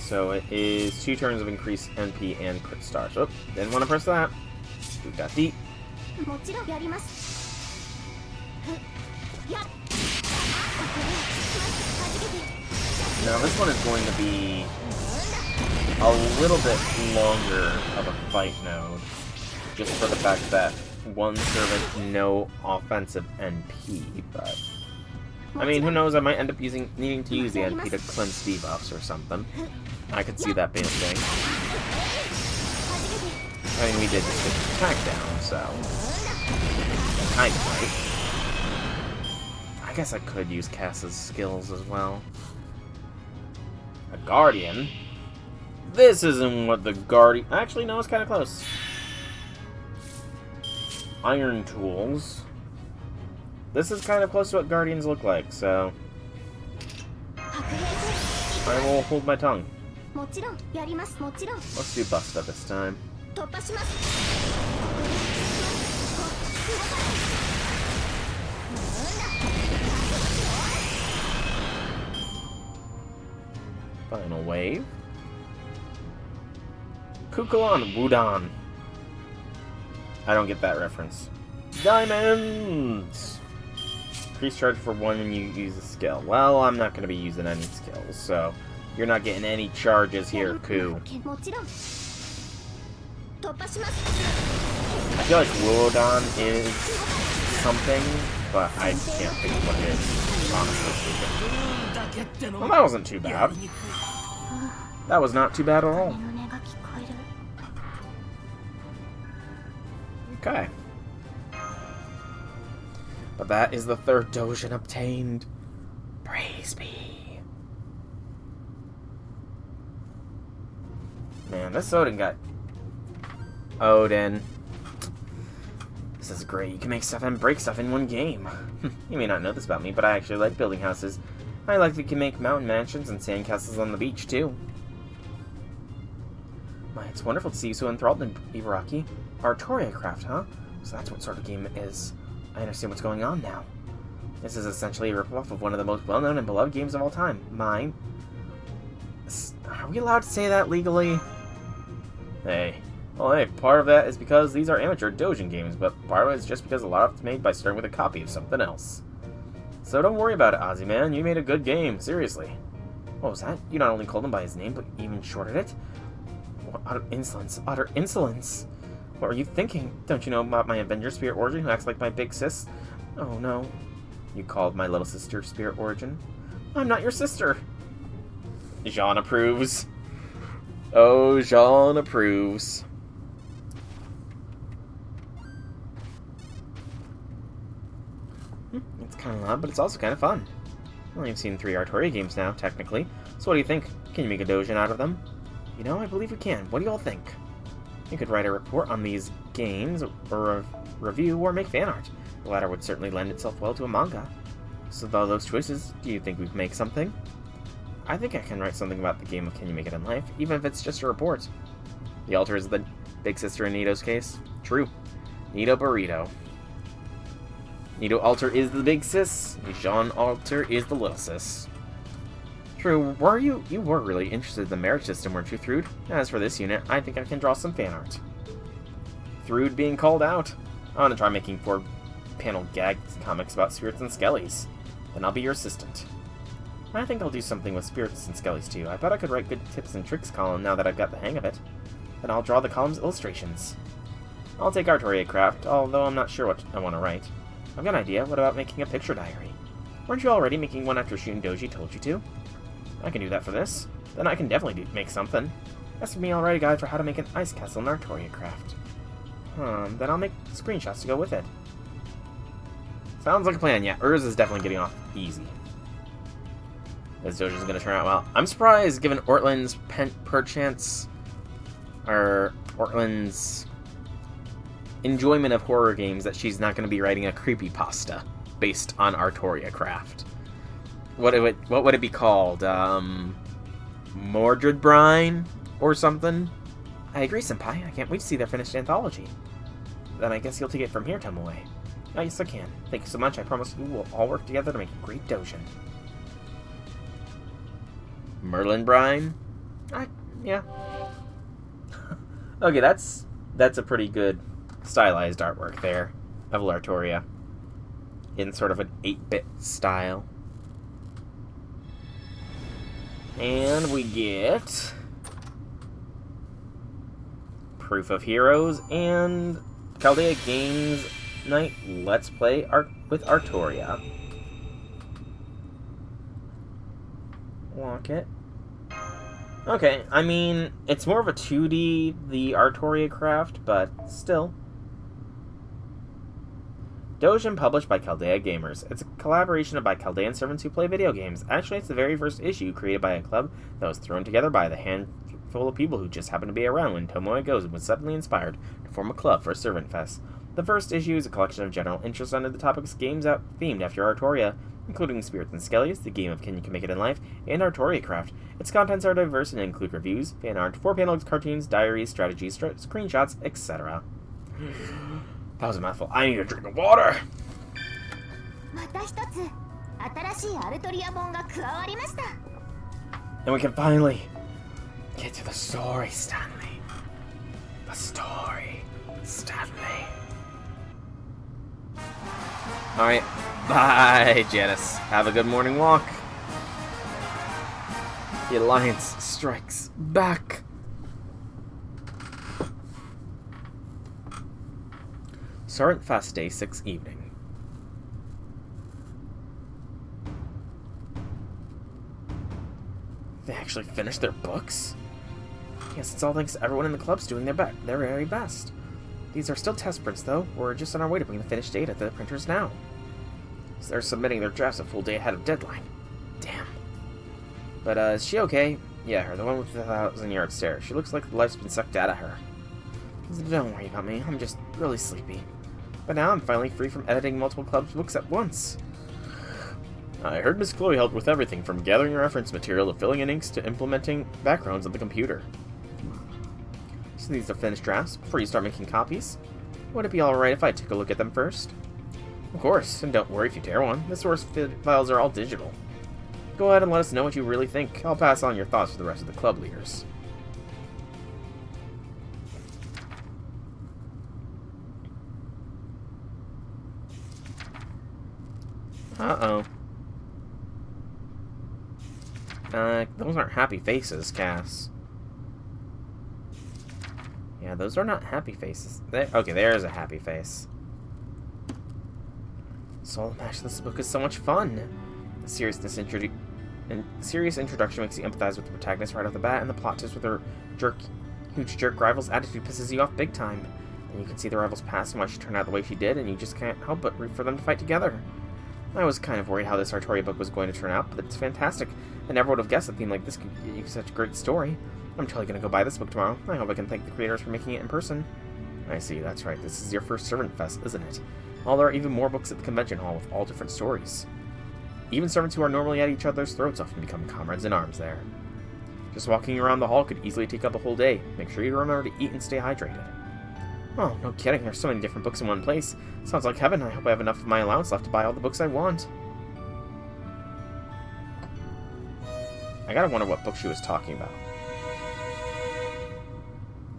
So it is 2 turns of increased NP and crit stars. Oh, didn't want to press that. We've got D. Now this one is going to be a little bit longer of a fight node, just for the fact that one servant, no offensive NP, but... I mean, who knows, I might end up needing to use the NP to cleanse debuffs or something. I could see that being a thing. I mean, we did just get the attack down, so... kind of right. I guess I could use Cass's skills as well. A Guardian? This isn't what the Guardian... Actually, no, it's kind of close. Iron tools. This is kind of close to what Guardians look like, so... I will hold my tongue. Let's do Busta this time. Final wave. Kukulon Wudan. I don't get that reference. Diamonds! Increase charge for 1 when you use a skill. Well, I'm not going to be using any skills, so You're not getting any charges here, Ku. I feel like Wodan is something, but I can't think of what it is, honestly speaking. Well, that wasn't too bad. That was not too bad at all. Okay. But that is the third Doujin obtained. Praise be. Man, this Odin got... Odin. This is great. You can make stuff and break stuff in one game. You may not know this about me, but I actually like building houses. I like that you can make mountain mansions and sandcastles on the beach, too. My, it's wonderful to see you so enthralled in Ibaraki. Hawartoria craft, huh? So that's what sort of game it is. I understand what's going on now. This is essentially a ripoff of one of the most well-known and beloved games of all time. Mine. Are we allowed to say that legally? Hey. Well, hey, part of that is because these are amateur Doujin games, but part of it is just because a lot of it's made by starting with a copy of something else. So don't worry about it, Ozzy man. You made a good game, seriously. What was that? You not only called him by his name, but even shorted it? What utter insolence, utter insolence! What were you thinking? Don't you know about my Avenger Spirit Origin who acts like my big sis? Oh no. You called my little sister Spirit Origin? I'm not your sister! Jean approves. Oh, Jean approves. It's kind of loud, but it's also kind of fun. Well, you've seen 3 Hawartoria games now, technically. So what do you think? Can you make a Doujin out of them? You know, I believe we can. What do you all think? You could write a report on these games, or a review, or make fan art. The latter would certainly lend itself well to a manga. So with all those choices, do you think we can make something? I think I can write something about the game of Can You Make It in Life, even if it's just a report. The altar is the big sister in Nito's case. True. Nito Burrito. Nito Alter is the big sis. Jean Alter is the little sis. True, you were really interested in the marriage system, weren't you, Thrud? As for this unit, I think I can draw some fan art. Thrud being called out. I want to try making 4-panel gag comics about spirits and skellies. Then I'll be your assistant. I think I'll do something with spirits and skellies too. I bet I could write good tips and tricks column now that I've got the hang of it. Then I'll draw the column's illustrations. I'll take Hawartoria craft, although I'm not sure what I want to write. I've got an idea. What about making a picture diary? Weren't you already making one after Shun Doji told you to? I can do that for this. Then I can definitely make something. As for me, I'll write a guide for how to make an ice castle in Hawartoria craft. Then I'll make screenshots to go with it. Sounds like a plan, yeah. Urz is definitely getting off easy. This Doujin's going to turn out well. I'm surprised, given Ortland's perchance, or Ortland's enjoyment of horror games, that she's not going to be writing a creepypasta based on Hawartoria craft. What would it be called? Mordred Brine or something? I agree, Senpai. I can't wait to see their finished anthology. Then I guess you'll take it from here, Tomoe. Oh, yes, I can. Thank you so much. I promise we will all work together to make a great Doujin. Merlin Brine? Yeah. Okay, that's a pretty good stylized artwork there of Hawartoria in sort of an 8-bit style. And we get Proof of Heroes and Chaldea Games Night Let's Play with Hawartoria. Walk it. Okay, I mean, it's more of a 2D, the Hawartoria craft, but still. Doujin published by Chaldea Gamers. It's a collaboration by Chaldean servants who play video games. Actually, it's the very first issue created by a club that was thrown together by the handful of people who just happened to be around when Tomoe Gozen was suddenly inspired to form a club for Servantfest. The first issue is a collection of general interest under the topics games themed after Hawartoria, including Spirits and Skellies, the game of Can You Make It in Life, and Hawartoria craft. Its contents are diverse and include reviews, fan art, 4-panel cartoons, diaries, strategies, screenshots, etc. That was a mouthful. I need a drink of water! And we can finally get to the story, Stanley. The story, Stanley. Alright, bye, Janice. Have a good morning walk. The Alliance strikes back. Servantfest Day 6 evening. They actually finished their books? Yes, it's all thanks to everyone in the club's doing their very best. These are still test prints, though. We're just on our way to bring the finished data to the printers now. So they're submitting their drafts a full day ahead of deadline. Damn. But, is she okay? Yeah, her, the one with the 1,000-yard stare. She looks like the life's been sucked out of her. Don't worry about me. I'm just really sleepy. But now I'm finally free from editing multiple club's books at once. I heard Miss Chloe helped with everything from gathering reference material to filling in inks to implementing backgrounds on the computer. So these are finished drafts. Before you start making copies, would it be alright if I took a look at them first? Of course, and don't worry if you tear one. The source files are all digital. Go ahead and let us know what you really think. I'll pass on your thoughts to the rest of the club leaders. Uh-oh. Those aren't happy faces, Cass. Yeah, those are not happy faces. Okay, there's a happy face. Soul Match, this book is so much fun. The serious introduction makes you empathize with the protagonist right off the bat, and the plot twist with her huge jerk rival's attitude pisses you off big time. And you can see the rival's past and why she turned out the way she did, and you just can't help but root for them to fight together. I was kind of worried how this Hawartoria book was going to turn out, but it's fantastic. I never would have guessed a theme like this could give you such a great story. I'm totally going to go buy this book tomorrow. I hope I can thank the creators for making it in person. I see, that's right. This is your first Servantfest, isn't it? Well, there are even more books at the convention hall with all different stories. Even servants who are normally at each other's throats often become comrades in arms there. Just walking around the hall could easily take up a whole day. Make sure you remember to eat and stay hydrated. Oh, no kidding. There's so many different books in one place. Sounds like heaven. I hope I have enough of my allowance left to buy all the books I want. I gotta wonder what book she was talking about.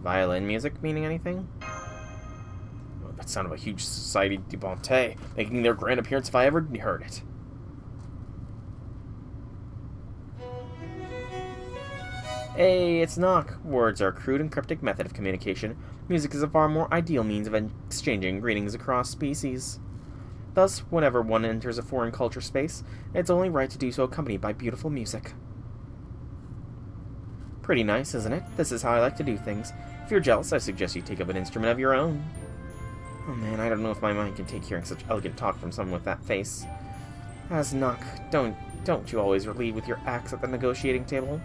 Violin music meaning anything? Oh, that sound of a huge society de bonté, making their grand appearance if I ever heard it. Hey, it's Knock. Words are a crude and cryptic method of communication. Music is a far more ideal means of exchanging greetings across species. Thus, whenever one enters a foreign culture space, it's only right to do so accompanied by beautiful music. Pretty nice, isn't it? This is how I like to do things. If you're jealous, I suggest you take up an instrument of your own. Oh man, I don't know if my mind can take hearing such elegant talk from someone with that face. As Knock, don't you always lead with your axe at the negotiating table?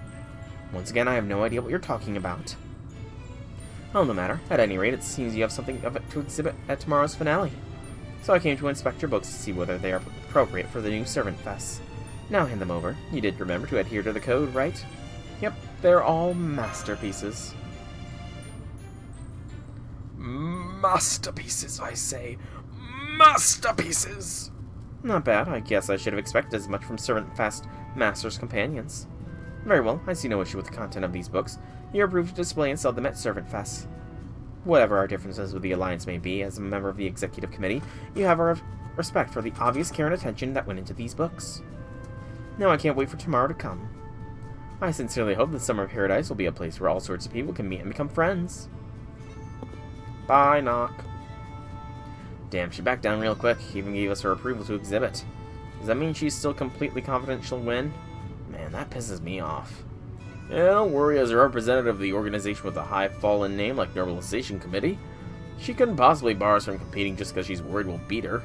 Once again, I have no idea what you're talking about. Oh, no matter. At any rate, it seems you have something of it to exhibit at tomorrow's finale. So I came to inspect your books to see whether they are appropriate for the new Servantfest. Now hand them over. You did remember to adhere to the code, right? Yep, they're all masterpieces. Masterpieces, I say. Masterpieces! Not bad. I guess I should have expected as much from Servantfest Master's companions. Very well, I see no issue with the content of these books. You are approved to display and sell them at Servantfest. Whatever our differences with the Alliance may be, as a member of the Executive Committee, you have our respect for the obvious care and attention that went into these books. Now I can't wait for tomorrow to come. I sincerely hope the Summer of Paradise will be a place where all sorts of people can meet and become friends. Bye, Knock. Damn, she backed down real quick, even gave us her approval to exhibit. Does that mean she's still completely confident she'll win? Man, that pisses me off. Yeah, don't worry, as a representative of the organization with a high fallen name like Normalization Committee, she couldn't possibly bar us from competing just because she's worried we'll beat her.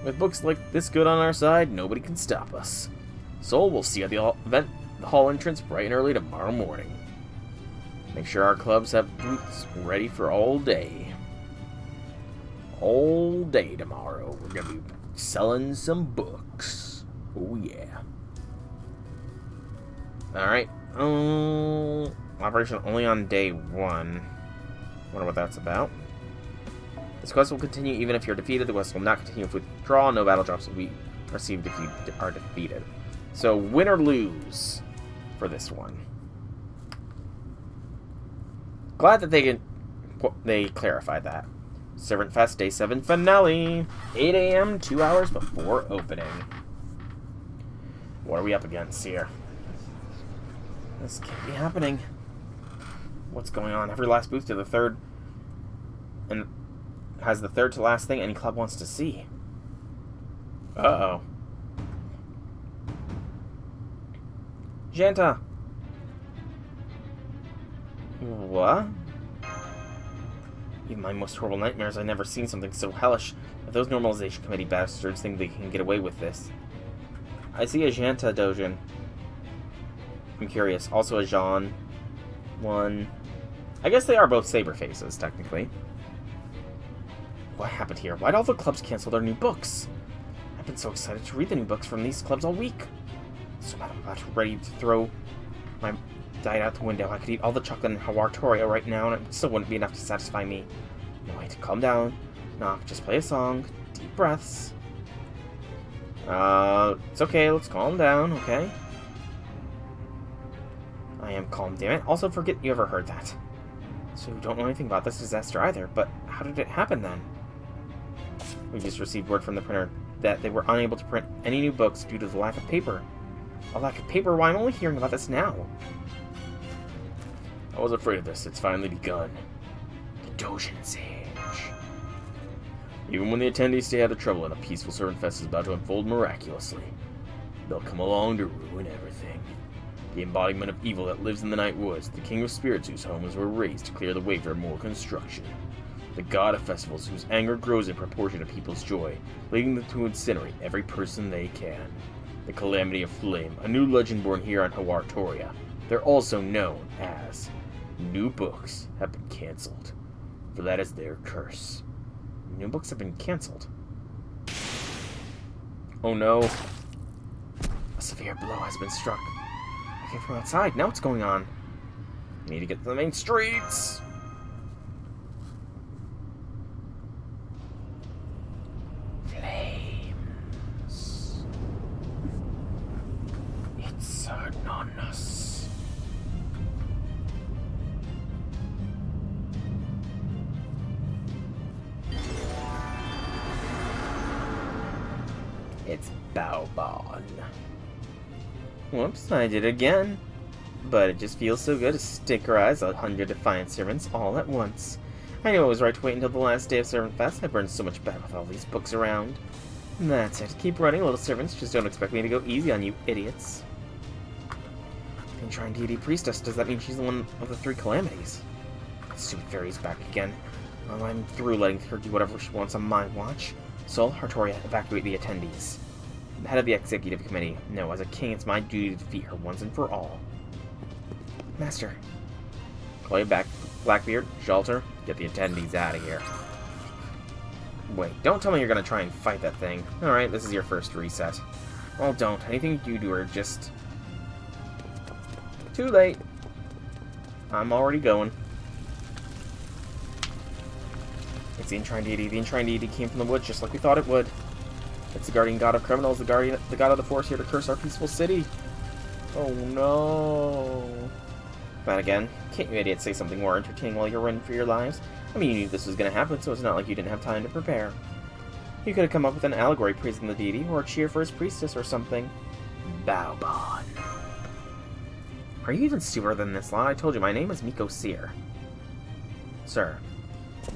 With books like this good on our side, nobody can stop us. So we'll see you at the hall entrance bright and early tomorrow morning. Make sure our clubs have booths ready for all day. All day tomorrow. We're gonna be selling some books. Oh yeah. Alright. Operation only on day 1. Wonder what that's about. This quest will continue even if you're defeated. The quest will not continue if we withdraw. No battle drops will be received if you are defeated. So, win or lose for this one. Glad that they clarified that. Servantfest Day 7 finale. 8 a.m., 2 hours before opening. What are we up against here? This can't be happening. What's going on? Every last booth to the third... and has the third to last thing any club wants to see. Uh-oh. Janta! What? Even my most horrible nightmares, I've never seen something so hellish. If those normalization committee bastards think they can get away with this. I see a Janta Doujin. I'm curious. Also a Jean. One. I guess they are both saber faces, technically. What happened here? Why'd all the clubs cancel their new books? I've been so excited to read the new books from these clubs all week. So I'm about ready to throw my diet out the window. I could eat all the chocolate in Hawartoria right now, and it still wouldn't be enough to satisfy me. No, wait, calm down. Knock, just play a song. Deep breaths. It's okay, let's calm down, okay? I am calm, damn it. Also, forget you ever heard that. So you don't know anything about this disaster either, but how did it happen then? We just received word from the printer that they were unable to print any new books due to the lack of paper. A lack of paper? Why, I'm only hearing about this now. I was afraid of this. It's finally begun. The Doujin Sage. Even when the attendees stay out of trouble and a peaceful Servantfest is about to unfold miraculously, they'll come along to ruin everything. The embodiment of evil that lives in the night woods, the king of spirits whose homes were raised to clear the way for more construction. The god of festivals whose anger grows in proportion to people's joy, leading them to incinerate every person they can. The calamity of flame, a new legend born here on Hawartoria. They're also known as new books have been cancelled, for that is their curse. New books have been cancelled. Oh no. A severe blow has been struck. I came from outside. Now what's going on? I need to get to the main streets. Flames. It's on us. It's Baobon. Whoops, I did it again. But it just feels so good to stickerize 100 defiant servants all at once. I knew I was right to wait until the last day of Servantfest. I burned so much bad with all these books around. And that's it. Keep running, little servants. Just don't expect me to go easy on you idiots. Been trying deity priestess. Does that mean she's the one of the three calamities? Stupid fairy's back again. Well, I'm through letting her do whatever she wants on my watch. Sol, Hawartoria, evacuate the attendees. The head of the executive committee. No, as a king, it's my duty to defeat her once and for all. Master. Call you back, Blackbeard, Shelter. Get the attendees out of here. Wait, don't tell me you're gonna try and fight that thing. Alright, this is your first reset. Well, don't. Anything you do are just... too late. I'm already going. It's the Enshrined Deity. The Enshrined Deity came from the woods just like we thought it would. It's the guardian god of criminals, the god of the forest here to curse our peaceful city. Oh no. Not again. Can't you idiots say something more entertaining while you're running for your lives? I mean, you knew this was going to happen, so it's not like you didn't have time to prepare. You could have come up with an allegory praising the deity, or a cheer for his priestess or something. Baobon. Are you even stupider than this lot? I told you, my name is Miko Seer. Sir.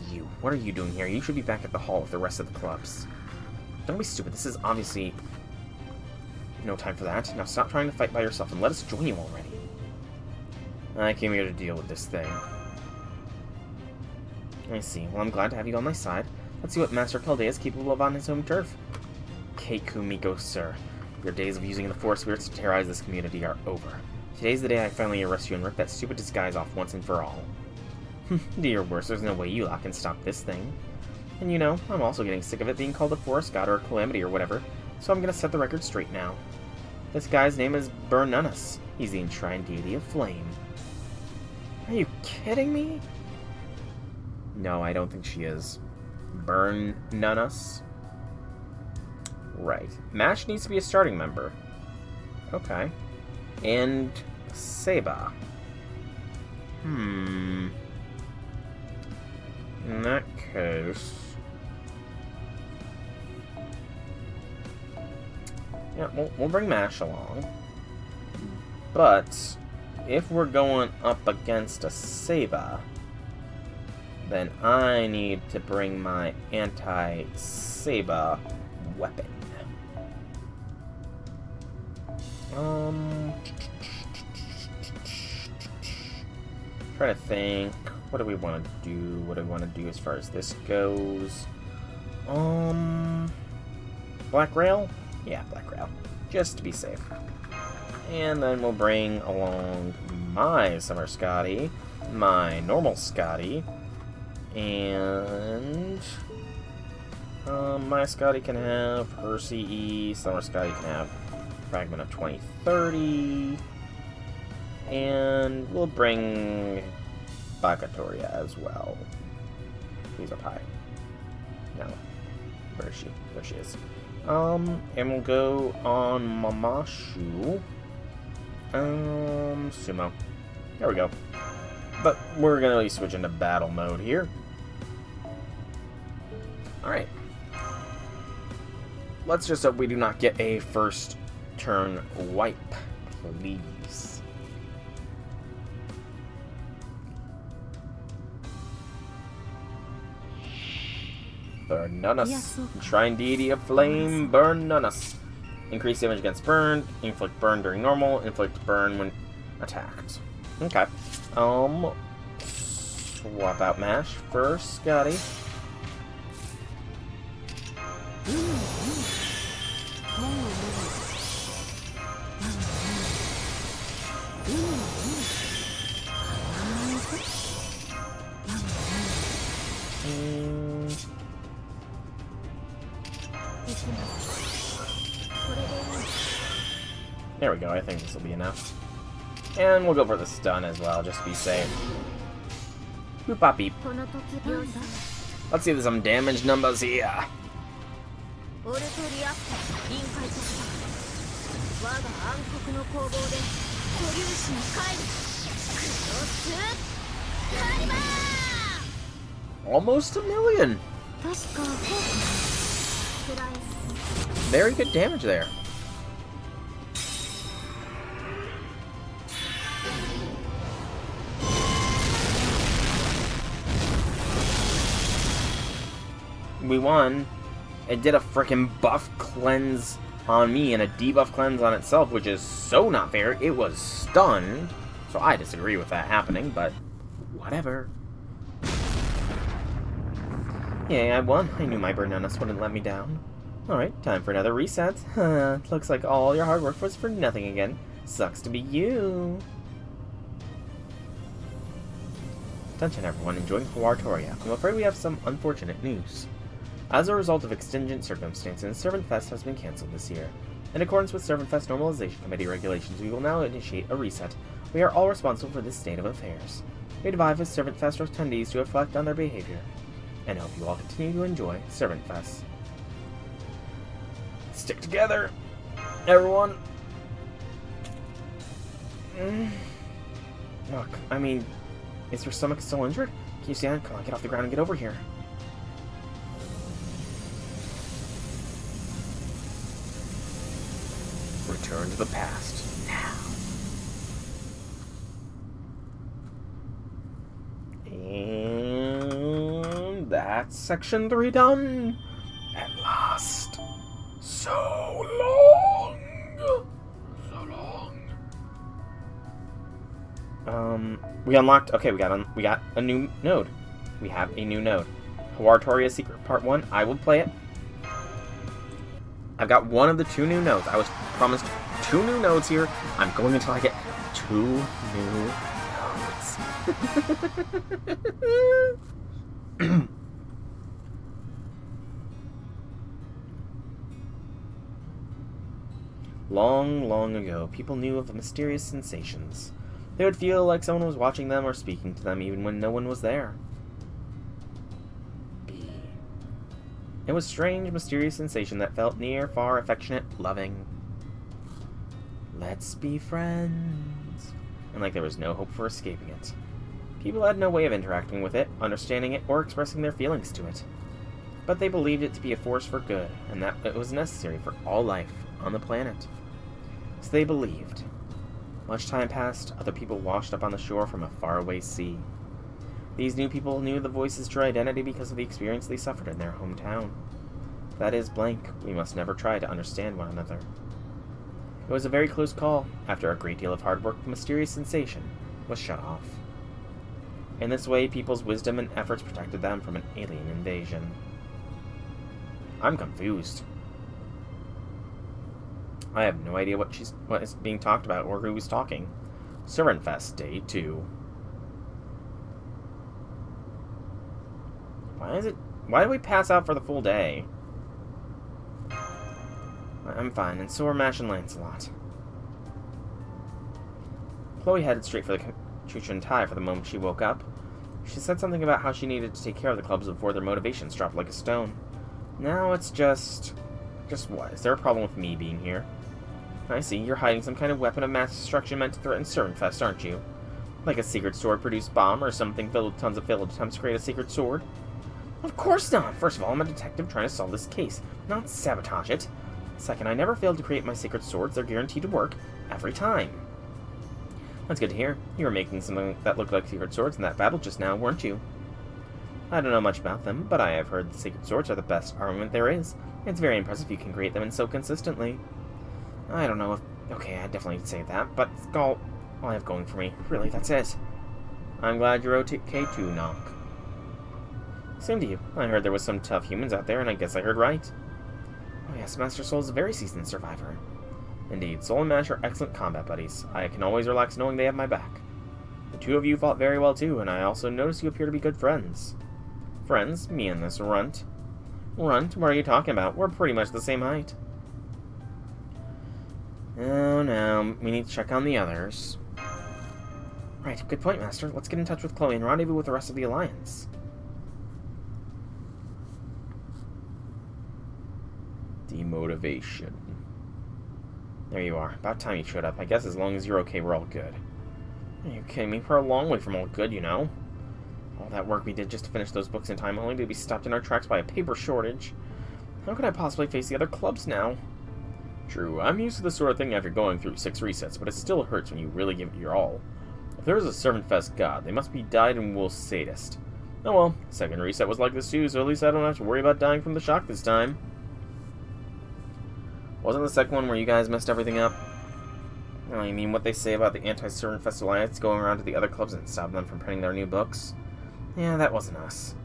You. What are you doing here? You should be back at the hall with the rest of the clubs. Don't be stupid. This is obviously no time for that. Now stop trying to fight by yourself and let us join you already. I came here to deal with this thing. I see. Well, I'm glad to have you on my side. Let's see what Master Chaldea is capable of on his home turf. Keiku Miko, sir. Your days of using the Forest Spirits to terrorize this community are over. Today's the day I finally arrest you and rip that stupid disguise off once and for all. Do your worst. There's no way you lot can stop this thing. And you know, I'm also getting sick of it being called a forest god or a calamity or whatever, so I'm gonna set the record straight now. This guy's name is Burnunus. He's the enshrined deity of flame. Are you kidding me? No, I don't think she is. Burnunus? Right. Mash needs to be a starting member. Okay. And Seba. In that case... yeah, we'll bring Mash along. But if we're going up against a Saba, then I need to bring my anti-Saba weapon. Trying to think. What do we want to do? What do we want to do as far as this goes? Black Rail? Yeah, Black Rail. Just to be safe. And then we'll bring along my Summer Scotty, my normal Scotty, and my Scotty can have her CE, Summer Scotty can have Fragment of 2030, and we'll bring Hawartoria as well. Please up high. No. Where is she? There she is. And we'll go on Mamashu. Sumo. There we go. But we're gonna switch into battle mode here. Alright. Let's just hope we do not get a first turn wipe, please. Burn on us. Shrine Deity of Flame, burn on us. Increase damage against burn, inflict burn during normal, inflict burn when attacked. Okay. Swap out Mash for Scotty. There we go, I think this will be enough. And we'll go for the stun as well, just to be safe. Boop bop beep. Let's see if there's some damage numbers here. Almost 1,000,000. Very good damage there. We won. It did a frickin' buff cleanse on me and a debuff cleanse on itself, which is so not fair. It was stunned, so I disagree with that happening, but whatever. Yay, I won. I knew my Bernunus wouldn't let me down. Alright, time for another reset. Looks like all your hard work was for nothing again. Sucks to be you. Attention everyone enjoying Hawartoria. I'm afraid we have some unfortunate news. As a result of extingent circumstances, Servantfest has been cancelled this year. In accordance with Servantfest Normalization Committee regulations, we will now initiate a reset. We are all responsible for this state of affairs. We advise Servantfest attendees to reflect on their behavior, and hope you all continue to enjoy Servantfest. Stick together, everyone. Look, I mean, is your stomach still injured? Can you stand? Come on, get off the ground and get over here. Return to the past, now. And that's section 3 done. At last. So long. So long. We unlocked. Okay, we got a new node. We have a new node. Hawartoria Secret Part 1. I will play it. I've got one of the 2 new nodes. I was promised 2 new nodes here. I'm going until I get 2 new nodes. Long, long ago, people knew of the mysterious sensations. They would feel like someone was watching them or speaking to them even when no one was there. It was a strange, mysterious sensation that felt near, far, affectionate, loving. Let's be friends. And like there was no hope for escaping it. People had no way of interacting with it, understanding it, or expressing their feelings to it. But they believed it to be a force for good, and that it was necessary for all life on the planet. So they believed. Much time passed, other people washed up on the shore from a faraway sea. These new people knew the voice's true identity because of the experience they suffered in their hometown. That is blank. We must never try to understand one another. It was a very close call. After a great deal of hard work, the mysterious sensation was shut off. In this way, people's wisdom and efforts protected them from an alien invasion. I'm confused. I have no idea what is being talked about or who is talking. Servantfest Day 2. Why do we pass out for the full day? I'm fine, and so are Mash and Lancelot. Chloe headed straight for the Chuchen Tai for the moment she woke up. She said something about how she needed to take care of the clubs before their motivations dropped like a stone. Now it's just what? Is there a problem with me being here? I see, you're hiding some kind of weapon of mass destruction meant to threaten Servantfest, aren't you? Like a secret sword-produced bomb or something filled with tons of failed attempts to create a secret sword? Of course not! First of all, I'm a detective trying to solve this case, not sabotage it. Second, I never failed to create my secret swords. They're guaranteed to work every time. That's good to hear. You were making something that looked like secret swords in that battle just now, weren't you? I don't know much about them, but I have heard the secret swords are the best armament there is. It's very impressive you can create them and so consistently. I don't know if... Okay, I definitely say that, but it's all I have going for me. Really, that's it. I'm glad you're okay too, Knock. Same to you. I heard there was some tough humans out there, and I guess I heard right. Oh yes, Master Soul is a very seasoned survivor. Indeed, Soul and Mash are excellent combat buddies. I can always relax knowing they have my back. The two of you fought very well too, and I also noticed you appear to be good friends. Friends? Me and this runt. Runt? What are you talking about? We're pretty much the same height. Oh no, we need to check on the others. Right, good point, Master. Let's get in touch with Chloe and rendezvous with the rest of the Alliance. Demotivation. There you are. About time you showed up. I guess as long as you're okay, we're all good. Are you kidding me? We're a long way from all good, you know. All that work we did just to finish those books in time, only to be stopped in our tracks by a paper shortage. How could I possibly face the other clubs now? True, I'm used to this sort of thing after going through 6 resets, but it still hurts when you really give it your all. If there was a Servantfest god, they must be dyed-in-wool sadist. Oh well, second reset was like this too, so at least I don't have to worry about dying from the shock this time. Wasn't the second one where you guys messed everything up? Oh, you mean what they say about the anti-Servantfest Alliance going around to the other clubs and stopping them from printing their new books? Yeah, that wasn't us.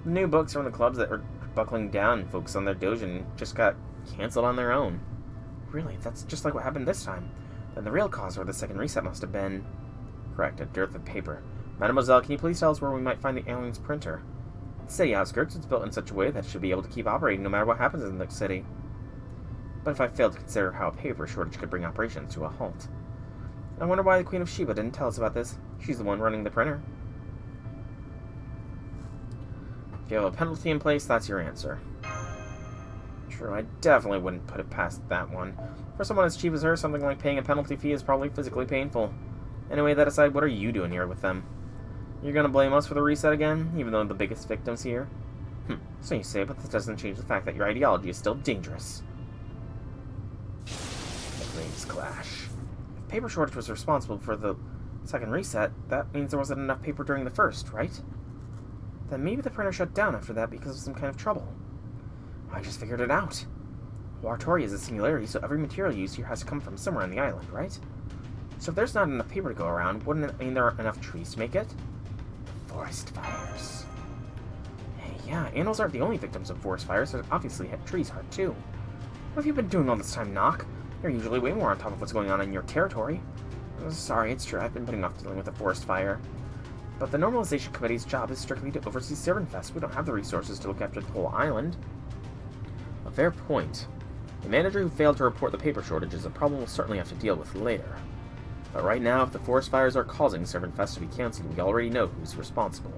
The new books from the clubs that were buckling down and focused on their Doujin just got cancelled on their own. Really, that's just like what happened this time. Then the real cause for the second reset must have been... Correct, a dearth of paper. Mademoiselle, can you please tell us where we might find the alien's printer? The city outskirts, it's built in such a way that it should be able to keep operating no matter what happens in the city. But if I fail to consider how a paper shortage could bring operations to a halt. I wonder why the Queen of Sheba didn't tell us about this. She's the one running the printer. If you have a penalty in place, that's your answer. True, I definitely wouldn't put it past that one. For someone as cheap as her, something like paying a penalty fee is probably physically painful. Anyway, that aside, what are you doing here with them? You're gonna blame us for the reset again, even though the biggest victim's here? So you say, but this doesn't change the fact that your ideology is still dangerous. The flames clash. If paper shortage was responsible for the second reset, that means there wasn't enough paper during the first, right? Then maybe the printer shut down after that because of some kind of trouble. I just figured it out. Hawartoria is a singularity, so every material used here has to come from somewhere on the island, right? So if there's not enough paper to go around, wouldn't it mean there aren't enough trees to make it? Forest fires. Hey, yeah, animals aren't the only victims of forest fires, so obviously trees are too. What have you been doing all this time, Nock? You're usually way more on top of what's going on in your territory. Sorry, it's true, I've been putting off dealing with a forest fire. But the Normalization Committee's job is strictly to oversee Servantfest. We don't have the resources to look after the whole island. A fair point. The manager who failed to report the paper shortage is a problem we'll certainly have to deal with later. But right now, if the forest fires are causing Servantfest to be cancelled, we already know who's responsible.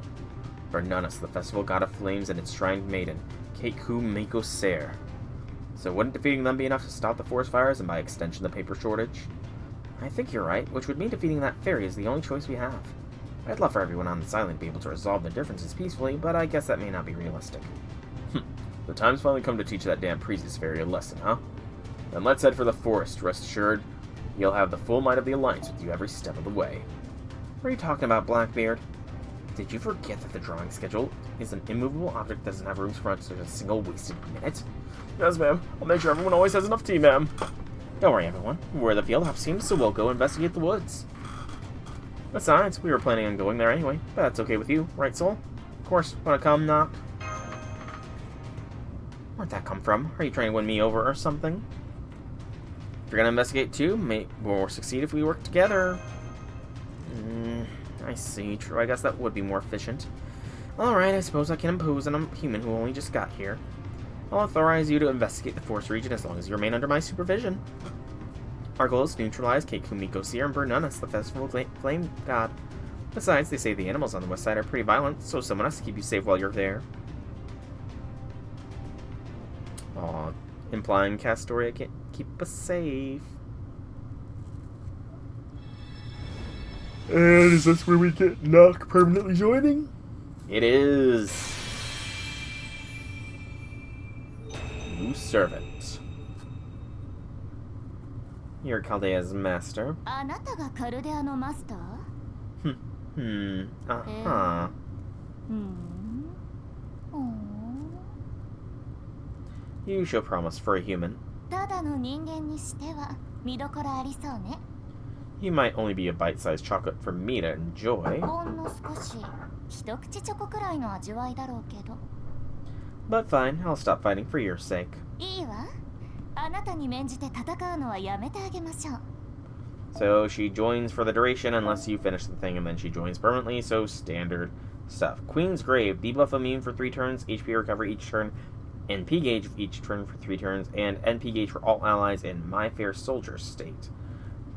Vernunus, the festival god of flames, and its shrine maiden, Keiku Mako Ser. So wouldn't defeating them be enough to stop the forest fires and by extension the paper shortage? I think you're right, which would mean defeating that fairy is the only choice we have. I'd love for everyone on this island to be able to resolve their differences peacefully, but I guess that may not be realistic. The time's finally come to teach that damn priestess fairy a lesson, huh? Then let's head for the forest. Rest assured, You'll have the full might of the Alliance with you every step of the way. What are you talking about, Blackbeard? Did you forget that the drawing schedule is an immovable object that doesn't have rooms for a single wasted minute? Yes, ma'am. I'll make sure everyone always has enough tea, ma'am. Don't worry, everyone. Where the field hop seems, so we'll go investigate the woods. Besides, we were planning on going there anyway, but that's okay with you, right, Soul? Of course. Wanna come, Knock? Where'd that come from? Are you trying to win me over or something? If you're gonna investigate too, we'll succeed if we work together. I see. True, I guess that would be more efficient. Alright, I suppose I can impose on a human who only just got here. I'll authorize you to investigate the forest region as long as you remain under my supervision. Our goal is to neutralize Kumiko Seer and burn Unnus, the festival flame god. Besides, they say the animals on the west side are pretty violent, so someone has to keep you safe while you're there. Aw, implying Castoria can't keep us safe. And is this where we get Knock permanently joining? It is. New servant. You're Caldea's master. Uh-huh. You show promise for a human. You might only be a bite-sized chocolate for me to enjoy. But fine, I'll stop fighting for your sake. So she joins for the duration unless you finish the thing, and then she joins permanently, so standard stuff. Queen's Grave, debuff immune for 3 turns, HP recovery each turn, NP gauge each turn for 3 turns, and NP gauge for all allies in My Fair Soldier state.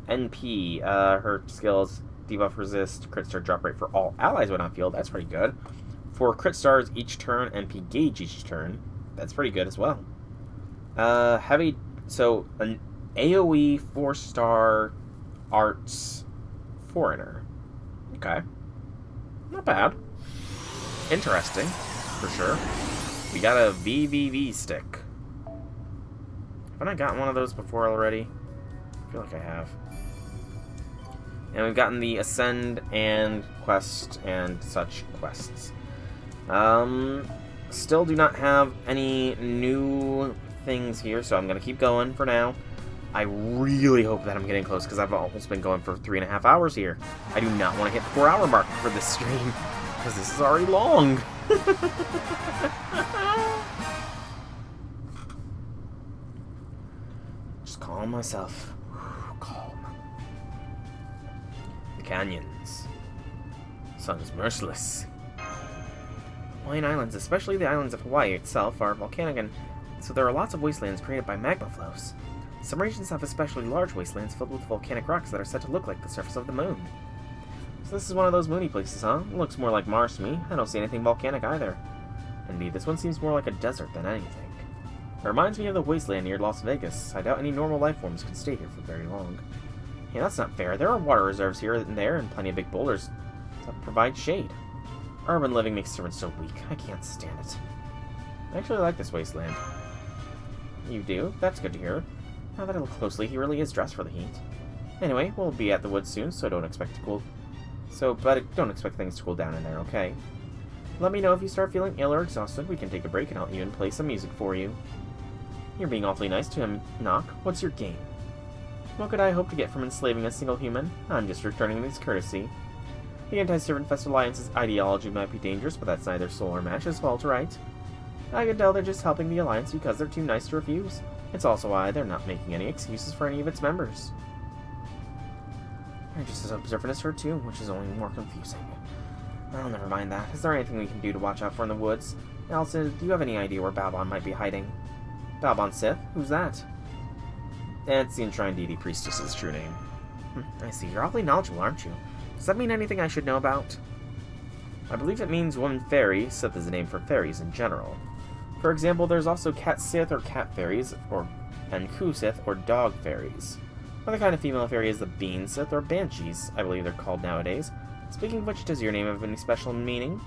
NP, her skills, debuff resist, crit star drop rate for all allies when on field, that's pretty good. For crit stars each turn, NP gauge each turn, that's pretty good as well. Heavy, so an AoE 4-star arts foreigner. Okay. Not bad. Interesting, for sure. We got a VVV stick. Haven't I gotten one of those before already? I feel like I have. And we've gotten the Ascend and Quest and such quests. Still do not have any new things here, so I'm going to keep going for now. I really hope that I'm getting close, because I've almost been going for 3.5 hours here. I do not want to hit the 4-hour mark for this stream, because this is already long. Just calm myself. Calm. The canyons. Sun is merciless. Hawaiian Islands, especially the islands of Hawaii itself, are volcanic, and so there are lots of wastelands created by magma flows. Some regions have especially large wastelands filled with volcanic rocks that are said to look like the surface of the moon. So this is one of those moony places, huh? It looks more like Mars to me. I don't see anything volcanic either. Indeed, this one seems more like a desert than anything. It reminds me of the wasteland near Las Vegas. I doubt any normal life forms can stay here for very long. Yeah, that's not fair. There are water reserves here and there, and plenty of big boulders that provide shade. Urban living makes servants so weak. I can't stand it. I actually like this wasteland. You do? That's good to hear. Now that I look closely, he really is dressed for the heat. Anyway, we'll be at the woods soon, so don't expect things to cool down in there, okay? Let me know if you start feeling ill or exhausted. We can take a break and I'll even play some music for you. You're being awfully nice to him, Knock. What's your game? What could I hope to get from enslaving a single human? I'm just returning this courtesy. The Anti-Servantfest Alliance's ideology might be dangerous, but that's neither Soul or Mash's fault, right? I can tell they're just helping the Alliance because they're too nice to refuse. It's also why they're not making any excuses for any of its members. You're just as observant as her too, which is only more confusing. Well, never mind that. Is there anything we can do to watch out for in the woods? Allison, do you have any idea where Balbon might be hiding? Balbon Sith? Who's that? It's the Enshrined Deity Priestess's true name. I see. You're awfully knowledgeable, aren't you? Does that mean anything I should know about? I believe it means woman fairy. Sith is the name for fairies in general. For example, there's also cat Sith or cat fairies, and Ku Sith or dog fairies. Another kind of female fairy is the bean Sith or banshees, I believe they're called nowadays. Speaking of which, does your name have any special meaning?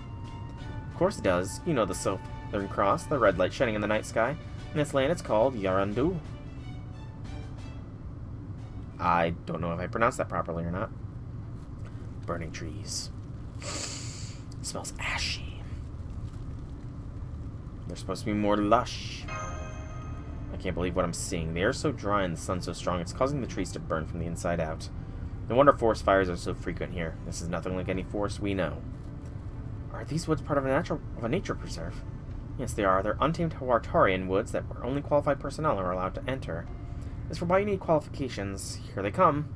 Of course it does. You know the Southern Cross, the red light shining in the night sky. In this land it's called Yarandu. I don't know if I pronounced that properly or not. Burning trees. Smells ashy. They're supposed to be more lush. I can't believe what I'm seeing. The air's so dry and the sun's so strong, it's causing the trees to burn from the inside out. No wonder forest fires are so frequent here. This is nothing like any forest we know. Are these woods part of a nature preserve? Yes, they are. They're untamed Hawartorian woods that only qualified personnel are allowed to enter. As for why you need qualifications, here they come.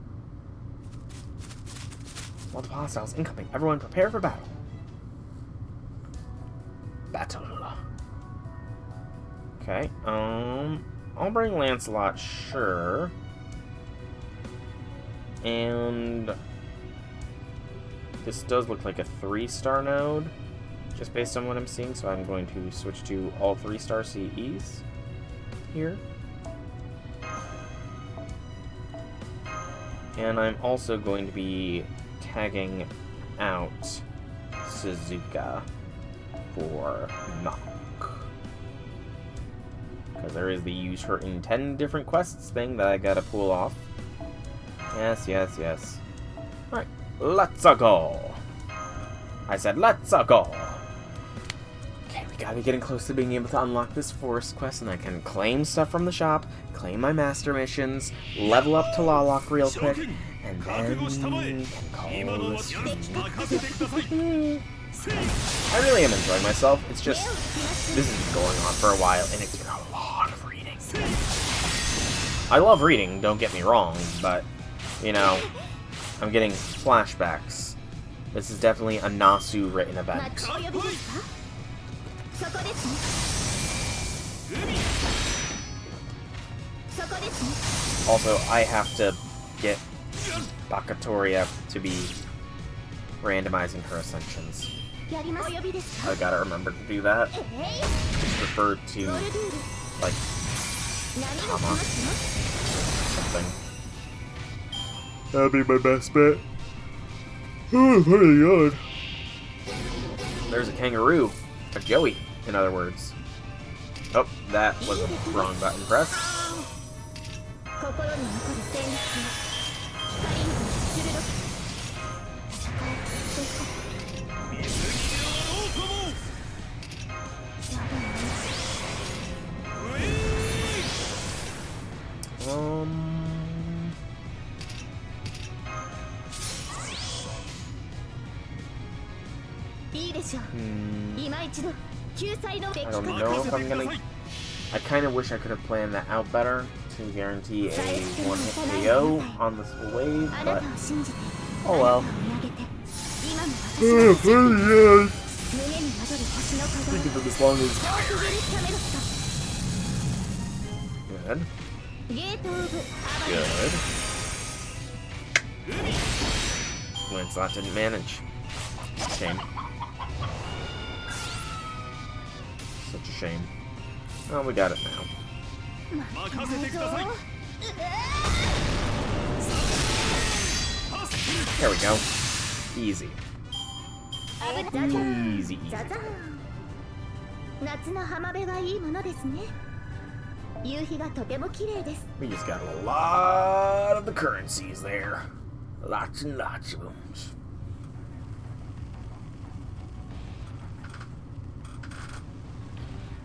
Multiple hostiles incoming. Everyone prepare for battle. Battle. Okay, I'll bring Lancelot, sure. And this does look like a 3-star node, just based on what I'm seeing, so I'm going to switch to all 3-star CEs here. And I'm also going to be tagging out Suzuka for knock. Because there is the use her in 10 different quests thing that I gotta pull off. Yes, yes, yes. Alright, let's go. I said, let's go. Okay, we gotta be getting close to being able to unlock this forest quest, and I can claim stuff from the shop, claim my master missions, level up to Lawlock real quick, and then can call this. I really am enjoying myself. It's just, this has been going on for a while, and it's been a lot of reading. I love reading, don't get me wrong, but, you know, I'm getting flashbacks. This is definitely a Nasu written event. Also, I have to get Hawartoria to be randomizing her ascensions. I gotta remember to do that. Just refer to, like, Tama. Something. That'd be my best bet. Oh, pretty good. There's a kangaroo. A Joey, in other words. Oh, that was a wrong button press. I don't know if I'm gonna... I kind of wish I could have planned that out better to guarantee a one-hit KO on this wave, but... oh well. Thinking for this long is good. Good. Lancelot didn't manage. Shame. Such a shame. Oh, we got it now. There we go. Easy. Easy, easy. We just got a lot of the currencies there. Lots and lots of them.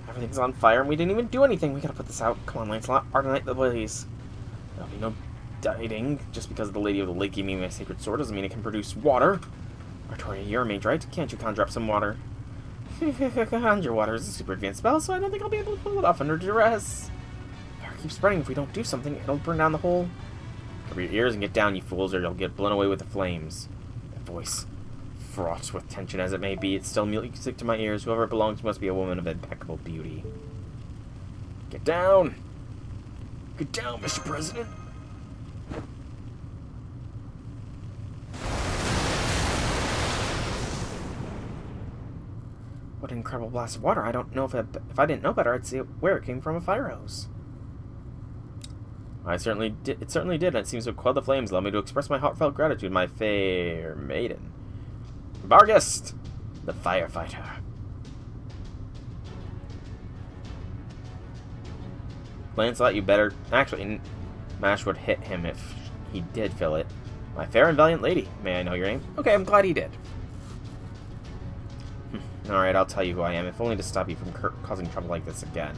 Everything's on fire and we didn't even do anything. We gotta put this out. Come on, Lancelot. Ardenite the blaze. There'll be no dieting. Just because the Lady of the Lake gave me my sacred sword doesn't mean it can produce water. Hawartoria, you're a mage, right? Can't you conjure up some water? Conjure water is a super advanced spell, so I don't think I'll be able to pull it off under duress. Fire keeps spreading. If we don't do something, it'll burn down the whole... Cover your ears and get down, you fools, or you'll get blown away with the flames. That voice, fraught with tension as it may be, it's still music to my ears. Whoever it belongs to must be a woman of impeccable beauty. Get down! Get down, Mr. President! What an incredible blast of water. I don't know if I didn't know better, I'd see where it came from a fire hose. It certainly did, and it seems to quell the flames. Allow me to express my heartfelt gratitude, my fair maiden. Vargas, the firefighter. Lancelot, you better... Actually, Mash would hit him if He did fill it. My fair and valiant lady, may I know your name? Okay, I'm glad he did. Alright, I'll tell you who I am, if only to stop you from causing trouble like this again.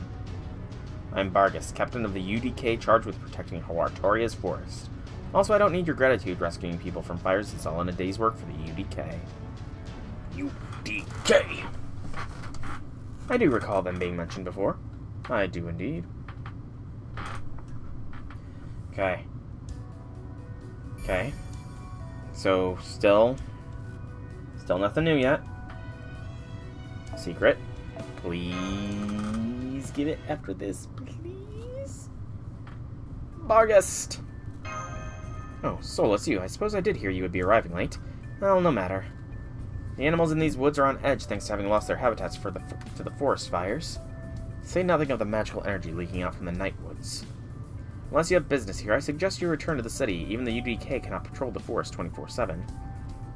I'm Bargus, captain of the UDK charged with protecting Hawartoria's forest. Also, I don't need your gratitude rescuing people from fires. It's all in a day's work for the UDK. UDK! I do recall them being mentioned before. I do indeed. Okay. Okay. So, still nothing new yet. Secret. Please give it after this, please. Bargust! Oh, Solus, you. I suppose I did hear you would be arriving late. Well, no matter. The animals in these woods are on edge thanks to having lost their habitats to the forest fires. Say nothing of the magical energy leaking out from the night woods. Unless you have business here, I suggest you return to the city. Even the UDK cannot patrol the forest 24/7.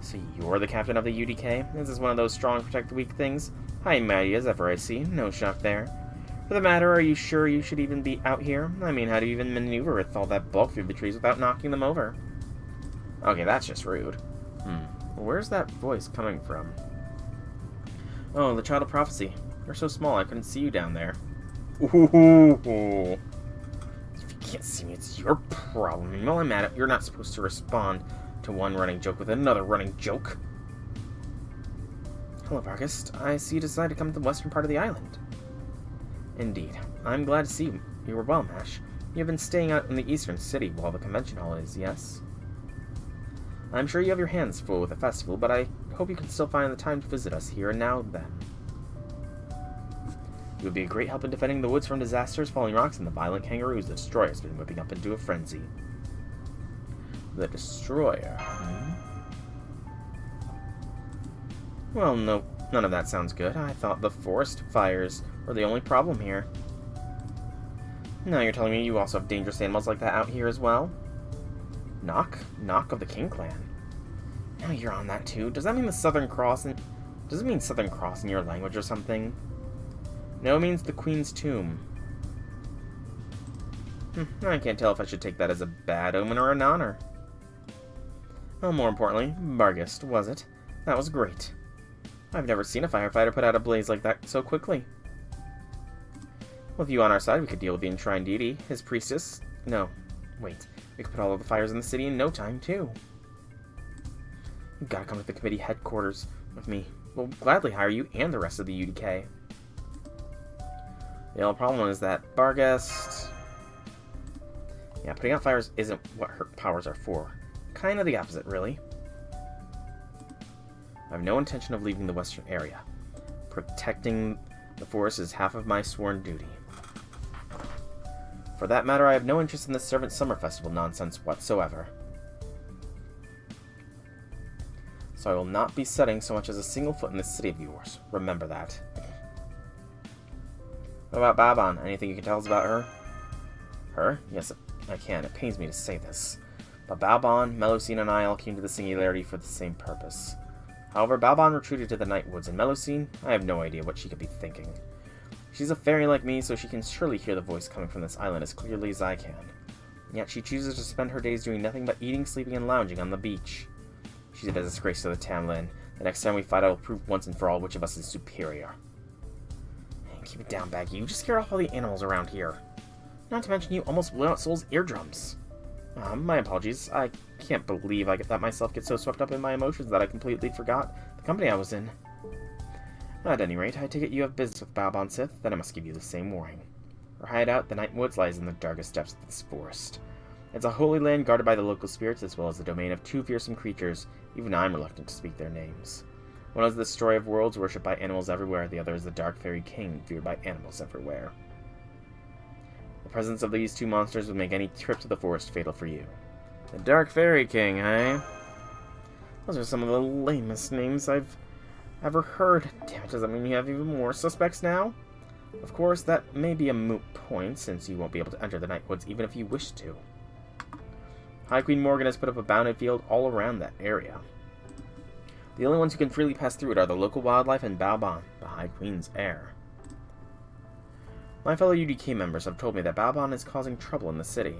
So you're the captain of the UDK? This is one of those strong protect the weak things? Hi, mighty as ever I see. No shock there. For the matter, are you sure you should even be out here? I mean, how do you even maneuver with all that bulk through the trees without knocking them over? Okay, that's just rude. Where's that voice coming from? Oh, the child of prophecy. You're so small I couldn't see you down there. Ooh. If you can't see me, it's your problem. And while I'm at it, you're not supposed to respond to one running joke with another running joke. Hello, Bargus. I see you decided to come to the western part of the island. Indeed. I'm glad to see you. You were well, Mash. You've been staying out in the eastern city while the convention hall is, yes? I'm sure you have your hands full with the festival, but I hope you can still find the time to visit us here and now then. You would be a great help in defending the woods from disasters, falling rocks, and the violent kangaroos the Destroyer has been whipping up into a frenzy. The Destroyer, Well, no, none of that sounds good. I thought the forest fires were the only problem here. Now you're telling me you also have dangerous animals like that out here as well? Knock of the King Clan. Now you're on that too. Does that mean the Southern Cross? Does it mean Southern Cross in your language or something? No, it means the Queen's Tomb. I can't tell if I should take that as a bad omen or an honor. Well, more importantly, Bargust, was it? That was great. I've never seen a firefighter put out a blaze like that so quickly. With you on our side, we could deal with the enshrined deity, his priestess. No, wait. We could put all of the fires in the city in no time, too. You've got to come to the committee headquarters with me. We'll gladly hire you and the rest of the UDK. The only problem is that Bargust... Yeah, putting out fires isn't what her powers are for. Kind of the opposite, really. I have no intention of leaving the western area. Protecting the forest is half of my sworn duty. For that matter, I have no interest in this Servant Summer Festival nonsense whatsoever. So I will not be setting so much as a single foot in this city of yours. Remember that. What about Baban? Anything you can tell us about her? Her? Yes, I can. It pains me to say this. But Balban, Melusine, and I all came to the Singularity for the same purpose. However, Balban retreated to the Nightwoods, and Melusine, I have no idea what she could be thinking. She's a fairy like me, so she can surely hear the voice coming from this island as clearly as I can. Yet she chooses to spend her days doing nothing but eating, sleeping, and lounging on the beach. She's a disgrace to the Tamlin. The next time we fight, I will prove once and for all which of us is superior. Man, keep it down, Baggy. You just scared off all the animals around here. Not to mention you almost blew out Soul's eardrums. My apologies. I can't believe I let myself get so swept up in my emotions that I completely forgot the company I was in. At any rate, I take it you have business with Balban Sith, then I must give you the same warning. Her hideout, the Nightwoods, lies in the darkest depths of this forest. It's a holy land guarded by the local spirits, as well as the domain of two fearsome creatures. Even I'm reluctant to speak their names. One is the Destroyer of Worlds, worshipped by animals everywhere. The other is the Dark Fairy King, feared by animals everywhere. The presence of these two monsters would make any trip to the forest fatal for you. The Dark Fairy King, eh? Those are some of the lamest names I've ever heard. Damn it, does that mean you have even more suspects now? Of course, that may be a moot point, since you won't be able to enter the Nightwoods even if you wish to. High Queen Morgan has put up a bounded field all around that area. The only ones who can freely pass through it are the local wildlife and Balban, the High Queen's heir. My fellow UDK members have told me that Balban is causing trouble in the city.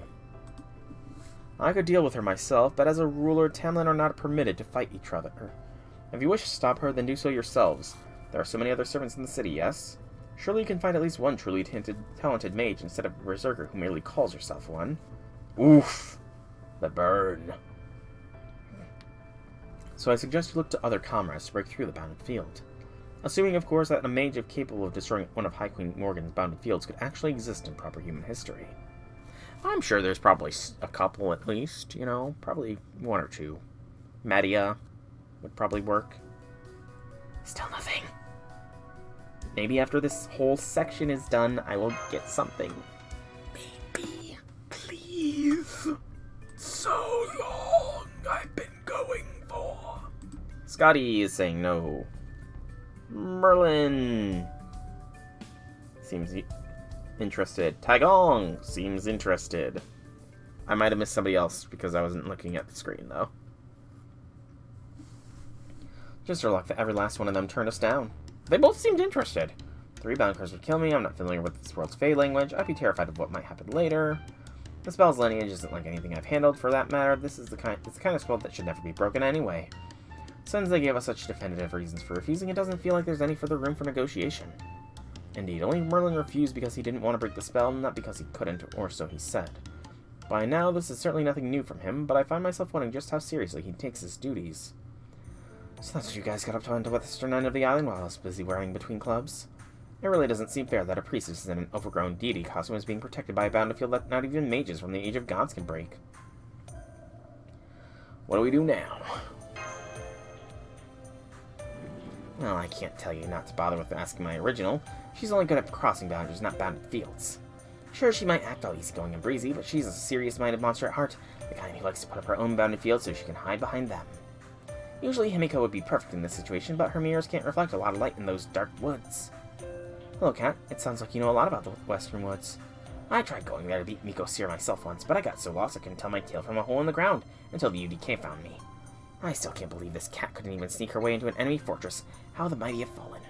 I could deal with her myself, but as a ruler, Tamlin are not permitted to fight each other. If you wish to stop her, then do so yourselves. There are so many other servants in the city, yes? Surely you can find at least one truly talented mage instead of a berserker who merely calls herself one. Oof! The burn. So I suggest you look to other comrades to break through the bounded field. Assuming, of course, that a mage capable of destroying one of High Queen Morgan's bounded fields could actually exist in proper human history. I'm sure there's probably a couple at least, you know, probably one or two. Media would probably work. Still nothing. Maybe after this whole section is done, I will get something. Maybe. Please. So long I've been going for. Scotty is saying no. Merlin seems interested. Taigong seems interested. I might have missed somebody else because I wasn't looking at the screen, though. Just our luck that every last one of them turned us down. They both seemed interested. 3 bound cards would kill me. I'm not familiar with this world's Fey language. I'd be terrified of what might happen later. The spell's lineage isn't like anything I've handled, for that matter. It's the kind of spell that should never be broken anyway. Since they gave us such definitive reasons for refusing, it doesn't feel like there's any further room for negotiation. Indeed, only Merlin refused because he didn't want to break the spell, not because he couldn't, or so he said. By now, this is certainly nothing new from him, but I find myself wondering just how seriously he takes his duties. So that's what you guys got up to on the western end of the island while I was busy wearing between clubs? It really doesn't seem fair that a priestess in an overgrown deity costume is being protected by a bounded field that not even mages from the Age of Gods can break. What do we do now? Well, I can't tell you not to bother with asking my original. She's only good at crossing boundaries, not bounded fields. Sure, she might act all easygoing and breezy, but she's a serious-minded monster at heart, the kind who likes to put up her own bounded fields so she can hide behind them. Usually Himiko would be perfect in this situation, but her mirrors can't reflect a lot of light in those dark woods. Hello, Cat. It sounds like you know a lot about the Western Woods. I tried going there to beat Miko Seer myself once, but I got so lost I couldn't tell my tale from a hole in the ground until the UDK found me. I still can't believe this cat couldn't even sneak her way into an enemy fortress. How the mighty have fallen.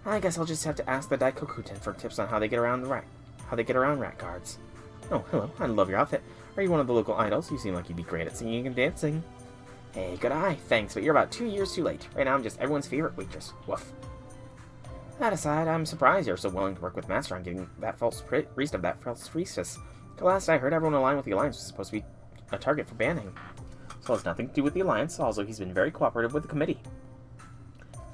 I guess I'll just have to ask the Daikokuten for tips on how they get around rat guards. Oh, hello. I love your outfit. Are you one of the local idols? You seem like you'd be great at singing and dancing. Hey, good eye. Thanks, but you're about 2 years too late. Right now I'm just everyone's favorite waitress. Woof. That aside, I'm surprised you're so willing to work with Master on getting that false priest of that false priestess. The last I heard, everyone aligned with the Alliance was supposed to be a target for banning. So it has nothing to do with the Alliance, also he's been very cooperative with the committee.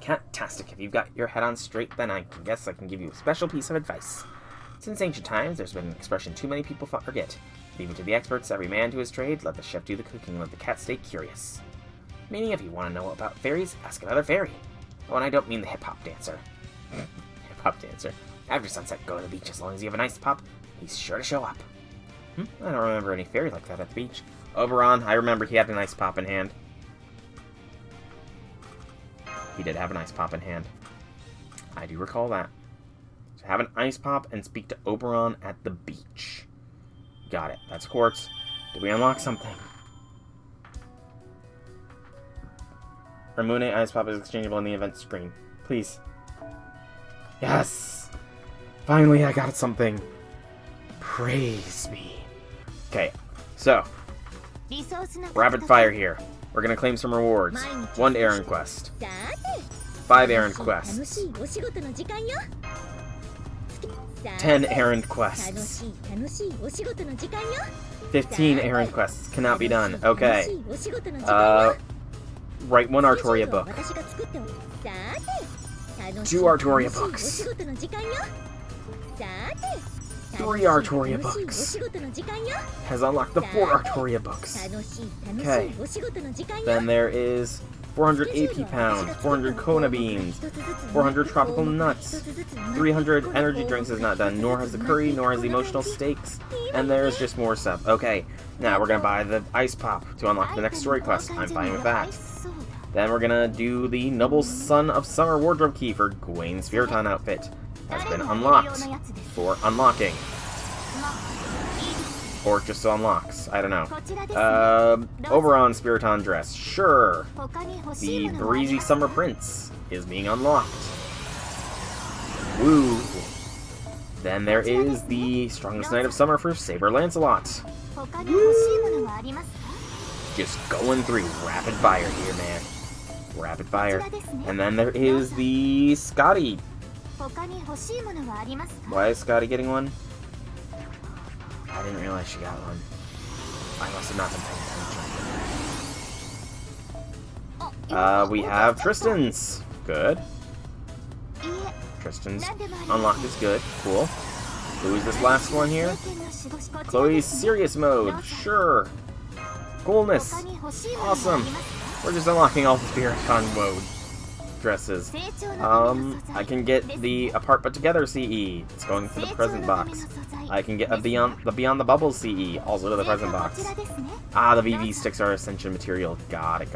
Fantastic. If you've got your head on straight, then I guess I can give you a special piece of advice. Since ancient times, there's been an expression too many people forget. Leave it to the experts, every man to his trade, let the chef do the cooking, let the cat stay curious. Meaning, if you want to know about fairies, ask another fairy. Oh, and I don't mean the hip-hop dancer. Hip-hop dancer. After sunset, go to the beach. As long as you have an ice pop, he's sure to show up. I don't remember any fairy like that at the beach. Oberon, I remember he had an ice pop in hand. He did have an ice pop in hand. I do recall that. So have an ice pop and speak to Oberon at the beach. Got it. That's quartz. Did we unlock something? Ramune ice pop is exchangeable in the event screen. Please. Yes! Finally, I got something. Praise me. Okay, so. Rapid fire here. We're gonna claim some rewards. 1 errand quest. 5 errand quests. 10 errand quests. 15 errand quests. Cannot be done. Okay. Write 1 Artoria book. 2 Artoria books. 3 Artoria books. Has unlocked the 4 Artoria books. Okay. Then there is 400 AP pounds, 400 Kona beans, 400 tropical nuts, 300 energy drinks is not done, nor has the curry, nor has the emotional stakes, and there's just more stuff. Okay, now we're gonna buy the ice pop to unlock the next story quest. I'm fine with that. Then we're gonna do the Noble Son of Summer wardrobe key for Gwain's Spiriton outfit. Has been unlocked for unlocking. Or just unlocks. I don't know. Oberon Spiriton dress. Sure. The Breezy Summer Prince is being unlocked. Woo. Then there is the Strongest Knight of Summer for Saber Lancelot. Just going through rapid fire here, man. Rapid fire. And then there is the Scotty. Why is Scotty getting one? I didn't realize she got one. I must have not been paying attention. We have Tristan's. Good. Tristan's unlocked is good. Cool. Who's this last one here? Chloe's serious mode. Sure. Coolness. Awesome. We're just unlocking all the Spiriton mode dresses. I can get the Apart But Together CE. It's going to the present box. I can get a Beyond the Bubbles CE, also to the present box. Ah, the VV sticks are Ascension material. Got it.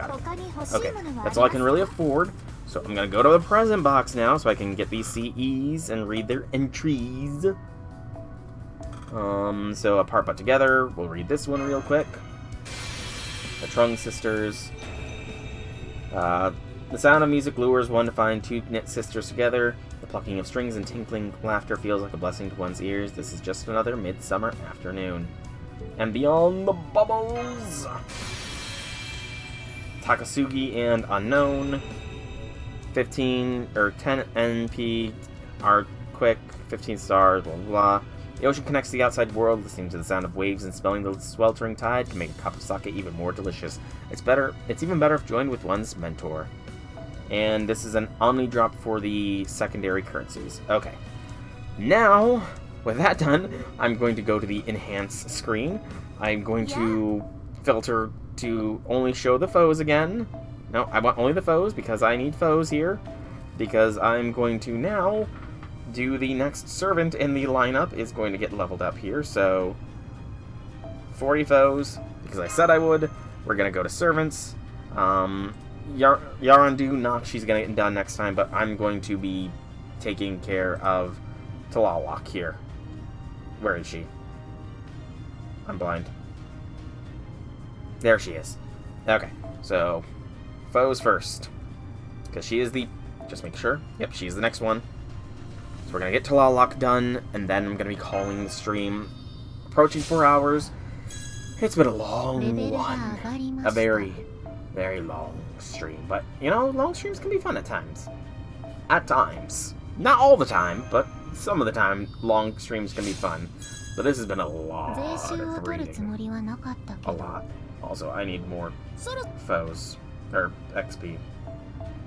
Okay, that's all I can really afford. So I'm gonna go to the present box now so I can get these CEs and read their entries. So Apart But Together, we'll read this one real quick. The Trung Sisters. The sound of music lures one to find two knit sisters together. The plucking of strings and tinkling laughter feels like a blessing to one's ears. This is just another midsummer afternoon. And Beyond the Bubbles! Takasugi and Unknown. 10 NP are quick, 15 stars, blah blah blah. The ocean connects to the outside world, listening to the sound of waves and smelling the sweltering tide can make a cup of sake even more delicious. It's even better if joined with one's mentor. And this is an Omni drop for the secondary currencies. Okay. Now, with that done, I'm going to go to the enhance screen. I'm going to filter to only show the foes again. No, I want only the foes because I need foes here. Because I'm going to now do the next servant in the lineup is going to get leveled up here. So, 40 foes, because I said I would. We're going to go to servants. Yarandu, not she's going to get done next time, but I'm going to be taking care of Talalak here. Where is she? I'm blind. There she is. Okay, so foes first. Because she is the... Just make sure. Yep, she's the next one. So we're going to get Talalak done, and then I'm going to be calling the stream. Approaching 4 hours. It's been a long one. A very, very long stream. But, you know, long streams can be fun at times. At times. Not all the time, but some of the time, long streams can be fun. But this has been a lot of reading. A lot. Also, I need more foes. Or XP.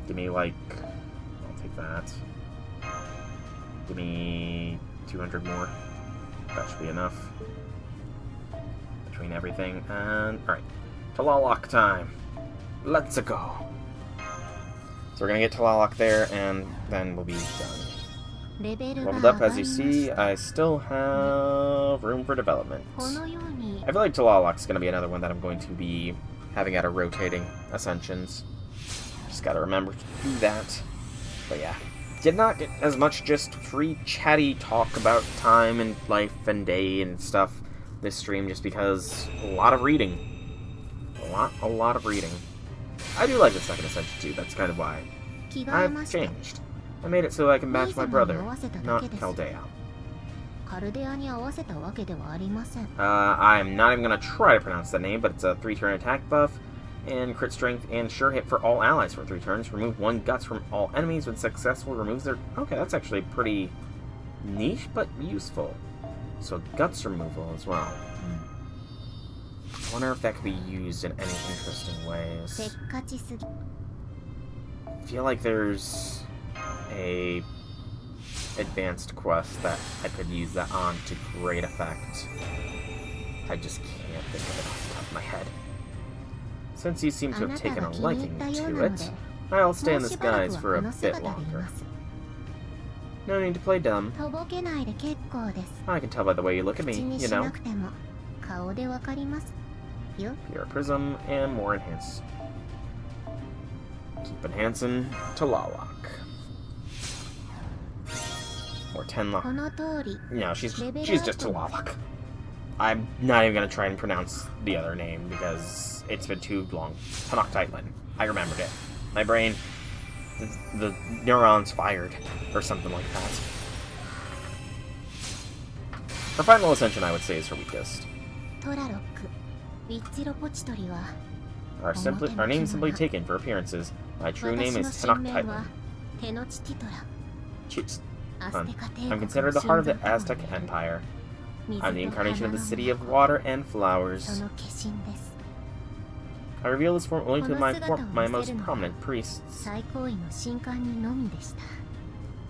Give me, like... I'll take that. Give me 200 more. That should be enough. Between everything and... Alright. Talalak time. Let's go. So we're gonna get Talalak there, and then we'll be done. Leveled up, as you see, I still have room for development. I feel like Talalak's gonna be another one that I'm going to be having out of rotating ascensions. Just gotta remember to do that. But yeah. Did not get as much just free chatty talk about time and life and day and stuff this stream, just because a lot of reading. A lot of reading. I do like the second ascension too, that's kind of why. I've changed. I made it so I can match my brother, not Chaldea. I'm not even gonna try to pronounce that name, but it's a 3-turn attack buff, and crit strength and sure hit for all allies for 3 turns. Remove 1 guts from all enemies when successful. Removes their... Okay, that's actually pretty niche, but useful. So guts removal as well. I wonder if that could be used in any interesting ways. I feel like there's a advanced quest that I could use that on to great effect. I just can't think of it off the top of my head. Since you seem to have taken a liking to it, I'll stay in this guise for a bit longer. No need to play dumb. I can tell by the way you look at me, you know. Pure Prism and more enhance. Keep enhancing Talalak. Or Tenla. No, she's just Talalak. I'm not even gonna try and pronounce the other name because it's been too long. Tanak Titlin. I remembered it. My brain, the neurons fired, or something like that. Her final ascension, I would say, is her weakest. Our name is simply taken for appearances. My true name is Tenochtitlan. I'm considered the heart of the Aztec Empire. I'm the incarnation of the city of water and flowers. I reveal this form only to my most prominent priests.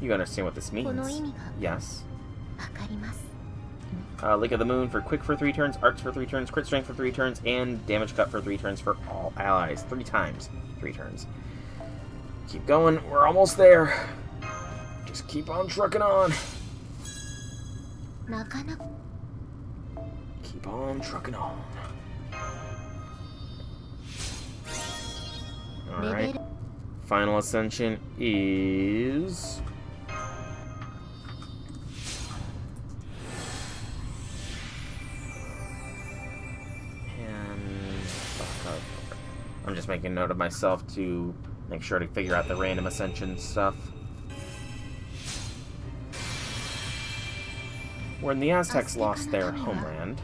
You understand what this means? Yes. Link of the Moon for quick for 3 turns, arts for 3 turns, crit strength for 3 turns, and damage cut for 3 turns for all allies. 3 times 3 turns. Keep going, we're almost there. Just keep on trucking on. Keep on trucking on. Alright. Final ascension is... I'm just making a note of myself to make sure to figure out the random ascension stuff. When the Aztecs lost their homeland,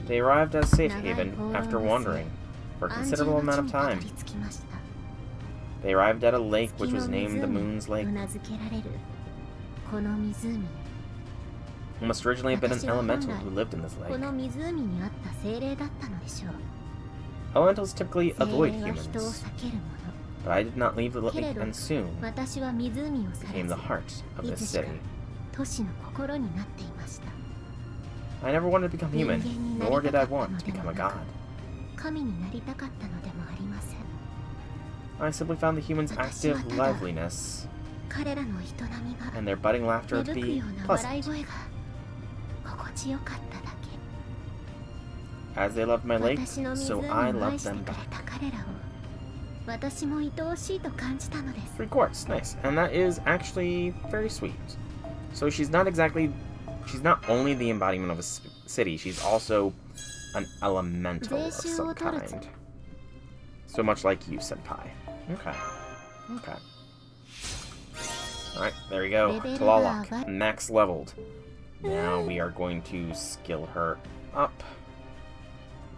they arrived at a safe haven after wandering for a considerable amount of time. They arrived at a lake which was named the Moon's Lake. It must originally have been an elemental who lived in this lake. Elementals typically avoid humans, but I did not leave the lake and soon became the heart of this city. I never wanted to become human, nor did I want to become a god. I simply found the humans' active liveliness and their budding laughter to be pleasant. As they loved my lake, so I loved them back. 3 quartz, nice. And that is actually very sweet. So she's not only the embodiment of a city, she's also an elemental of some kind. So much like you, Senpai. Okay. Okay. Alright, there we go. Tlalok, max leveled. Now we are going to skill her up.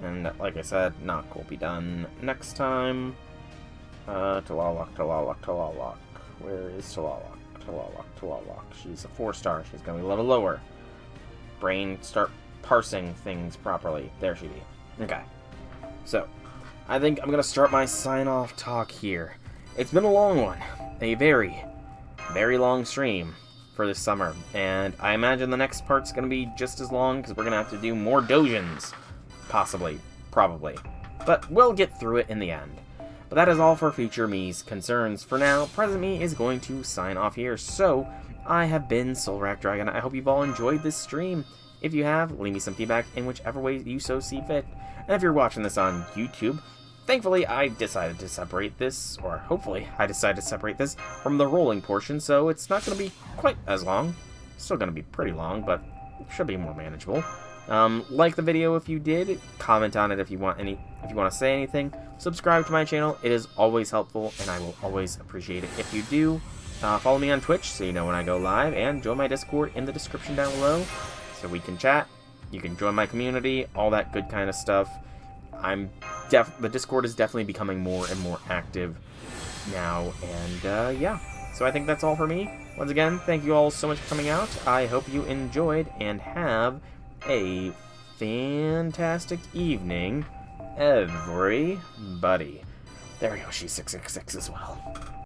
And like I said, knock will be done next time. Tlalok. Where is Tlalok? Tlalok. She's a 4-star. She's gonna be a little lower. Brain, start parsing things properly. There she be. Okay. So, I think I'm gonna start my sign-off talk here. It's been a long one. A very, very long stream for this summer. And I imagine the next part's gonna be just as long, because we're gonna have to do more Doujins. Possibly. Probably. But we'll get through it in the end. But that is all for future me's concerns. For now, present me is going to sign off here. So, I have been Soulrack Dragon. I hope you've all enjoyed this stream. If you have, leave me some feedback in whichever way you so see fit. And if you're watching this on YouTube, thankfully I decided to separate this, or hopefully I decided to separate this from the rolling portion, so it's not going to be quite as long. Still going to be pretty long, but it should be more manageable. Like the video if you did, comment on it if you want to say anything, subscribe to my channel, it is always helpful, and I will always appreciate it if you do. Follow me on Twitch so you know when I go live, and join my Discord in the description down below so we can chat, you can join my community, all that good kind of stuff. The Discord is definitely becoming more and more active now, and yeah, so I think that's all for me. Once again, thank you all so much for coming out. I hope you enjoyed, and have a fantastic evening, everybody. There we go, she's 666 as well.